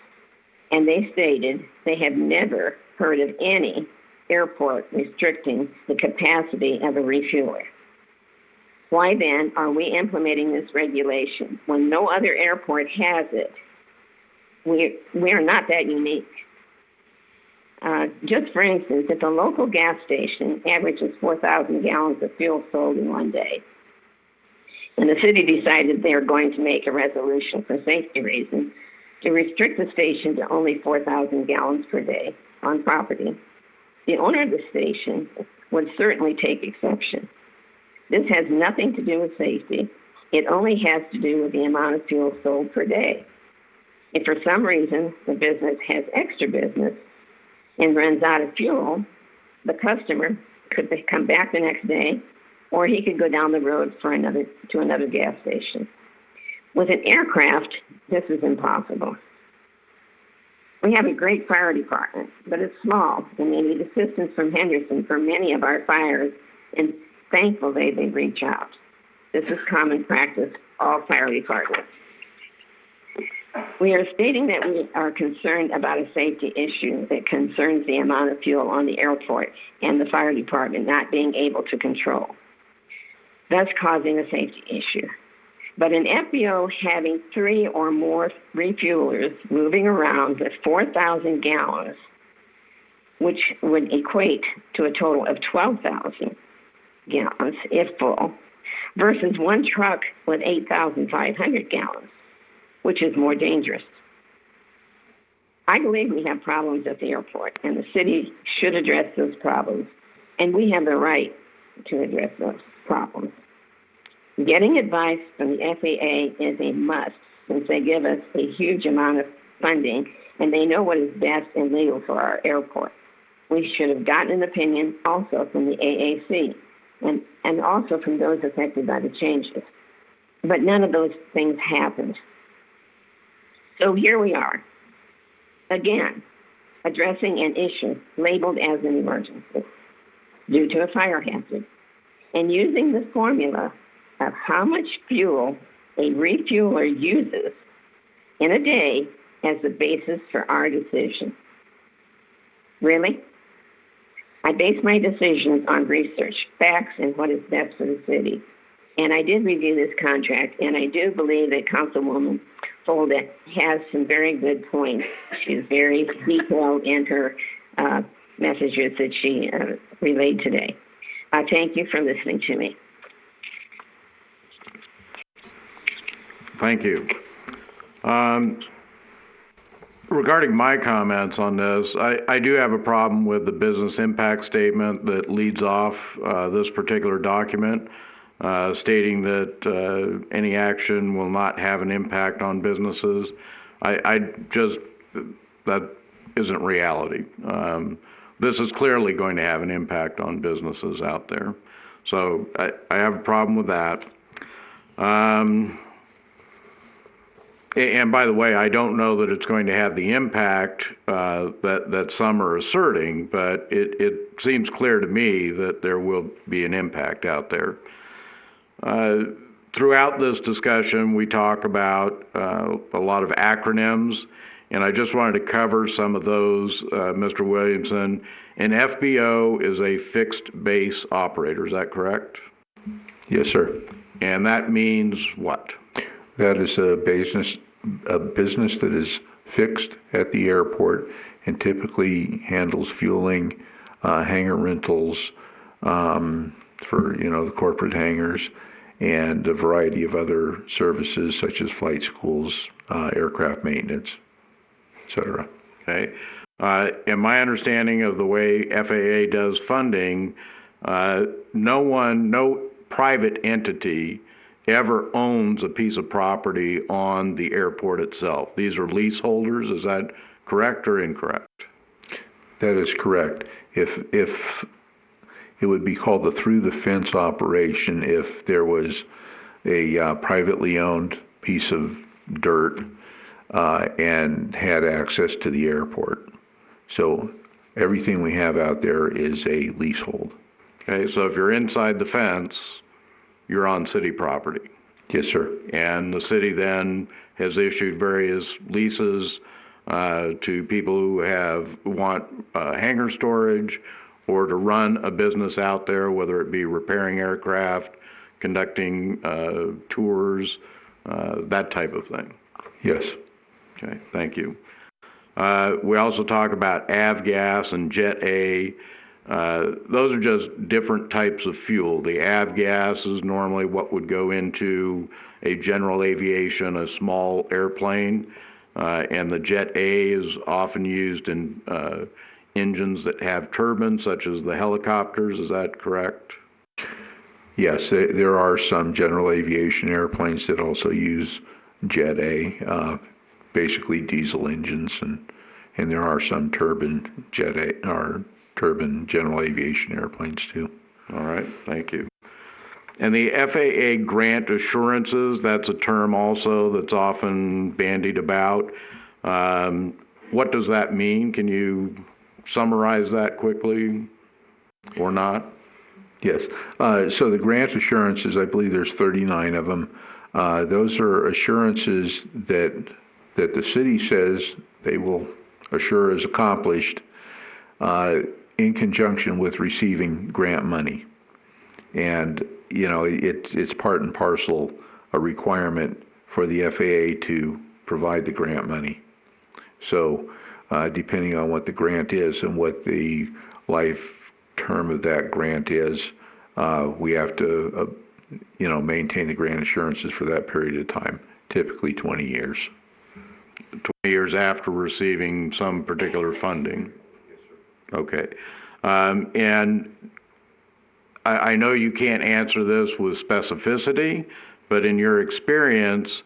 and they stated they have never heard of any airport restricting the capacity of a refueler. Why then are we implementing this regulation when no other airport has it? We are not that unique. Just for instance, if a local gas station averages 4,000 gallons of fuel sold in one day, and the city decided they are going to make a resolution for safety reasons to restrict the station to only 4,000 gallons per day on property, the owner of the station would certainly take exception. This has nothing to do with safety. It only has to do with the amount of fuel sold per day. If for some reason the business has extra business and runs out of fuel, the customer could come back the next day, or he could go down the road to another gas station. With an aircraft, this is impossible. We have a great fire department, but it's small, and they need assistance from Henderson for many of our fires, and thankfully they reach out. This is common practice, all fire departments. We are stating that we are concerned about a safety issue that concerns the amount of fuel on the airport and the fire department not being able to control, thus causing a safety issue. But an FBO having 3 or more refuelers moving around with 4,000 gallons, which would equate to a total of 12,000 gallons if full, versus one truck with 8,500 gallons, which is more dangerous. I believe we have problems at the airport, and the city should address those problems, and we have the right to address those problems. Getting advice from the FAA is a must, since they give us a huge amount of funding, and they know what is best and legal for our airport. We should have gotten an opinion also from the AAC, and also from those affected by the changes. But none of those things happened. So here we are, again, addressing an issue labeled as an emergency due to a fire hazard, and using the formula of how much fuel a refueler uses in a day as the basis for our decision. Really? I base my decisions on research, facts, and what is best for the city. And I did review this contract, and I do believe that Councilwoman Folda has some very good points. She's very detailed in her messages that she relayed today. Thank you for listening to me. Thank you. Regarding my comments on this, I do have a problem with the business impact statement that leads off this particular document, stating that any action will not have an impact on businesses. That isn't reality. This is clearly going to have an impact on businesses out there. So I have a problem with that. And by the way, I don't know that it's going to have the impact that some are asserting, but it seems clear to me that there will be an impact out there. Throughout this discussion, we talk about a lot of acronyms, and I just wanted to cover some of those, Mr. Williamson. An FBO is a fixed base operator, is that correct? Yes, sir. And that means what? That is a business that is fixed at the airport and typically handles fueling, hangar rentals for the corporate hangars, and a variety of other services such as flight schools, aircraft maintenance, et cetera. Okay. And my understanding of the way FAA does funding, no private entity ever owns a piece of property on the airport itself. These are leaseholders. Is that correct or incorrect? That is correct. If it would be called the through the fence operation if there was a privately owned piece of dirt and had access to the airport. So everything we have out there is a leasehold. Okay, so if you're inside the fence, you're on city property. Yes, sir. And the city then has issued various leases to people who want hangar storage or to run a business out there, whether it be repairing aircraft, conducting tours, that type of thing. Yes. Okay, thank you. We also talk about avgas and Jet A. Those are just different types of fuel. The avgas is normally what would go into a general aviation, a small airplane, and the Jet A is often used in engines that have turbines, such as the helicopters. Is that correct? Yes, there are some general aviation airplanes that also use Jet A, basically diesel engines, and there are some turbine Jet A or turbine general aviation airplanes too. All right, thank you. And the FAA grant assurances, that's a term also that's often bandied about. What does that mean? Can you summarize that quickly or not? Yes. So the grant assurances, I believe there's 39 of them. Those are assurances that the city says they will assure is accomplished in conjunction with receiving grant money. And, it's part and parcel a requirement for the FAA to provide the grant money. So depending on what the grant is and what the life term of that grant is, we have to, maintain the grant assurances for that period of time, typically 20 years. 20 years after receiving some particular funding. Okay. And I know you can't answer this with specificity, but in your experience,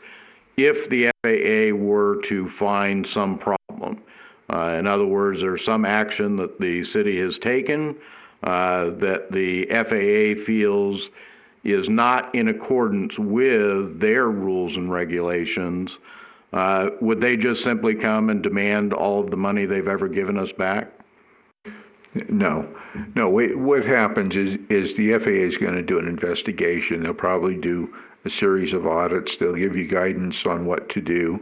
if the FAA were to find some problem, in other words, there's some action that the city has taken that the FAA feels is not in accordance with their rules and regulations, would they just simply come and demand all of the money they've ever given us back? No. What happens is the FAA is going to do an investigation. They'll probably do a series of audits. They'll give you guidance on what to do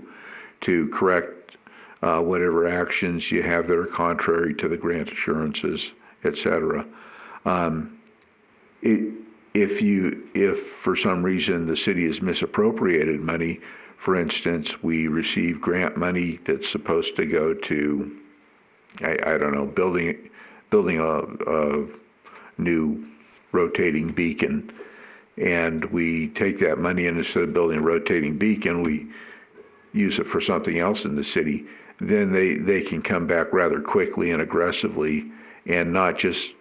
to correct whatever actions you have that are contrary to the grant assurances, et cetera. if for some reason the city has misappropriated money, for instance, we receive grant money that's supposed to go to, I don't know, building a new rotating beacon, and we take that money and instead of building a rotating beacon, we use it for something else in the city, then they can come back rather quickly and aggressively and not just,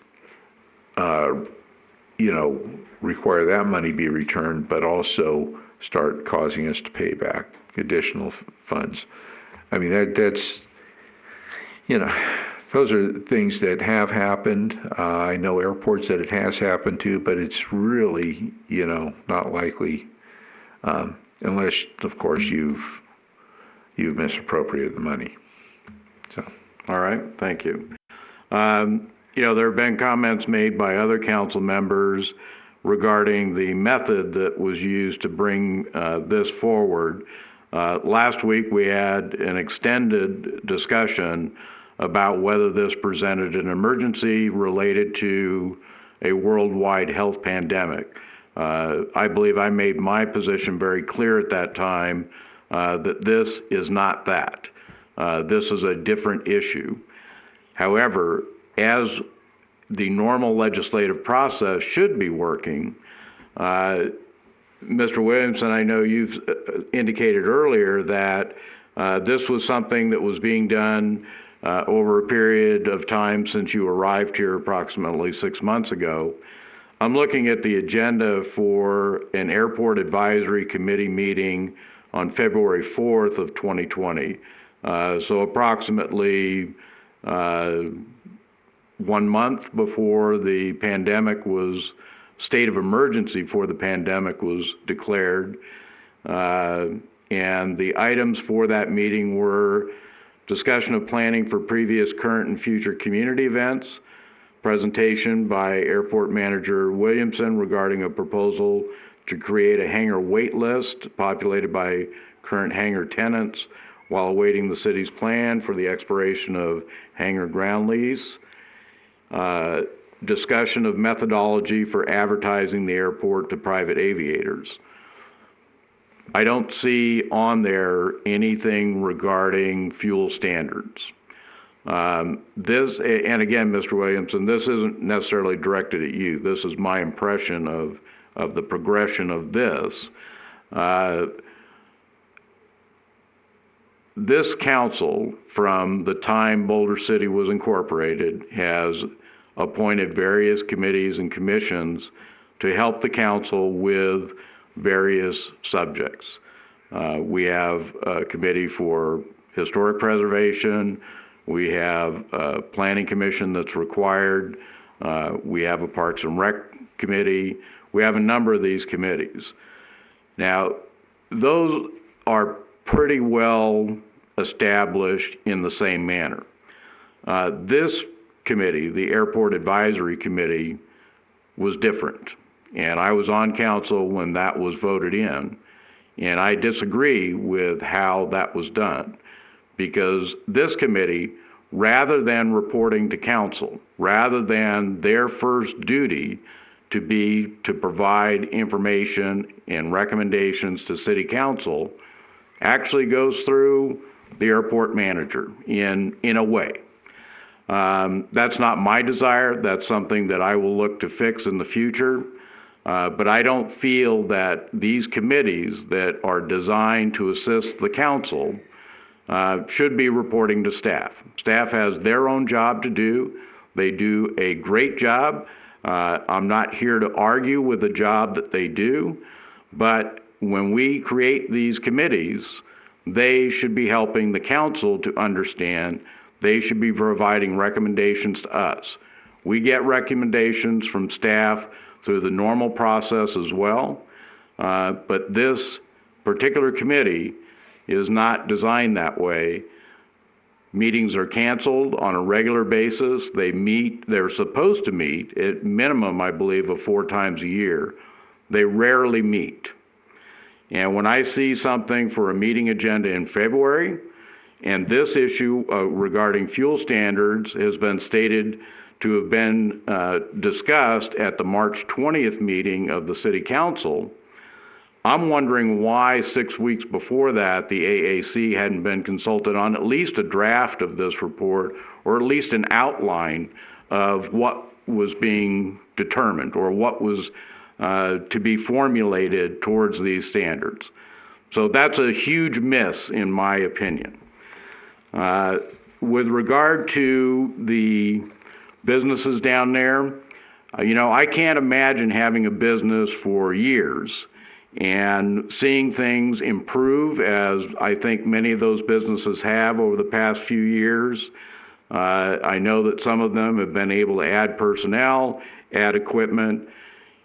require that money be returned, but also start causing us to pay back additional funds. I mean, that's, those are things that have happened. I know airports that it has happened to, but it's really, not likely, unless, of course, you've misappropriated the money. So. All right, thank you. There have been comments made by other council members regarding the method that was used to bring this forward. Last week, we had an extended discussion about whether this presented an emergency related to a worldwide health pandemic. I believe I made my position very clear at that time that this is not that. This is a different issue. However, as the normal legislative process should be working, Mr. Williamson, I know you've indicated earlier that this was something that was being done over a period of time since you arrived here approximately 6 months ago. I'm looking at the agenda for an airport advisory committee meeting on February 4th of 2020. So approximately 1 month before the pandemic was, state of emergency for the pandemic was declared. And the items for that meeting were discussion of planning for previous, current, and future community events, presentation by Airport Manager Williamson regarding a proposal to create a hangar wait list populated by current hangar tenants while awaiting the city's plan for the expiration of hangar ground lease, discussion of methodology for advertising the airport to private aviators. I don't see on there anything regarding fuel standards. This, and again, Mr. Williamson, this isn't necessarily directed at you. This is my impression of the progression of this. This council, from the time Boulder City was incorporated, has appointed various committees and commissions to help the council with various subjects. We have a committee for historic preservation. We have a planning commission that's required. We have a Parks and Rec committee. We have a number of these committees. Now, those are pretty well established in the same manner. This committee, the Airport Advisory Committee, was different. And I was on council when that was voted in. And I disagree with how that was done, because this committee, rather than reporting to council, rather than their first duty to be to provide information and recommendations to city council, actually goes through the airport manager in a way. That's not my desire. That's something that I will look to fix in the future. But I don't feel that these committees that are designed to assist the council should be reporting to staff. Staff has their own job to do. They do a great job. I'm not here to argue with the job that they do, but when we create these committees, they should be helping the council to understand. They should be providing recommendations to us. We get recommendations from staff through the normal process as well, but this particular committee is not designed that way. Meetings are canceled on a regular basis. They meet, they're supposed to meet at minimum, I believe, of 4 times a year. They rarely meet. And when I see something for a meeting agenda in February, and this issue regarding fuel standards has been stated to have been discussed at the March 20th meeting of the City Council. I'm wondering why 6 weeks before that the AAC hadn't been consulted on at least a draft of this report, or at least an outline of what was being determined or what was to be formulated towards these standards. So that's a huge miss in my opinion. With regard to the businesses down there, I can't imagine having a business for years and seeing things improve, as I think many of those businesses have over the past few years. I know that some of them have been able to add personnel, add equipment,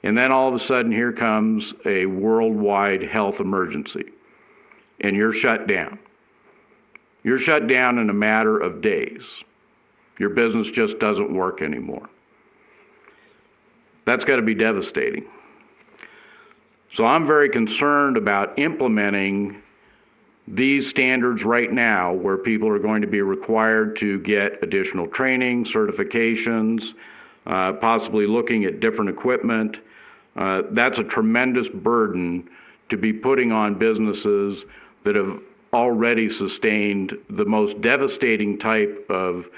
and then all of a sudden here comes a worldwide health emergency, and you're shut down. You're shut down in a matter of days. Your business just doesn't work anymore. That's got to be devastating. So I'm very concerned about implementing these standards right now, where people are going to be required to get additional training, certifications, possibly looking at different equipment. That's a tremendous burden to be putting on businesses that have already sustained the most devastating type of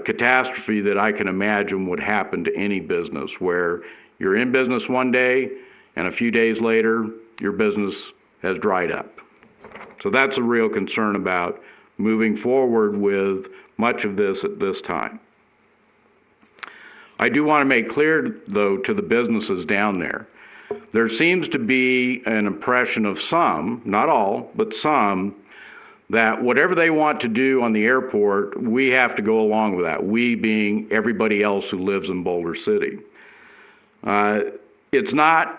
catastrophe that I can imagine would happen to any business, where you're in business one day and a few days later your business has dried up. So that's a real concern about moving forward with much of this at this time. I do want to make clear, though, to the businesses down there seems to be an impression of some, not all, but some, that whatever they want to do on the airport, we have to go along with that, we being everybody else who lives in Boulder City. It's not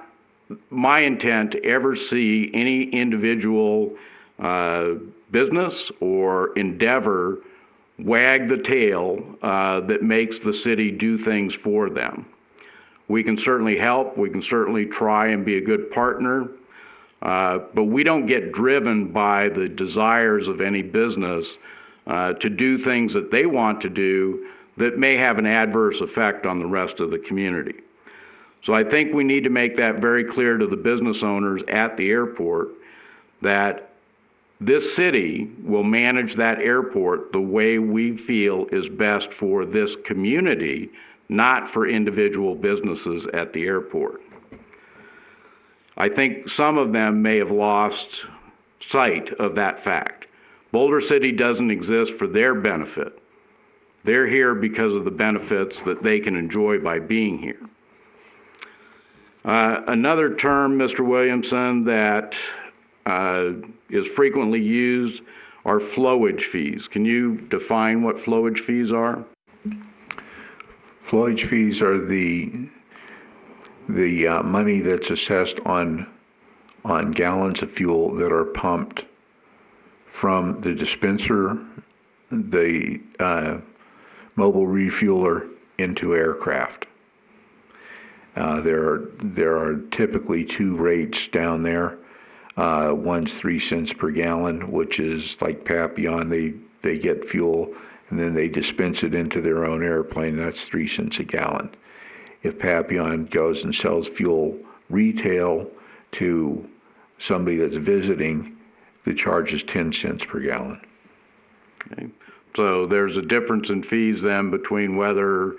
my intent to ever see any individual business or endeavor wag the tail that makes the city do things for them. We can certainly help, we can certainly try and be a good partner, but we don't get driven by the desires of any business to do things that they want to do that may have an adverse effect on the rest of the community. So I think we need to make that very clear to the business owners at the airport, that this city will manage that airport the way we feel is best for this community, not for individual businesses at the airport. I think some of them may have lost sight of that fact. Boulder City doesn't exist for their benefit. They're here because of the benefits that they can enjoy by being here. Another term, Mr. Williamson, that is frequently used are flowage fees. Can you define what flowage fees are? Flowage fees are the money that's assessed on gallons of fuel that are pumped from the dispenser, the mobile refueler, into aircraft. There are typically two rates down there. One's 3 cents per gallon, which is like Papillon. They get fuel and then they dispense it into their own airplane. That's 3 cents a gallon. If Papillon goes and sells fuel retail to somebody that's visiting, the charge is 10 cents per gallon. Okay. So there's a difference in fees then between whether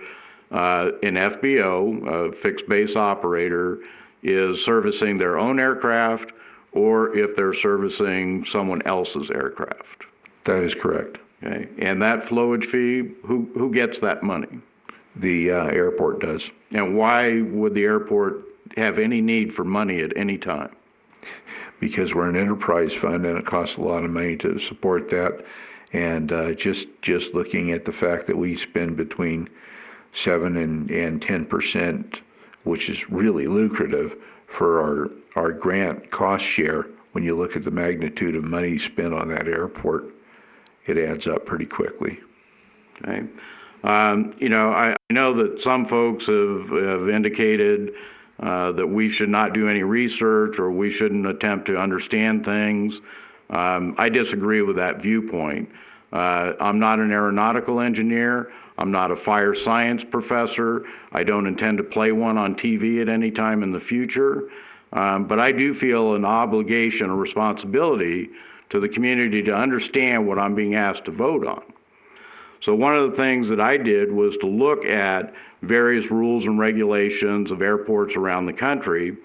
an FBO, a fixed base operator, is servicing their own aircraft or if they're servicing someone else's aircraft. That is correct. Okay. And that flowage fee, who gets that money? The airport does. And why would the airport have any need for money at any time? Because we're an enterprise fund and it costs a lot of money to support that. And just looking at the fact that we spend between 7 and 10%, which is really lucrative for our grant cost share, when you look at the magnitude of money spent on that airport, it adds up pretty quickly. Okay. I know that some folks have indicated that we should not do any research or we shouldn't attempt to understand things. I disagree with that viewpoint. I'm not an aeronautical engineer. I'm not a fire science professor. I don't intend to play one on TV at any time in the future. But I do feel an obligation, a responsibility to the community to understand what I'm being asked to vote on. So one of the things that I did was to look at various rules and regulations of airports around the country,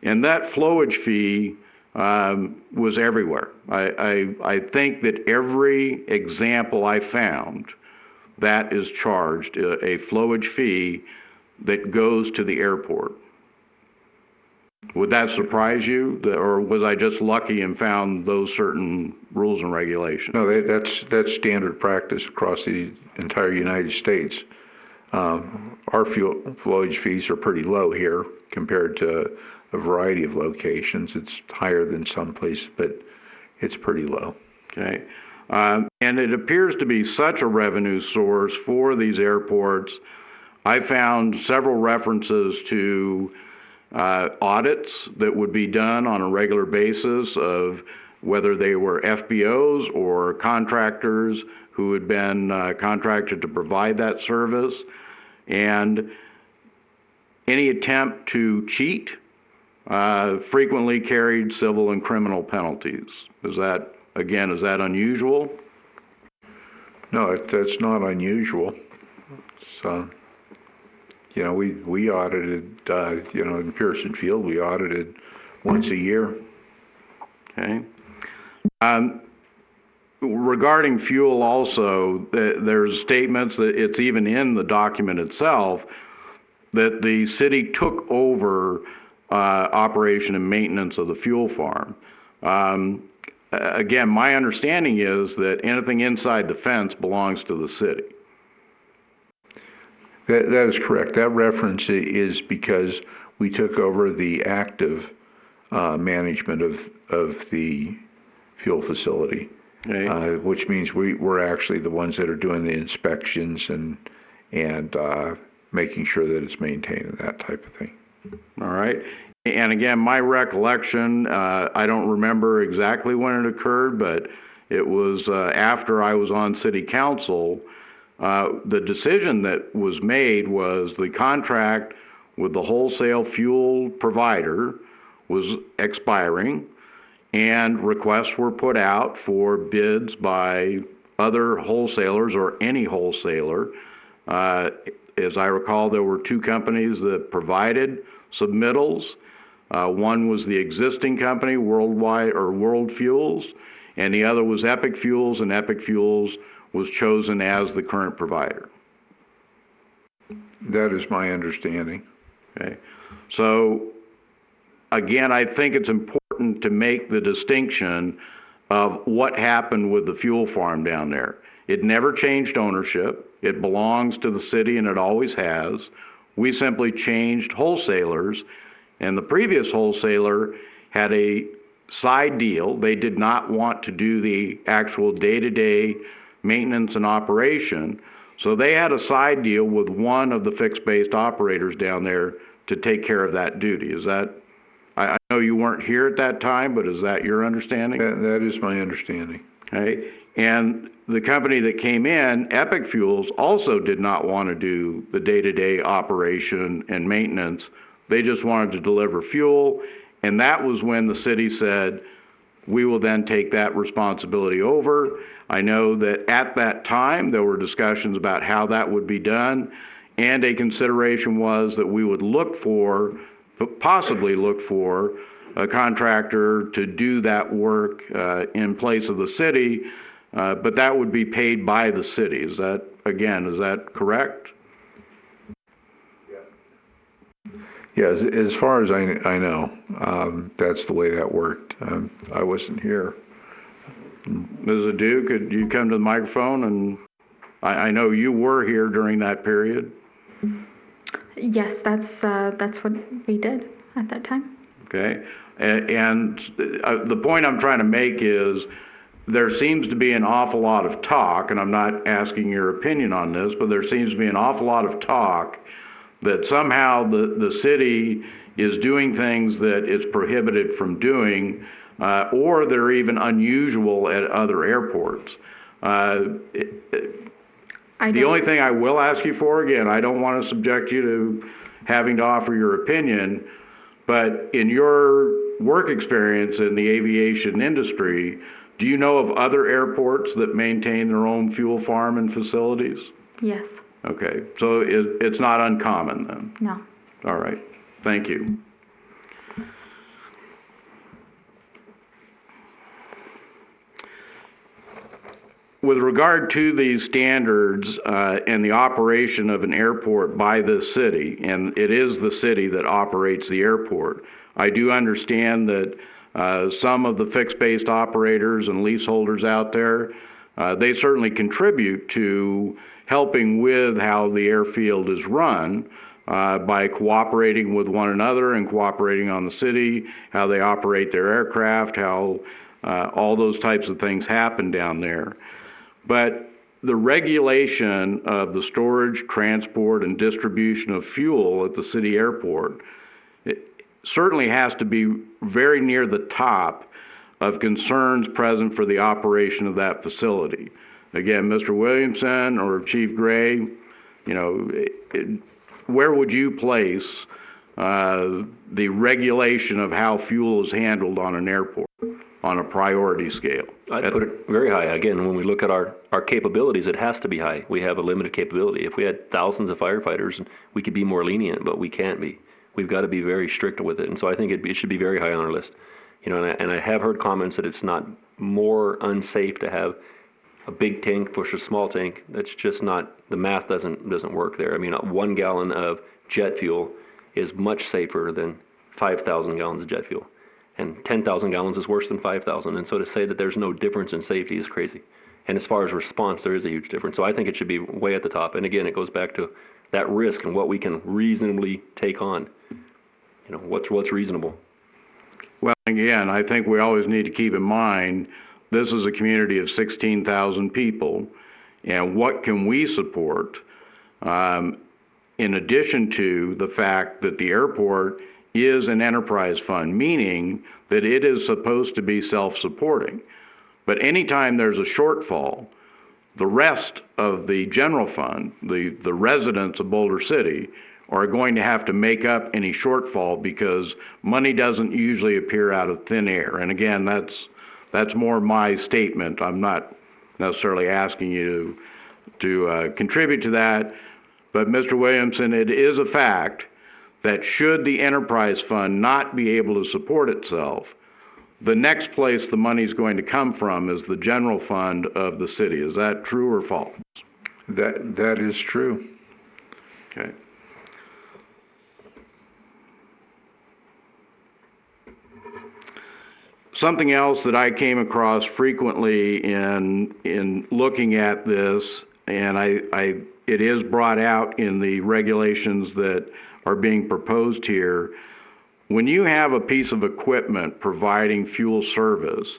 and that flowage fee was everywhere. I think that every example I found that is charged a flowage fee that goes to the airport. Would that surprise you, or was I just lucky and found those certain rules and regulations? No, that's standard practice across the entire United States. Our fuel flowage fees are pretty low here compared to a variety of locations. It's higher than some places, but it's pretty low. Okay. And it appears to be such a revenue source for these airports. I found several references to audits that would be done on a regular basis of whether they were FBOs or contractors who had been contracted to provide that service, and any attempt to cheat frequently carried civil and criminal penalties. Is that unusual? No, that's not unusual. So, we audited, in Pearson Field, we audited once a year. Okay. Regarding fuel also, there's statements that it's even in the document itself that the city took over operation and maintenance of the fuel farm. Again, my understanding is that anything inside the fence belongs to the city. That is correct. That reference is because we took over the active management of the fuel facility, okay. Which means we're actually the ones that are doing the inspections and making sure that it's maintained and that type of thing. All right. And again, my recollection, I don't remember exactly when it occurred, but it was after I was on city council. The decision that was made was the contract with the wholesale fuel provider was expiring, and requests were put out for bids by other wholesalers or any wholesaler. As I recall, there were two companies that provided submittals. One was the existing company, Worldwide or World Fuels, and the other was Epic Fuels, and Epic Fuels was chosen as the current provider. That is my understanding. Okay. So again, I think it's important to make the distinction of what happened with the fuel farm down there. It never changed ownership. It belongs to the city, and it always has. We simply changed wholesalers, and the previous wholesaler had a side deal. They did not want to do the actual day-to-day maintenance and operation, so they had a side deal with one of the fixed-based operators down there to take care of that duty. Is that, I know you weren't here at that time, but is that your understanding? That is my understanding. Okay, and the company that came in, Epic Fuels, also did not want to do the day-to-day operation and maintenance. They just wanted to deliver fuel, and that was when the city said, we will then take that responsibility over. I know that at that time, there were discussions about how that would be done, and a consideration was that we would possibly look for a contractor to do that work in place of the city, but that would be paid by the city. Is that correct? Yeah, as far as I know, that's the way that worked. I wasn't here. Ms. Adu, could you come to the microphone? And I know you were here during that period. Yes, that's what we did at that time. Okay, and the point I'm trying to make is there seems to be an awful lot of talk, and I'm not asking your opinion on this, but there seems to be an awful lot of talk that somehow the city is doing things that it's prohibited from doing, or they're even unusual at other airports. The only thing I will ask you for, again, I don't want to subject you to having to offer your opinion, but in your work experience in the aviation industry, do you know of other airports that maintain their own fuel farm and facilities? Yes. Okay, so it's not uncommon then? No. All right, thank you. With regard to these standards and the operation of an airport by this city, and it is the city that operates the airport, I do understand that some of the fixed-based operators and leaseholders out there, they certainly contribute to helping with how the airfield is run by cooperating with one another and cooperating on the city, how they operate their aircraft, how all those types of things happen down there. But the regulation of the storage, transport, and distribution of fuel at the city airport, it certainly has to be very near the top of concerns present for the operation of that facility. Again, Mr. Williamson or Chief Gray, you know, where would you place the regulation of how fuel is handled on an airport on a priority scale? I'd put it very high. Again, when we look at our capabilities, it has to be high. We have a limited capability. If we had thousands of firefighters, we could be more lenient, but we can't be. We've got to be very strict with it. And so I think it should be very high on our list. You know, and I have heard comments that it's not more unsafe to have a big tank versus a small tank. That's just not, the math doesn't work there. I mean, 1 gallon of jet fuel is much safer than 5,000 gallons of jet fuel. And 10,000 gallons is worse than 5,000. And so to say that there's no difference in safety is crazy. And as far as response, there is a huge difference. So I think it should be way at the top. And again, it goes back to that risk and what we can reasonably take on. You know, what's reasonable. Well, again, I think we always need to keep in mind, this is a community of 16,000 people, and what can we support in addition to the fact that the airport is an enterprise fund, meaning that it is supposed to be self-supporting. But anytime there's a shortfall, the rest of the general fund, the residents of Boulder City, are going to have to make up any shortfall because money doesn't usually appear out of thin air. And again, that's more my statement. I'm not necessarily asking you to contribute to that. But Mr. Williamson, it is a fact that should the enterprise fund not be able to support itself, the next place the money is going to come from is the general fund of the city. Is that true or false? That is true. Okay. Something else that I came across frequently in looking at this, and it is brought out in the regulations that are being proposed here, when you have a piece of equipment providing fuel service,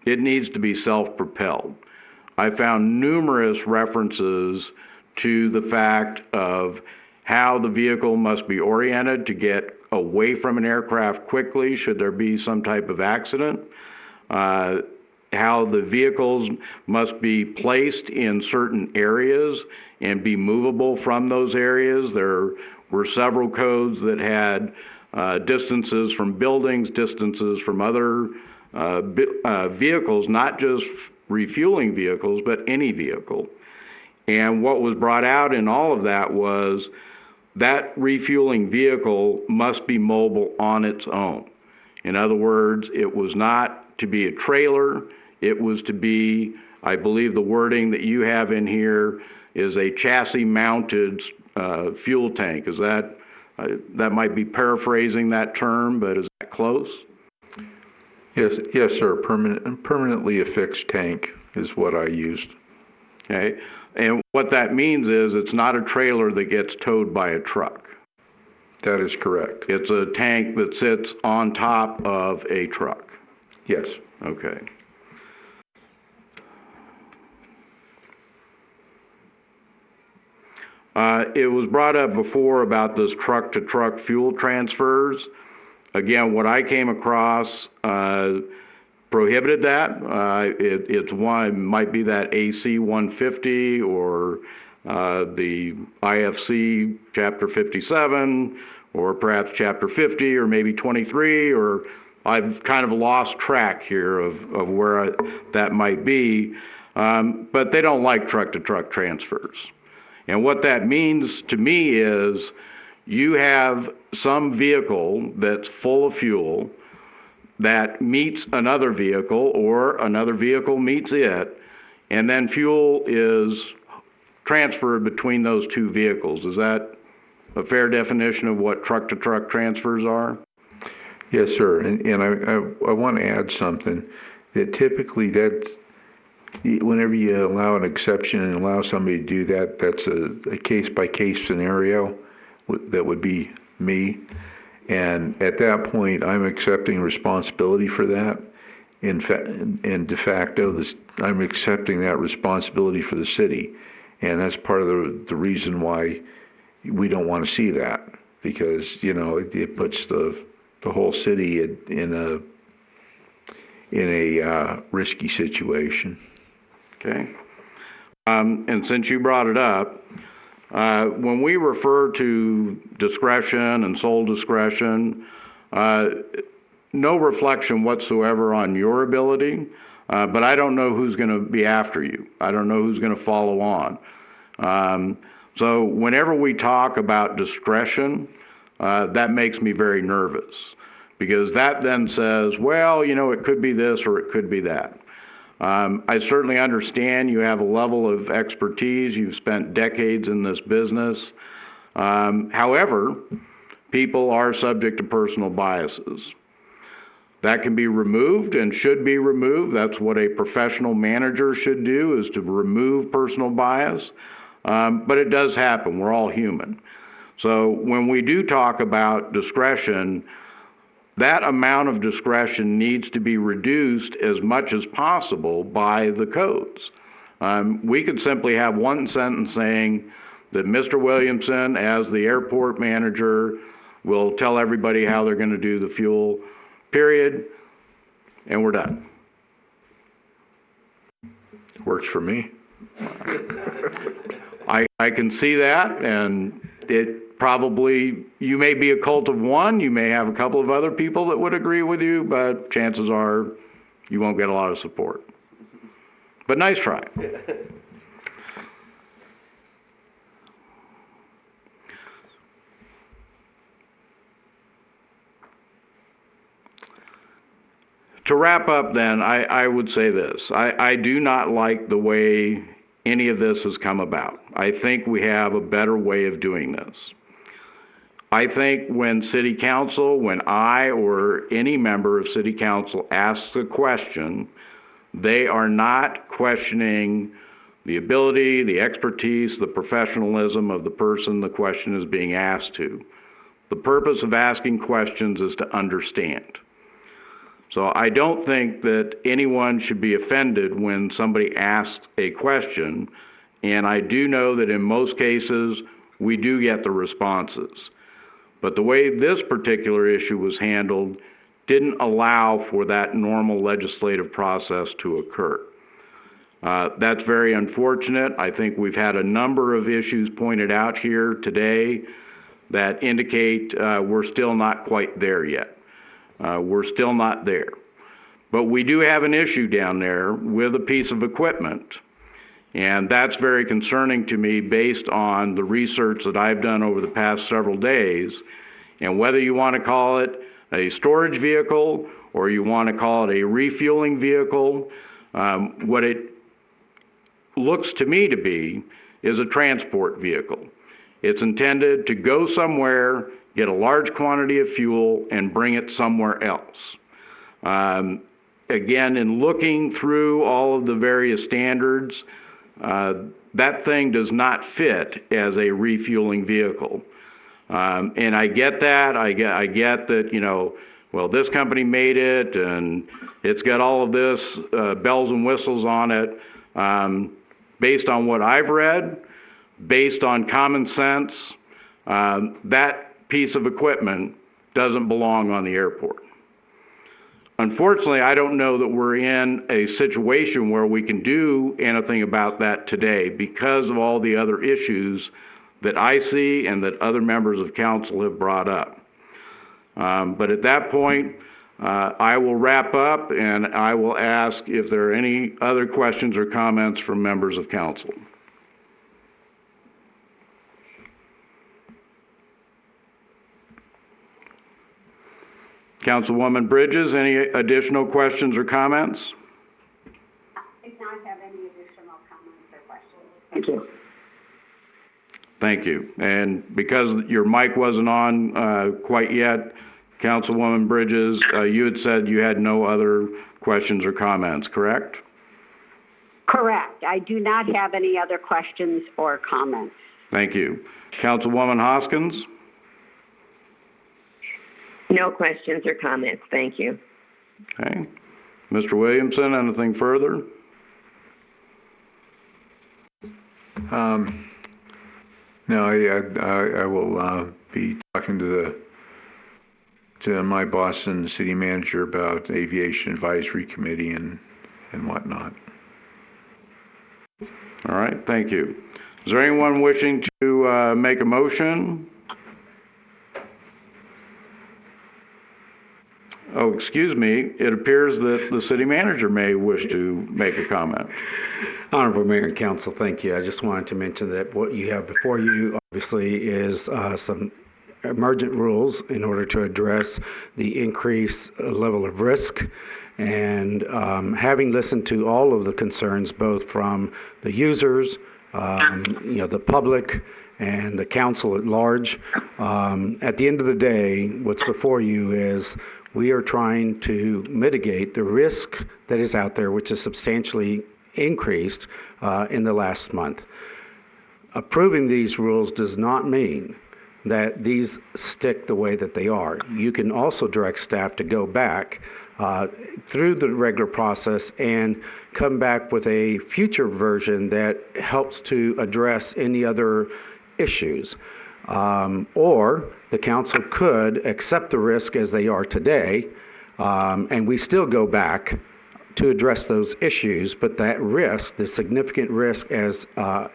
it needs to be self-propelled. I found numerous references to the fact of how the vehicle must be oriented to get away from an aircraft quickly should there be some type of accident, how the vehicles must be placed in certain areas and be movable from those areas. There were several codes that had distances from buildings, distances from other vehicles, not just refueling vehicles, but any vehicle. And what was brought out in all of that was that refueling vehicle must be mobile on its own. In other words, it was not to be a trailer, it was to be, I believe the wording that you have in here is a chassis mounted fuel tank. Is that, that might be paraphrasing that term, but is that close? Yes, sir. Permanently affixed tank is what I used. Okay, and what that means is it's not a trailer that gets towed by a truck. That is correct. It's a tank that sits on top of a truck. Yes. Okay. It was brought up before about this truck-to-truck fuel transfers. Again, what I came across prohibited that. It's one, might be that AC 150 or the IFC Chapter 57, or perhaps Chapter 50, or maybe 23, or I've kind of lost track here of where that might be. But they don't like truck-to-truck transfers. And what that means to me is you have some vehicle that's full of fuel that meets another vehicle, or another vehicle meets it, and then fuel is transferred between those two vehicles. Is that a fair definition of what truck-to-truck transfers are? Yes, sir. And I want to add something, that typically that's, whenever you allow an exception and allow somebody to do that, that's a case-by-case scenario. That would be me. And at that point, I'm accepting responsibility for that. In fact, and de facto, I'm accepting that responsibility for the city. And that's part of the reason why we don't want to see that, because, you know, it puts the whole city in a risky situation. Okay. And since you brought it up, when we refer to discretion and sole discretion, no reflection whatsoever on your ability, but I don't know who's going to be after you. I don't know who's going to follow on. So whenever we talk about discretion, that makes me very nervous, because that then says, well, you know, it could be this or it could be that. I certainly understand you have a level of expertise. You've spent decades in this business. However, people are subject to personal biases. That can be removed and should be removed. That's what a professional manager should do, is to remove personal bias. But it does happen. We're all human. So when we do talk about discretion, that amount of discretion needs to be reduced as much as possible by the codes. We could simply have one sentence saying that Mr. Williamson, as the airport manager, will tell everybody how they're going to do the fuel, period, and we're done. Works for me. I can see that, and it probably, you may be a cult of one, you may have a couple of other people that would agree with you, but chances are you won't get a lot of support. But nice try. To wrap up then, I would say this. I do not like the way any of this has come about. I think we have a better way of doing this. I think when City Council, when I or any member of City Council asks a question, they are not questioning the ability, the expertise, the professionalism of the person the question is being asked to. The purpose of asking questions is to understand. So I don't think that anyone should be offended when somebody asks a question, and I do know that in most cases we do get the responses. But the way this particular issue was handled didn't allow for that normal legislative process to occur. That's very unfortunate. I think we've had a number of issues pointed out here today that indicate we're still not quite there yet. We're still not there. But we do have an issue down there with a piece of equipment. And that's very concerning to me based on the research that I've done over the past several days. And whether you want to call it a storage vehicle or you want to call it a refueling vehicle, what it looks to me to be is a transport vehicle. It's intended to go somewhere, get a large quantity of fuel, and bring it somewhere else. Again, in looking through all of the various standards, that thing does not fit as a refueling vehicle. And I get that. I get that, you know, well, this company made it, and it's got all of this bells and whistles on it. Based on what I've read, based on common sense, that piece of equipment doesn't belong on the airport. unfortunately, I don't know that we're in a situation where we can do anything about that today because of all the other issues that I see and that other members of council have brought up. But at that point, I will wrap up and I will ask if there are any other questions or comments from members of council. Councilwoman Bridges, any additional questions or comments? I did not have any additional comments or questions. Thank you. Thank you. And because your mic wasn't on quite yet, Councilwoman Bridges, you had said you had no other questions or comments, correct? Correct. I do not have any other questions or comments. Thank you. Councilwoman Hoskins? No questions or comments. Thank you. Okay. Mr. Williamson, anything further? No, I will be talking to my boss and the city manager about aviation advisory committee and whatnot. All right, thank you. Is there anyone wishing to make a motion? Oh, excuse me. It appears that the city manager may wish to make a comment. Honorable Mayor and Council, thank you. I just wanted to mention that what you have before you obviously is some emergent rules in order to address the increased level of risk. And having listened to all of the concerns, both from the users, the public, and the council at large, at the end of the day, what's before you is we are trying to mitigate the risk that is out there, which is substantially increased in the last month. Approving these rules does not mean that these stick the way that they are. You can also direct staff to go back through the regular process and come back with a future version that helps to address any other issues. Or the council could accept the risk as they are today, and we still go back to address those issues, but that risk, the significant risk as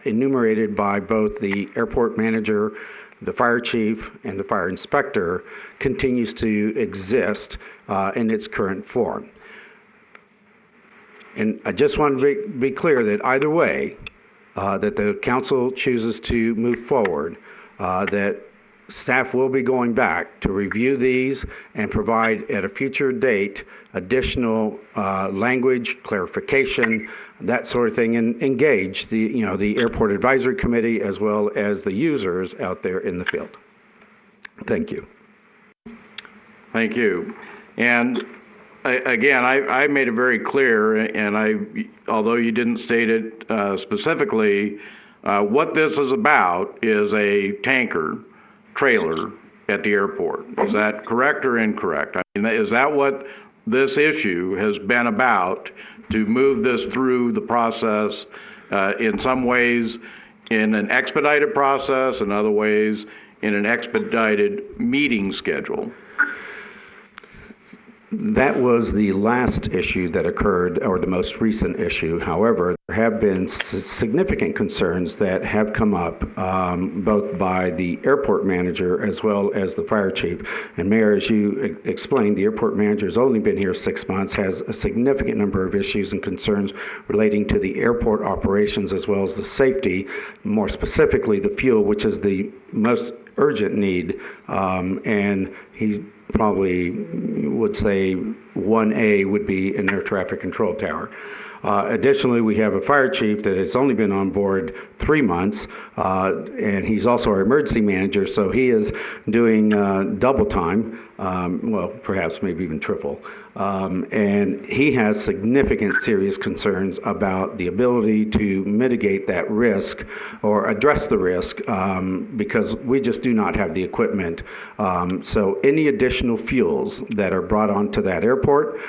enumerated by both the airport manager, the fire chief, and the fire inspector, continues to exist in its current form. And I just want to be clear that either way, that the council chooses to move forward, that staff will be going back to review these and provide at a future date additional language, clarification, that sort of thing, and engage the airport advisory committee as well as the users out there in the field. Thank you. Thank you. And again, I made it very clear, and although you didn't state it specifically, what this is about is a tanker trailer at the airport. Is that correct or incorrect? I mean, is that what this issue has been about, to move this through the process, in some ways in an expedited process, in other ways in an expedited meeting schedule? That was the last issue that occurred, or the most recent issue. However, there have been significant concerns that have come up, both by the airport manager as well as the fire chief. And Mayor, as you explained, the airport manager has only been here 6 months, has a significant number of issues and concerns relating to the airport operations as well as the safety, more specifically the fuel, which is the most urgent need. And he probably would say 1A would be an air traffic control tower. Additionally, we have a fire chief that has only been on board 3 months, and he's also our emergency manager, so he is doing double time, well, perhaps maybe even triple. And he has significant serious concerns about the ability to mitigate that risk or address the risk, because we just do not have the equipment. So any additional fuels that are brought onto that airport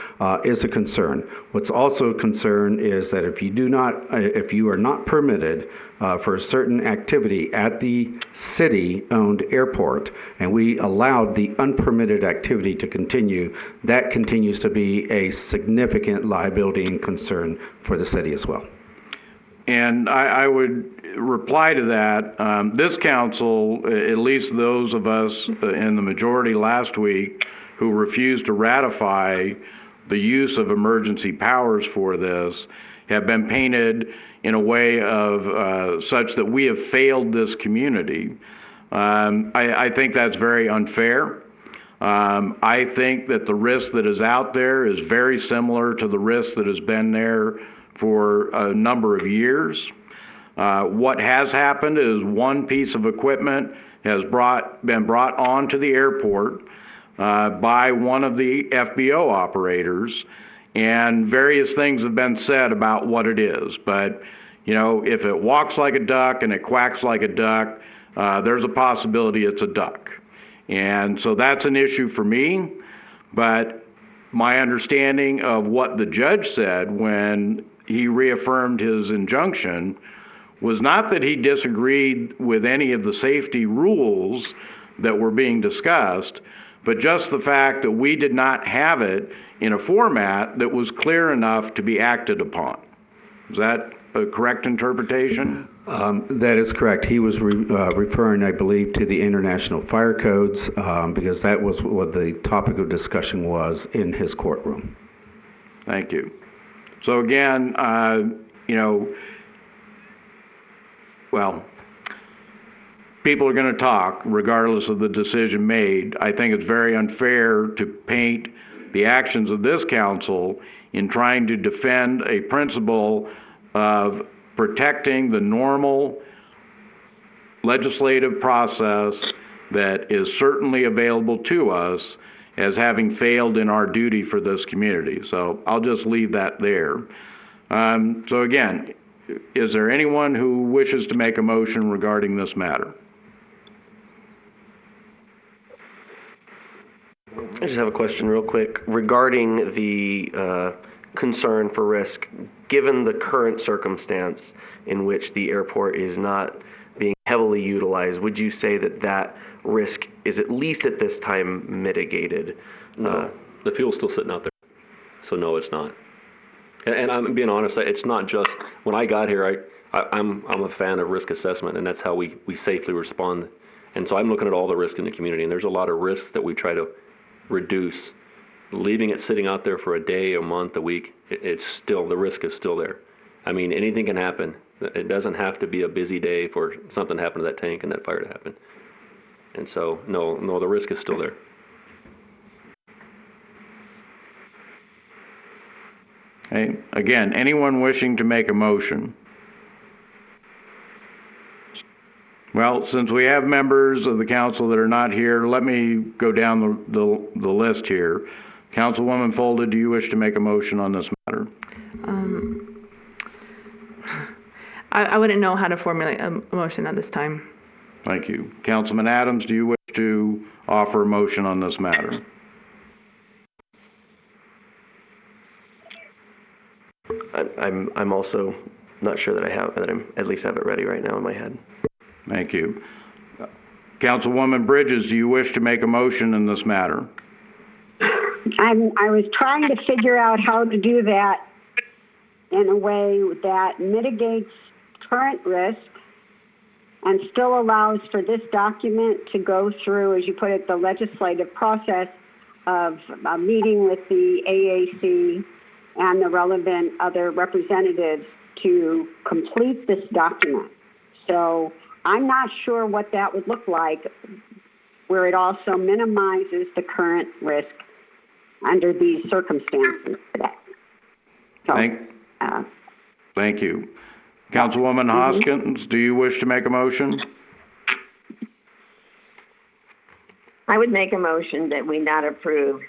is a concern. What's also a concern is that if you are not permitted for a certain activity at the city-owned airport, and we allowed the unpermitted activity to continue, that continues to be a significant liability and concern for the city as well. And I would reply to that. This council, at least those of us in the majority last week who refused to ratify the use of emergency powers for this, have been painted in a way of such that we have failed this community. I think that's very unfair. I think that the risk that is out there is very similar to the risk that has been there for a number of years. What has happened is one piece of equipment has been brought onto the airport by one of the FBO operators, and various things have been said about what it is. But, you know, if it walks like a duck and it quacks like a duck, there's a possibility it's a duck. And so that's an issue for me. But my understanding of what the judge said when he reaffirmed his injunction was not that he disagreed with any of the safety rules that were being discussed, but just the fact that we did not have it in a format that was clear enough to be acted upon. Is that a correct interpretation? That is correct. He was referring, I believe, to the international fire codes because that was what the topic of discussion was in his courtroom. Thank you. So again, you know, well, people are going to talk regardless of the decision made. I think it's very unfair to paint the actions of this council in trying to defend a principle of protecting the normal legislative process that is certainly available to us as having failed in our duty for this community. So I'll just leave that there. So again, is there anyone who wishes to make a motion regarding this matter? I just have a question real quick regarding the concern for risk. Given the current circumstance in which the airport is not being heavily utilized, would you say that that risk is at least at this time mitigated? No, the fuel's still sitting out there. So no, it's not. And I'm being honest, it's not just, when I got here, I'm a fan of risk assessment, and that's how we safely respond. And so I'm looking at all the risk in the community, and there's a lot of risks that we try to reduce. Leaving it sitting out there for a day, a month, a week, it's still, the risk is still there. I mean, anything can happen. It doesn't have to be a busy day for something to happen to that tank and that fire to happen. And so, no, the risk is still there. Okay. Again, anyone wishing to make a motion? Well, since we have members of the council that are not here, let me go down the list here. Councilwoman Folda, do you wish to make a motion on this matter? I wouldn't know how to formulate a motion at this time. Thank you. Councilman Adams, do you wish to offer a motion on this matter? I'm also not sure that I'm at least have it ready right now in my head. Thank you. Councilwoman Bridges, do you wish to make a motion in this matter? I was trying to figure out how to do that in a way that mitigates current risk and still allows for this document to go through, as you put it, the legislative process of a meeting with the AAC and the relevant other representatives to complete this document. So I'm not sure what that would look like, where it also minimizes the current risk under these circumstances today. So, thank you. Councilwoman Hoskins, do you wish to make a motion? I would make a motion that we not approve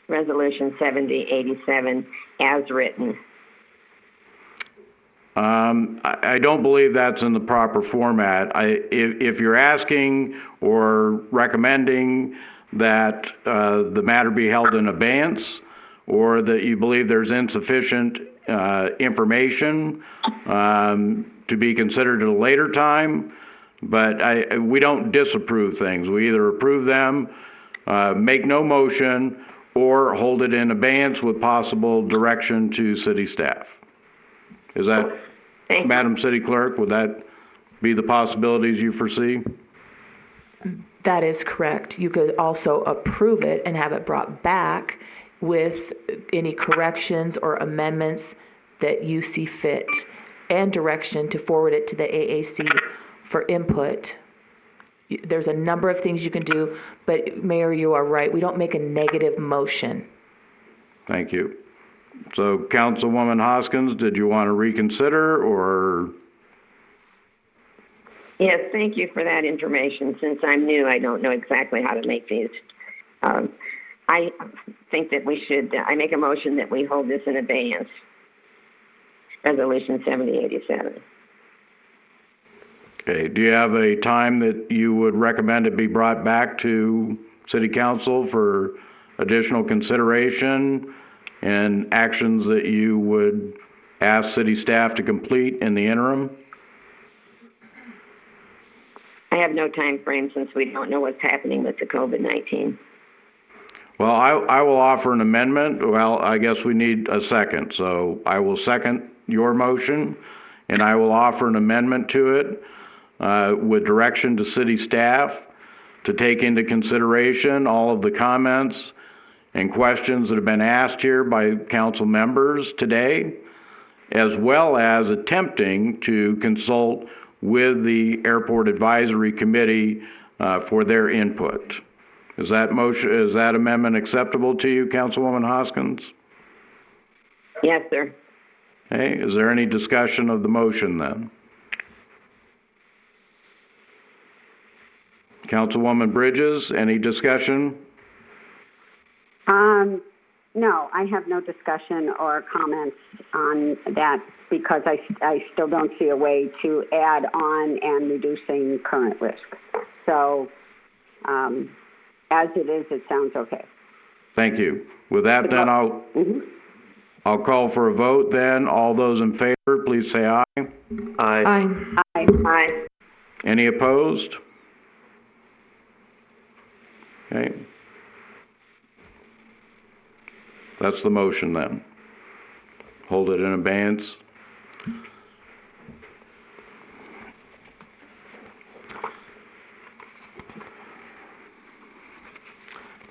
Resolution 7087 as written. I don't believe that's in the proper format. If you're asking or recommending that the matter be held in abeyance, or that you believe there's insufficient information to be considered at a later time, but we don't disapprove things. We either approve them, make no motion, or hold it in abeyance with possible direction to city staff. Is that, Madam City Clerk, would that be the possibilities you foresee? That is correct. You could also approve it and have it brought back with any corrections or amendments that you see fit, and direction to forward it to the AAC for input. There's a number of things you can do, but Mayor, you are right. We don't make a negative motion. Thank you. So Councilwoman Hoskins, did you want to reconsider, or? Yes, thank you for that information. Since I'm new, I don't know exactly how to make these. I think that we should, I make a motion that we hold this in abeyance. Resolution 7087. Okay, do you have a time that you would recommend it be brought back to City Council for additional consideration and actions that you would ask city staff to complete in the interim? I have no time frame since we don't know what's happening with the COVID-19. Well, I will offer an amendment. Well, I guess we need a second. So I will second your motion, and I will offer an amendment to it with direction to city staff to take into consideration all of the comments and questions that have been asked here by council members today, as well as attempting to consult with the Airport Advisory Committee for their input. Is that amendment acceptable to you, Councilwoman Hoskins? Yes, sir. Okay, is there any discussion of the motion then? Councilwoman Bridges, any discussion? No, I have no discussion or comments on that because I still don't see a way to add on and reducing current risk. So, as it is, it sounds okay. Thank you. With that, then I'll call for a vote then. All those in favor, please say aye. Aye. Aye. Aye. Any opposed? Okay. That's the motion then. Hold it in abeyance.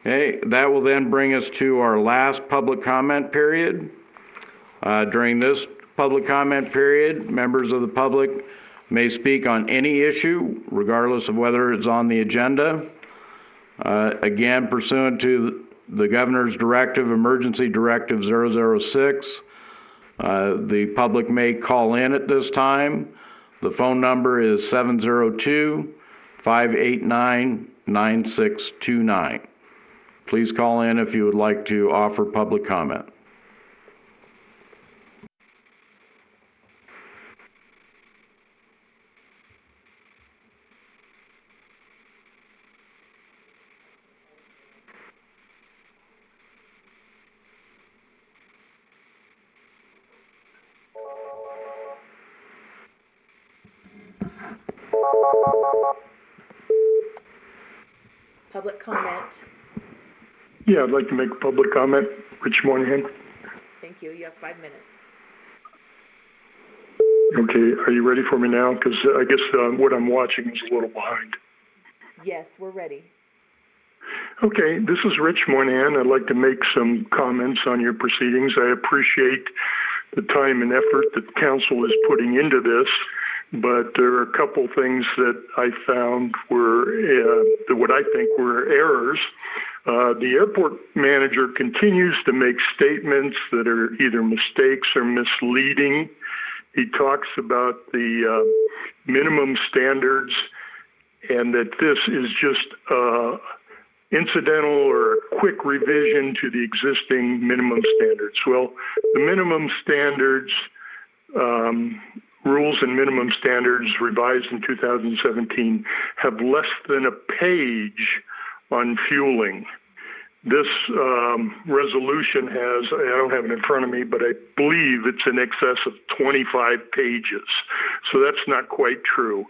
Okay, that will then bring us to our last public comment period. During this public comment period, members of the public may speak on any issue, regardless of whether it's on the agenda. Again, pursuant to the Governor's Directive, Emergency Directive 006, the public may call in at this time. The phone number is 702-589-9629. Please call in if you would like to offer public comment. Public comment. Yeah, I'd like to make a public comment. Rich Moynihan. Thank you. You have 5 minutes. Okay, are you ready for me now? Because I guess what I'm watching is a little behind. Yes, we're ready. Okay, this is Rich Moynihan. I'd like to make some comments on your proceedings. I appreciate the time and effort that council is putting into this, but there are a couple things that I found were what I think were errors. The airport manager continues to make statements that are either mistakes or misleading. He talks about the minimum standards and that this is just incidental or a quick revision to the existing minimum standards. Well, the minimum standards, rules and minimum standards revised in 2017 have less than a page on fueling. This resolution has, I don't have it in front of me, but I believe it's in excess of 25 pages. So that's not quite true.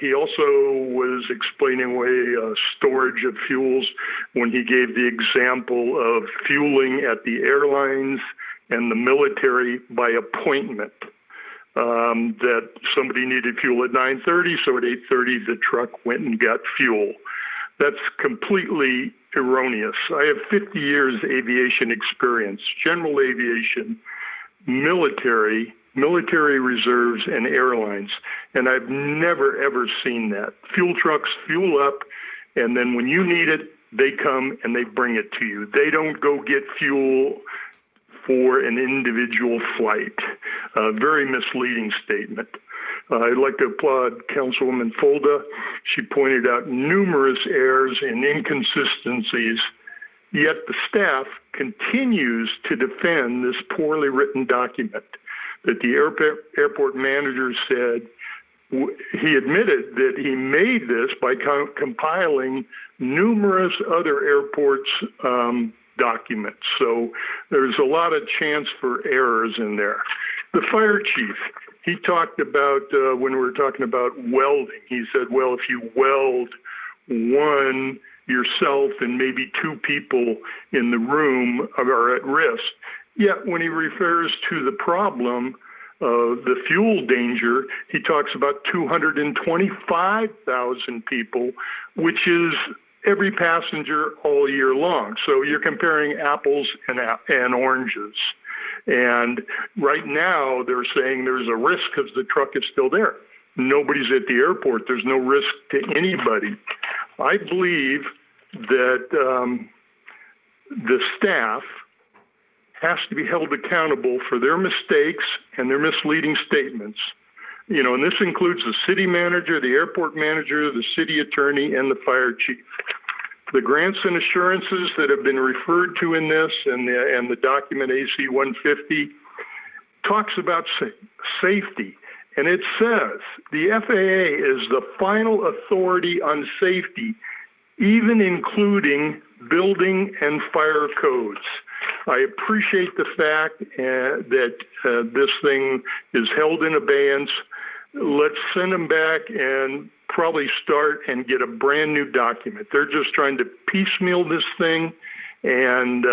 He also was explaining away storage of fuels when he gave the example of fueling at the airlines and the military by appointment. That somebody needed fuel at 9:30, so at 8:30 the truck went and got fuel. That's completely erroneous. I have 50 years aviation experience, general aviation, military reserves, and airlines, and I've never, ever seen that. Fuel trucks fuel up, and then when you need it, they come and they bring it to you. They don't go get fuel for an individual flight. Very misleading statement. I'd like to applaud Councilwoman Folda. She pointed out numerous errors and inconsistencies, yet the staff continues to defend this poorly written document that the airport manager said. He admitted that he made this by compiling numerous other airports' documents. So there's a lot of chance for errors in there. The fire chief, he talked about, when we were talking about welding, he said, well, if you weld one yourself and maybe two people in the room are at risk. Yet when he refers to the problem of the fuel danger, he talks about 225,000 people, which is every passenger all year long. So you're comparing apples and oranges. And right now they're saying there's a risk because the truck is still there. Nobody's at the airport. There's no risk to anybody. I believe that the staff has to be held accountable for their mistakes and their misleading statements. You know, and this includes the city manager, the airport manager, the city attorney, and the fire chief. The grants and assurances that have been referred to in this and the document AC 150 talks about safety. And it says the FAA is the final authority on safety, even including building and fire codes. I appreciate the fact that this thing is held in abeyance. Let's send them back and probably start and get a brand new document. They're just trying to piecemeal this thing, and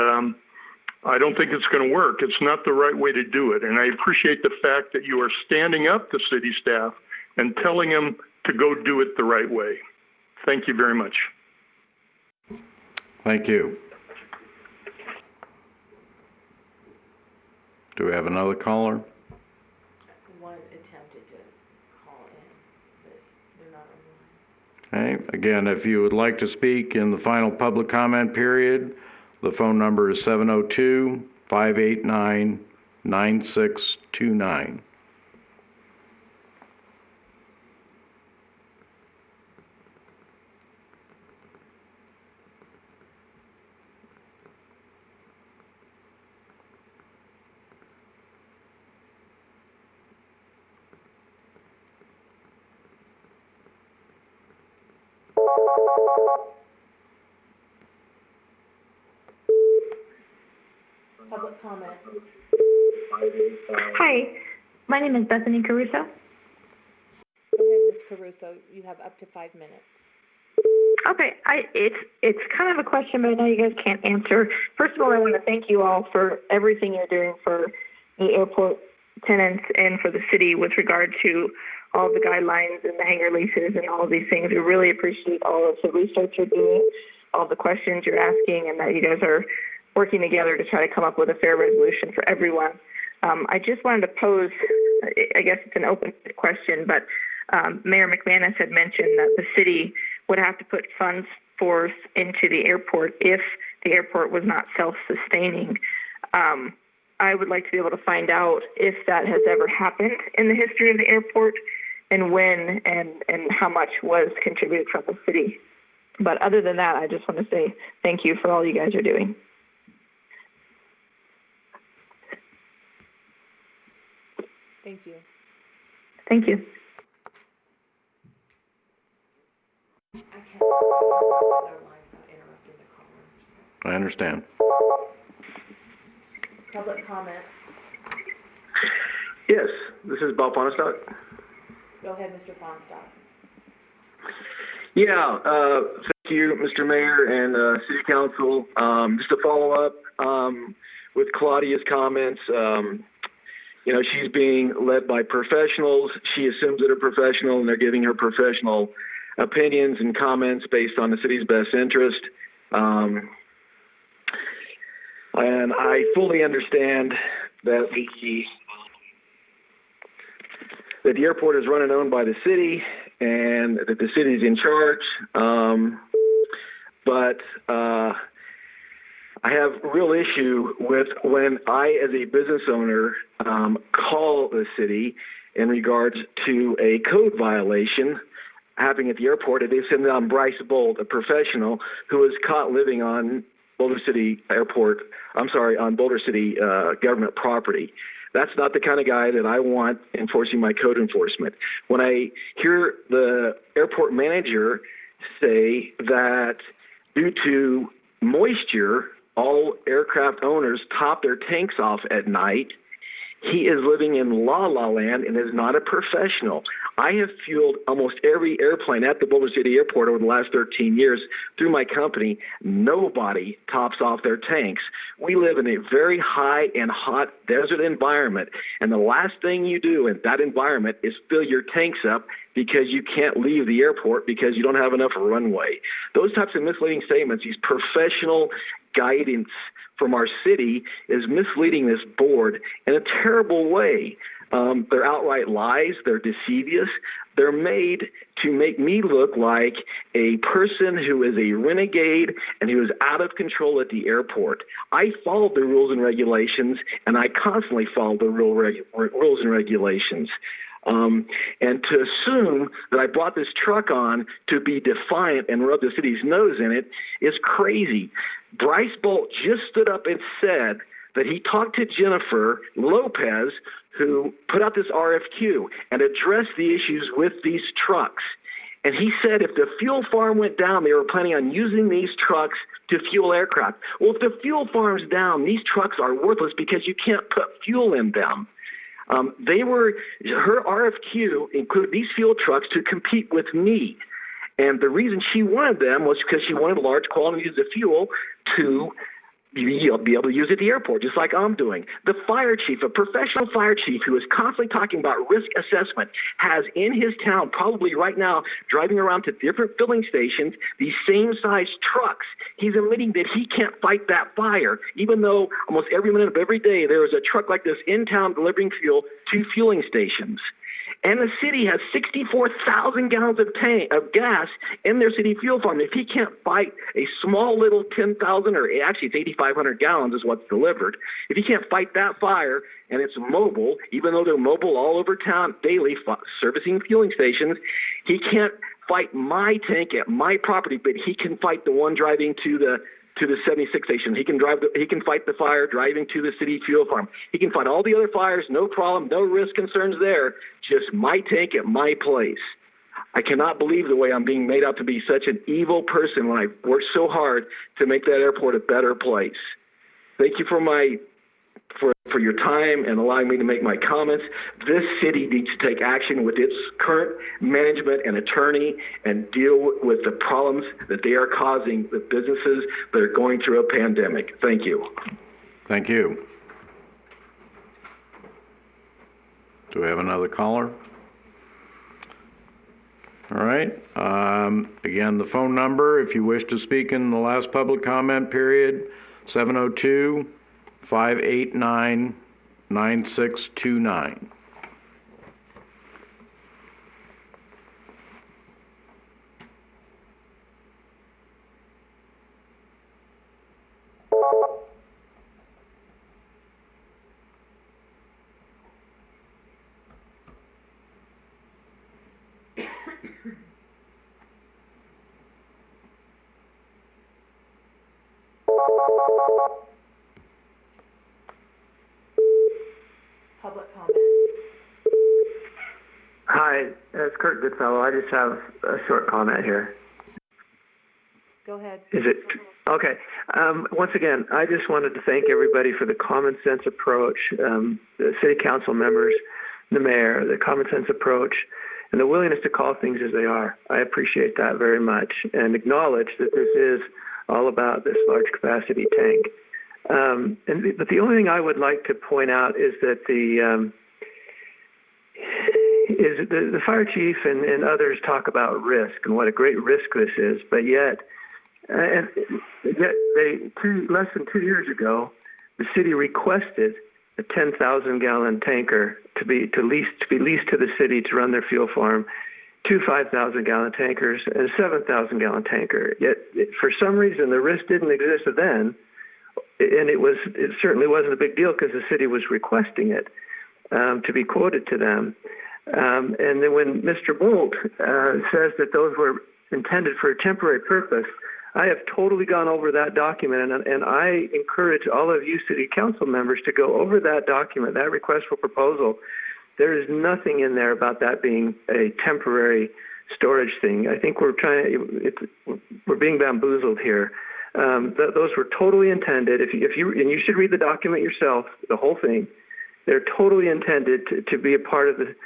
I don't think it's going to work. It's not the right way to do it. And I appreciate the fact that you are standing up to city staff and telling them to go do it the right way. Thank you very much. Thank you. Do we have another caller? One attempted to call in, but they're not online. Okay, again, if you would like to speak in the final public comment period, the phone number is 702-589-9629. Public comment. Hi, my name is Bethany Caruso. Go ahead, Ms. Caruso. You have up to 5 minutes. Okay, it's kind of a question, but I know you guys can't answer. First of all, I want to thank you all for everything you're doing for the airport tenants and for the city with regard to all the guidelines and the hangar leases and all of these things. We really appreciate all of the research you're doing, all the questions you're asking, and that you guys are working together to try to come up with a fair resolution for everyone. I just wanted to pose, I guess it's an open question, but Mayor McManus had mentioned that the city would have to put funds forth into the airport if the airport was not self-sustaining. I would like to be able to find out if that has ever happened in the history of the airport and when and how much was contributed from the city. But other than that, I just want to say thank you for all you guys are doing. Thank you. Thank you. I can't other line without interrupting the caller. I understand. Public comment. Yes, this is Bob Fonstock. Go ahead, Mr. Fonstock. Yeah, thank you, Mr. Mayor and City Council. Just to follow up with Claudia's comments, she's being led by professionals. She assumes that are professional, and they're giving her professional opinions and comments based on the city's best interest. And I fully understand that the airport is run and owned by the city, and that the city is in charge. But I have real issue with when I, as a business owner, call the city in regards to a code violation happening at the airport, and they send on Bryce Bolt, a professional who was caught living on Boulder City on Boulder City government property. That's not the kind of guy that I want enforcing my code enforcement. When I hear the airport manager say that due to moisture, all aircraft owners top their tanks off at night, he is living in la-la land and is not a professional. I have fueled almost every airplane at the Boulder City Airport over the last 13 years through my company. Nobody tops off their tanks. We live in a very high and hot desert environment, and the last thing you do in that environment is fill your tanks up because you can't leave the airport because you don't have enough runway. Those types of misleading statements, these professional guidance from our city, is misleading this board in a terrible way. They're outright lies. They're deceivious. They're made to make me look like a person who is a renegade and who is out of control at the airport. I followed the rules and regulations, and I constantly follow the rules and regulations. And to assume that I brought this truck on to be defiant and rub the city's nose in it is crazy. Bryce Bolt just stood up and said that he talked to Jennifer Lopez, who put out this RFQ and addressed the issues with these trucks. And he said if the fuel farm went down, they were planning on using these trucks to fuel aircraft. Well, if the fuel farm's down, these trucks are worthless because you can't put fuel in them. Her RFQ included these fuel trucks to compete with me. And the reason she wanted them was because she wanted large quantities of fuel to be able to use at the airport, just like I'm doing. The fire chief, a professional fire chief who is constantly talking about risk assessment, has in his town, probably right now, driving around to different filling stations, these same size trucks. He's admitting that he can't fight that fire, even though almost every minute of every day there is a truck like this in town delivering fuel to fueling stations. And the city has 64,000 gallons of gas in their city fuel farm. If he can't fight a small little 10,000, or actually it's 8,500 gallons is what's delivered, if he can't fight that fire, and it's mobile, even though they're mobile all over town daily, servicing fueling stations, he can't fight my tank at my property, but he can fight the one driving to the 76 station. He can fight the fire driving to the city fuel farm. He can fight all the other fires, no problem, no risk concerns there, just my tank at my place. I cannot believe the way I'm being made out to be such an evil person when I worked so hard to make that airport a better place. Thank you for your time and allowing me to make my comments. This city needs to take action with its current management and attorney and deal with the problems that they are causing the businesses that are going through a pandemic. Thank you. Thank you. Do we have another caller? All right. Again, the phone number, if you wish to speak in the last public comment period, 702-589-9629. Public comment. Hi, it's Kurt Goodfellow. I just have a short comment here. Go ahead. Is it? Okay. Once again, I just wanted to thank everybody for the common sense approach, the city council members, the mayor, the common sense approach, and the willingness to call things as they are. I appreciate that very much and acknowledge that this is all about this large capacity tank. But the only thing I would like to point out is that the fire chief and others talk about risk and what a great risk this is, but yet less than 2 years ago, the city requested a 10,000-gallon tanker to be leased to the city to run their fuel farm, 2 5,000-gallon tankers, and a 7,000-gallon tanker. Yet, for some reason, the risk didn't exist then, and it certainly wasn't a big deal because the city was requesting it to be quoted to them. And then when Mr. Bolt says that those were intended for a temporary purpose, I have totally gone over that document, and I encourage all of you city council members to go over that document, that request for proposal. There is nothing in there about that being a temporary storage thing. I think we're being bamboozled here. Those were totally intended. And you should read the document yourself, the whole thing. They're totally intended to be a part of the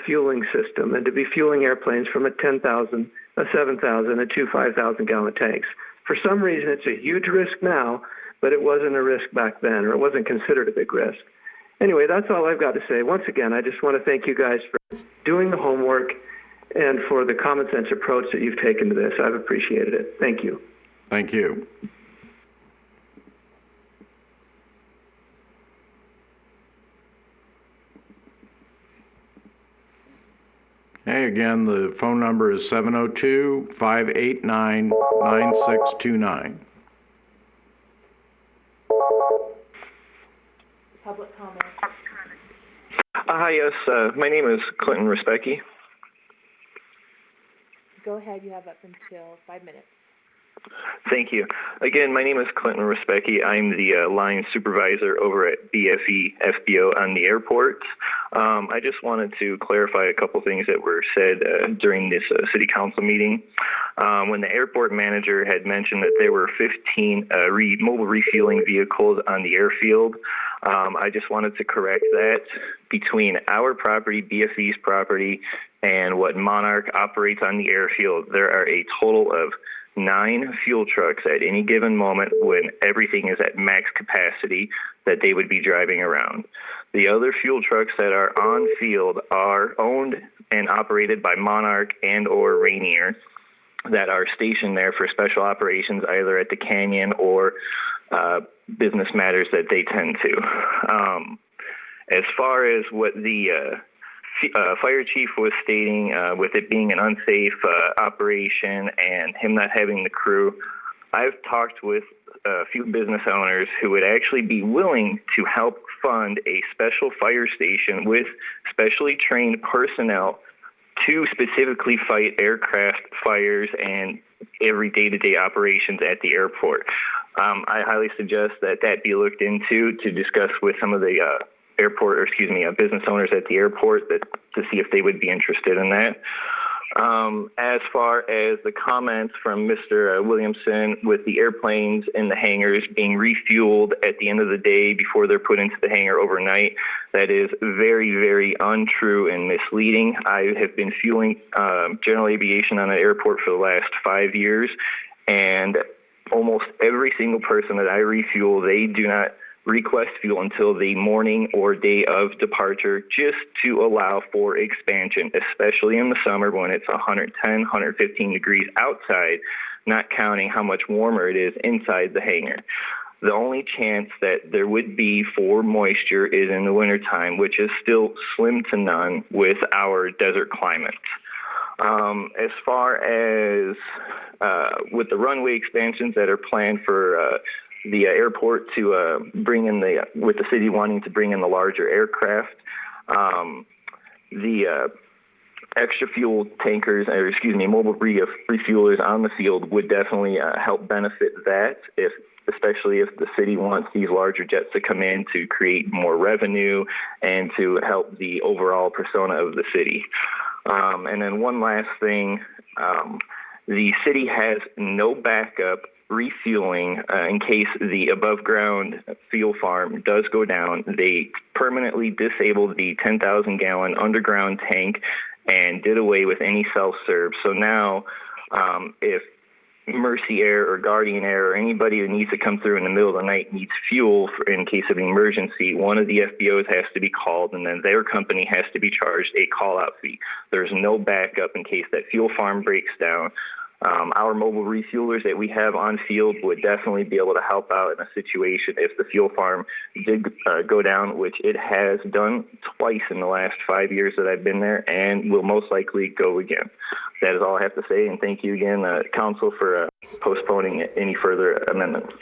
fueling system and to be fueling airplanes from a 10,000, a 7,000, and 2 5,000-gallon tanks. For some reason, it's a huge risk now, but it wasn't a risk back then, or it wasn't considered a big risk. Anyway, that's all I've got to say. Once again, I just want to thank you guys for doing the homework and for the common sense approach that you've taken to this. I've appreciated it. Thank you. Thank you. Okay, again, the phone number is 702-589-9629. Public comment. Hi, yes. My name is Clinton Respecki. Go ahead. You have up until 5 minutes. Thank you. Again, my name is Clinton Respecki. I'm the line supervisor over at BFE FBO on the airport. I just wanted to clarify a couple things that were said during this city council meeting. When the airport manager had mentioned that there were 15 mobile refueling vehicles on the airfield, I just wanted to correct that. Between our property, BFE's property, and what Monarch operates on the airfield, there are a total of 9 fuel trucks at any given moment when everything is at max capacity that they would be driving around. The other fuel trucks that are on field are owned and operated by Monarch and or Rainier that are stationed there for special operations, either at the canyon or business matters that they tend to. As far as what the fire chief was stating, with it being an unsafe operation and him not having the crew, I've talked with a few business owners who would actually be willing to help fund a special fire station with specially trained personnel to specifically fight aircraft fires and every day-to-day operations at the airport. I highly suggest that be looked into to discuss with some of the business owners at the airport to see if they would be interested in that. As far as the comments from Mr. Williamson with the airplanes in the hangars being refueled at the end of the day before they're put into the hangar overnight, that is very, very untrue and misleading. I have been fueling general aviation on an airport for the last 5 years, and almost every single person that I refuel, they do not request fuel until the morning or day of departure, just to allow for expansion, especially in the summer when it's 110, 115 degrees outside, not counting how much warmer it is inside the hangar. The only chance that there would be for moisture is in the wintertime, which is still slim to none with our desert climate. As far as with the runway expansions that are planned for the airport to bring in with the city wanting to bring in the larger aircraft, the extra fuel tankers, mobile refuelers on the field would definitely help benefit that, especially if the city wants these larger jets to come in to create more revenue and to help the overall persona of the city. And then one last thing, the city has no backup refueling in case the above ground fuel farm does go down. They permanently disabled the 10,000 gallon underground tank and did away with any self-serve. So now if Mercy Air or Guardian Air or anybody who needs to come through in the middle of the night needs fuel in case of an emergency, one of the FBOs has to be called, and then their company has to be charged a call-out fee. There's no backup in case that fuel farm breaks down. Our mobile refuelers that we have on field would definitely be able to help out in a situation if the fuel farm did go down, which it has done twice in the last 5 years that I've been there, and will most likely go again. That is all I have to say, and thank you again, Council, for postponing any further amendments.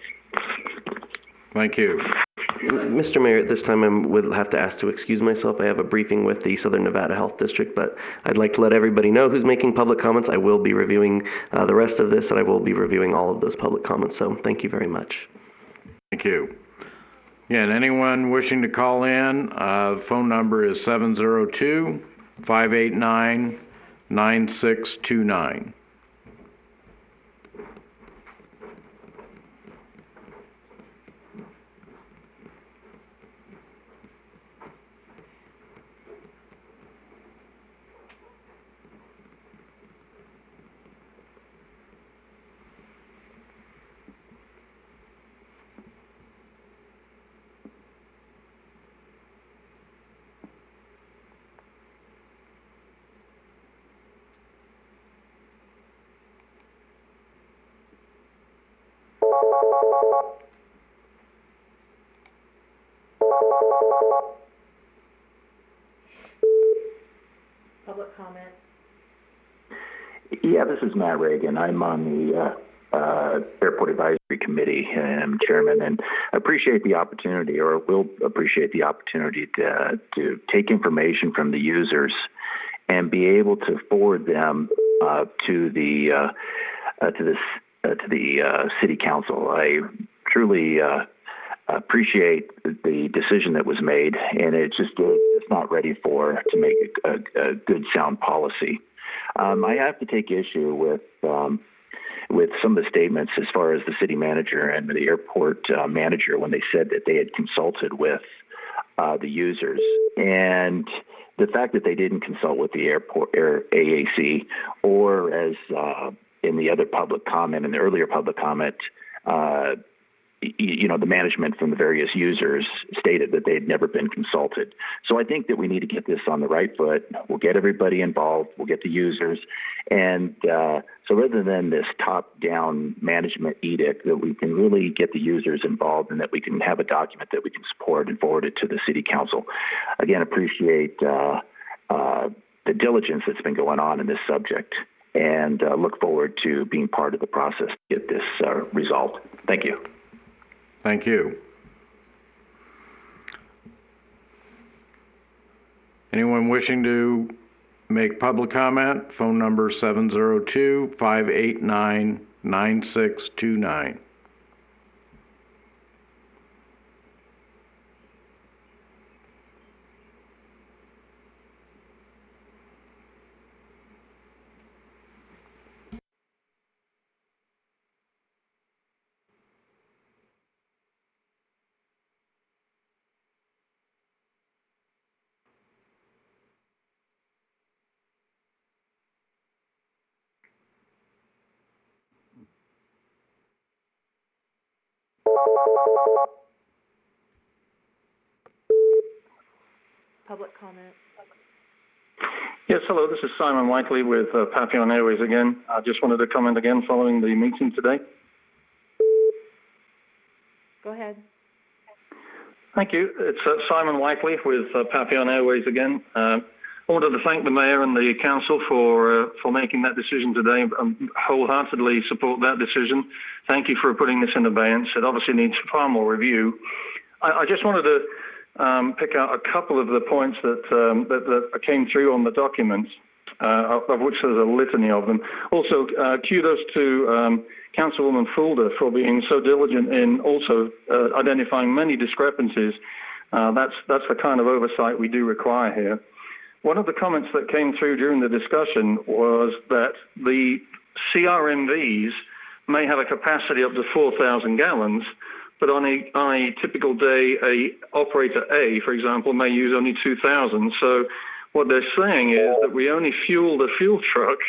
Thank you. Mr. Mayor, at this time I would have to ask to excuse myself. I have a briefing with the Southern Nevada Health District, but I'd like to let everybody know who's making public comments. I will be reviewing the rest of this, and I will be reviewing all of those public comments, so thank you very much. Thank you. Again, anyone wishing to call in, phone number is 702-589-9629. Public comment. Yeah, this is Matt Reagan. I'm on the Airport Advisory Committee, and I'm chairman, and appreciate the opportunity, or will appreciate the opportunity to take information from the users and be able to forward them to the city council. I truly appreciate the decision that was made, and it's not ready to make a good, sound policy. I have to take issue with some of the statements as far as the city manager and the airport manager when they said that they had consulted with the users, and the fact that they didn't consult with the airport AAC, or as in the other public comment, in the earlier public comment, the management from the various users stated that they had never been consulted. So I think that we need to get this on the right foot. We'll get everybody involved. We'll get the users. And so rather than this top-down management edict, that we can really get the users involved and that we can have a document that we can support and forward it to the city council. Again, appreciate the diligence that's been going on in this subject, and look forward to being part of the process to get this resolved. Thank you. Thank you. Anyone wishing to make public comment? Phone number 702-589-9629. Public comment. Yes, hello, this is Simon Whiteley with Papillon Airways again. I just wanted to comment again following the meeting today. Go ahead. Thank you. It's Simon Whiteley with Papillon Airways again. I wanted to thank the mayor and the council for making that decision today. I wholeheartedly support that decision. Thank you for putting this in abeyance. It obviously needs far more review. I just wanted to pick out a couple of the points that came through on the documents, of which there's a litany of them. Also, kudos to Councilwoman Fulda for being so diligent in also identifying many discrepancies. That's the kind of oversight we do require here. One of the comments that came through during the discussion was that the CRMVs may have a capacity up to 4,000 gallons, but on a typical day, operator A, for example, may use only 2,000. So what they're saying is that we only fuel the fuel truck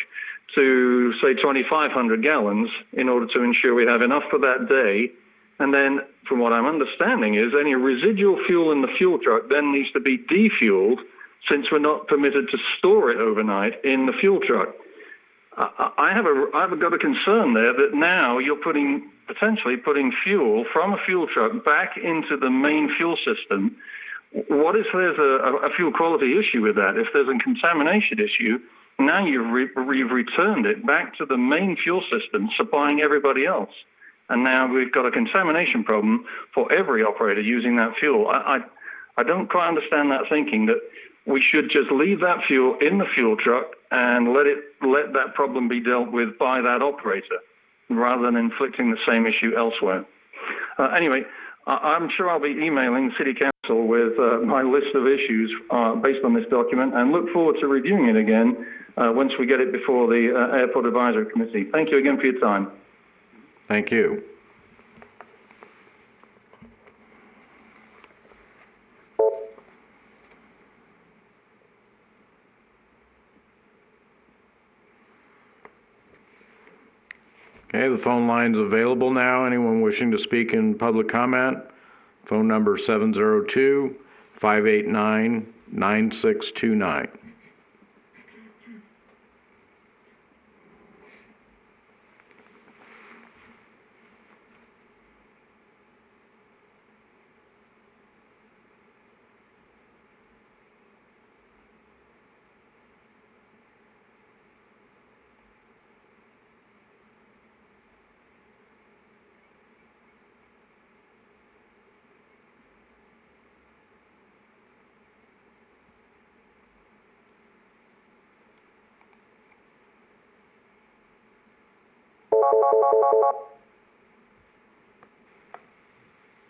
to, say, 2,500 gallons in order to ensure we have enough for that day. And then, from what I'm understanding, is any residual fuel in the fuel truck then needs to be defueled, since we're not permitted to store it overnight in the fuel truck. I've got a concern there that now you're potentially putting fuel from a fuel truck back into the main fuel system. What if there's a fuel quality issue with that? If there's a contamination issue, now you've returned it back to the main fuel system, supplying everybody else. And now we've got a contamination problem for every operator using that fuel. I don't quite understand that thinking, that we should just leave that fuel in the fuel truck and let that problem be dealt with by that operator, rather than inflicting the same issue elsewhere. Anyway, I'm sure I'll be emailing the City Council with my list of issues based on this document, and look forward to reviewing it again once we get it before the Airport Advisory Committee. Thank you again for your time. Thank you. Okay, the phone line's available now. Anyone wishing to speak in public comment? Phone number 702-589-9629.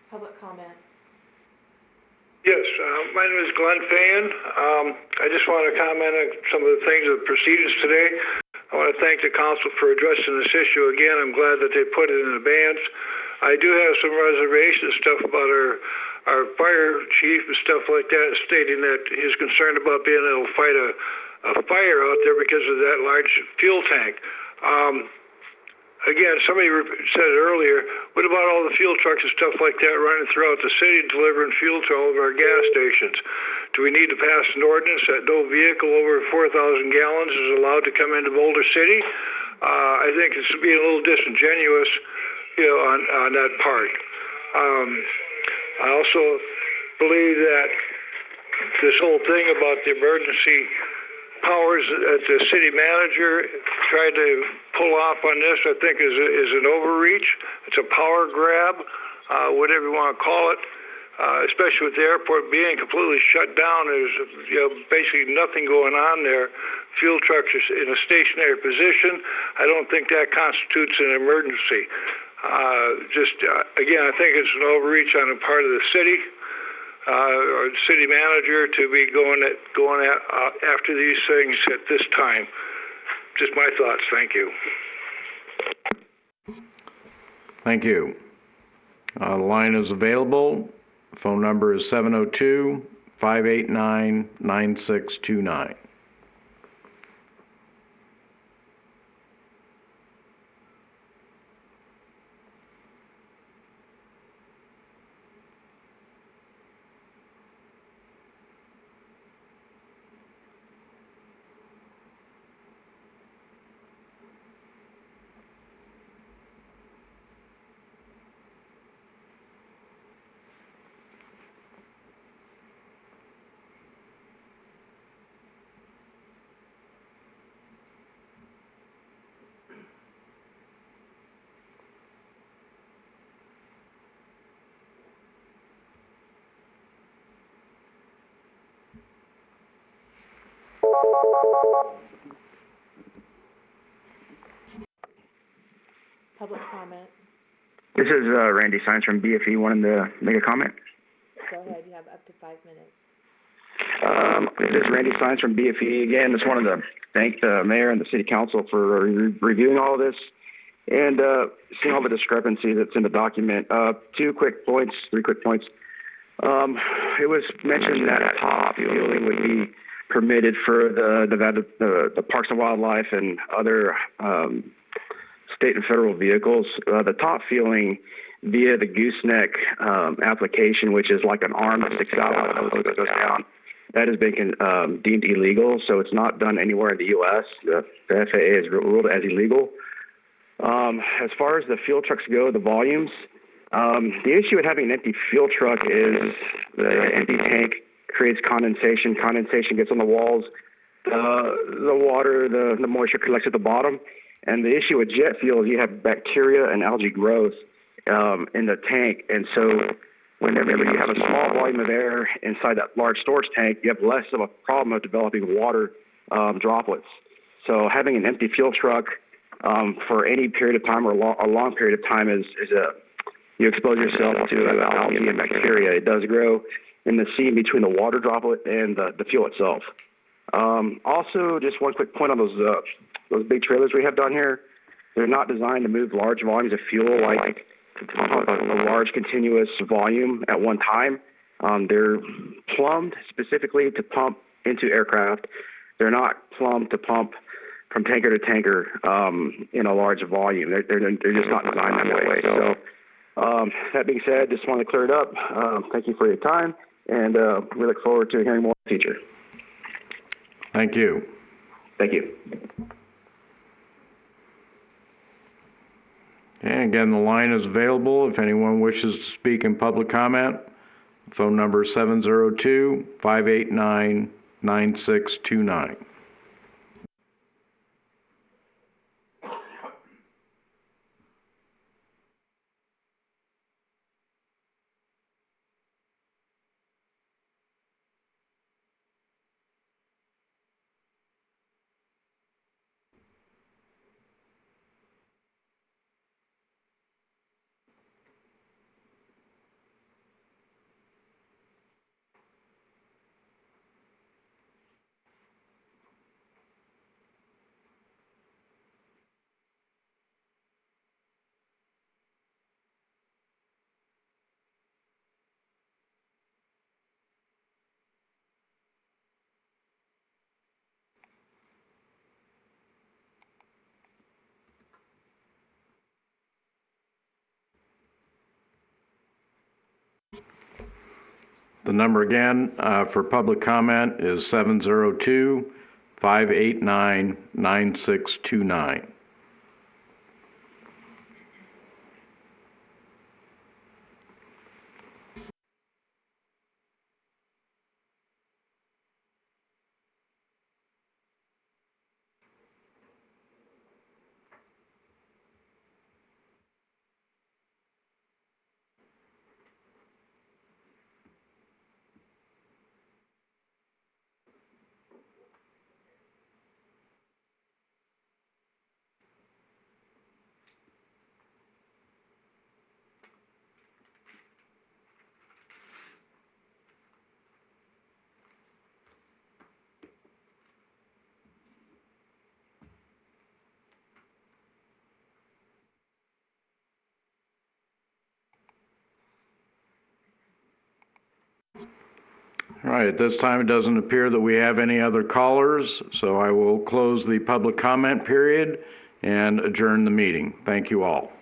Public comment. Yes, my name is Glenn Fan. I just want to comment on some of the things of the proceedings today. I want to thank the council for addressing this issue again. I'm glad that they put it in advance. I do have some reservations, stuff about our fire chief and stuff like that, stating that he's concerned about being able to fight a fire out there because of that large fuel tank. Again, somebody said it earlier, what about all the fuel trucks and stuff like that running throughout the city delivering fuel to all of our gas stations? Do we need to pass an ordinance that no vehicle over 4,000 gallons is allowed to come into Boulder City? I think it's being a little disingenuous, on that part. I also believe that this whole thing about the emergency powers that the city manager tried to pull off on this, I think is an overreach. It's a power grab, whatever you want to call it, especially with the airport being completely shut down. There's basically nothing going on there. Fuel trucks are in a stationary position. I don't think that constitutes an emergency. Again, I think it's an overreach on the part of the city. Or the city manager to be going after these things at this time. Just my thoughts. Thank you. Thank you. The line is available. Phone number is 702-589-9629. Public comment. This is Randy Sines from BFE wanting to make a comment. Go ahead, you have up to 5 minutes. This is Randy Sines from BFE again. Just wanted to thank the mayor and the city council for reviewing all of this and seeing all the discrepancy that's in the document. 3 quick points. It was mentioned that top fueling would be permitted for the Parks and Wildlife and other state and federal vehicles. The top fueling via the gooseneck application, which is like an arm that sticks out when it goes down, that has been deemed illegal, so it's not done anywhere in the U.S. The FAA has ruled it as illegal. As far as the fuel trucks go, the volumes, the issue with having an empty fuel truck is the empty tank creates condensation. Condensation gets on the walls. The water, the moisture collects at the bottom. And the issue with jet fuel is you have bacteria and algae growth in the tank. And so whenever you have a small volume of air inside that large storage tank, you have less of a problem of developing water droplets. So having an empty fuel truck for any period of time or a long period of time is you expose yourself to algae and bacteria. It does grow in the seam between the water droplet and the fuel itself. Also, just one quick point on those big trailers we have down here. They're not designed to move large volumes of fuel, like to pump a large continuous volume at one time. They're plumbed specifically to pump into aircraft. They're not plumbed to pump from tanker to tanker in a large volume. They're just not designed that way. So that being said, just want to clear it up. Thank you for your time, and we look forward to hearing more in the future. Thank you. Thank you. And again, the line is available if anyone wishes to speak in public comment. Phone number 702-589-9629. The number again for public comment is 702-589-9629. All right, at this time, it doesn't appear that we have any other callers, so I will close the public comment period and adjourn the meeting. Thank you all.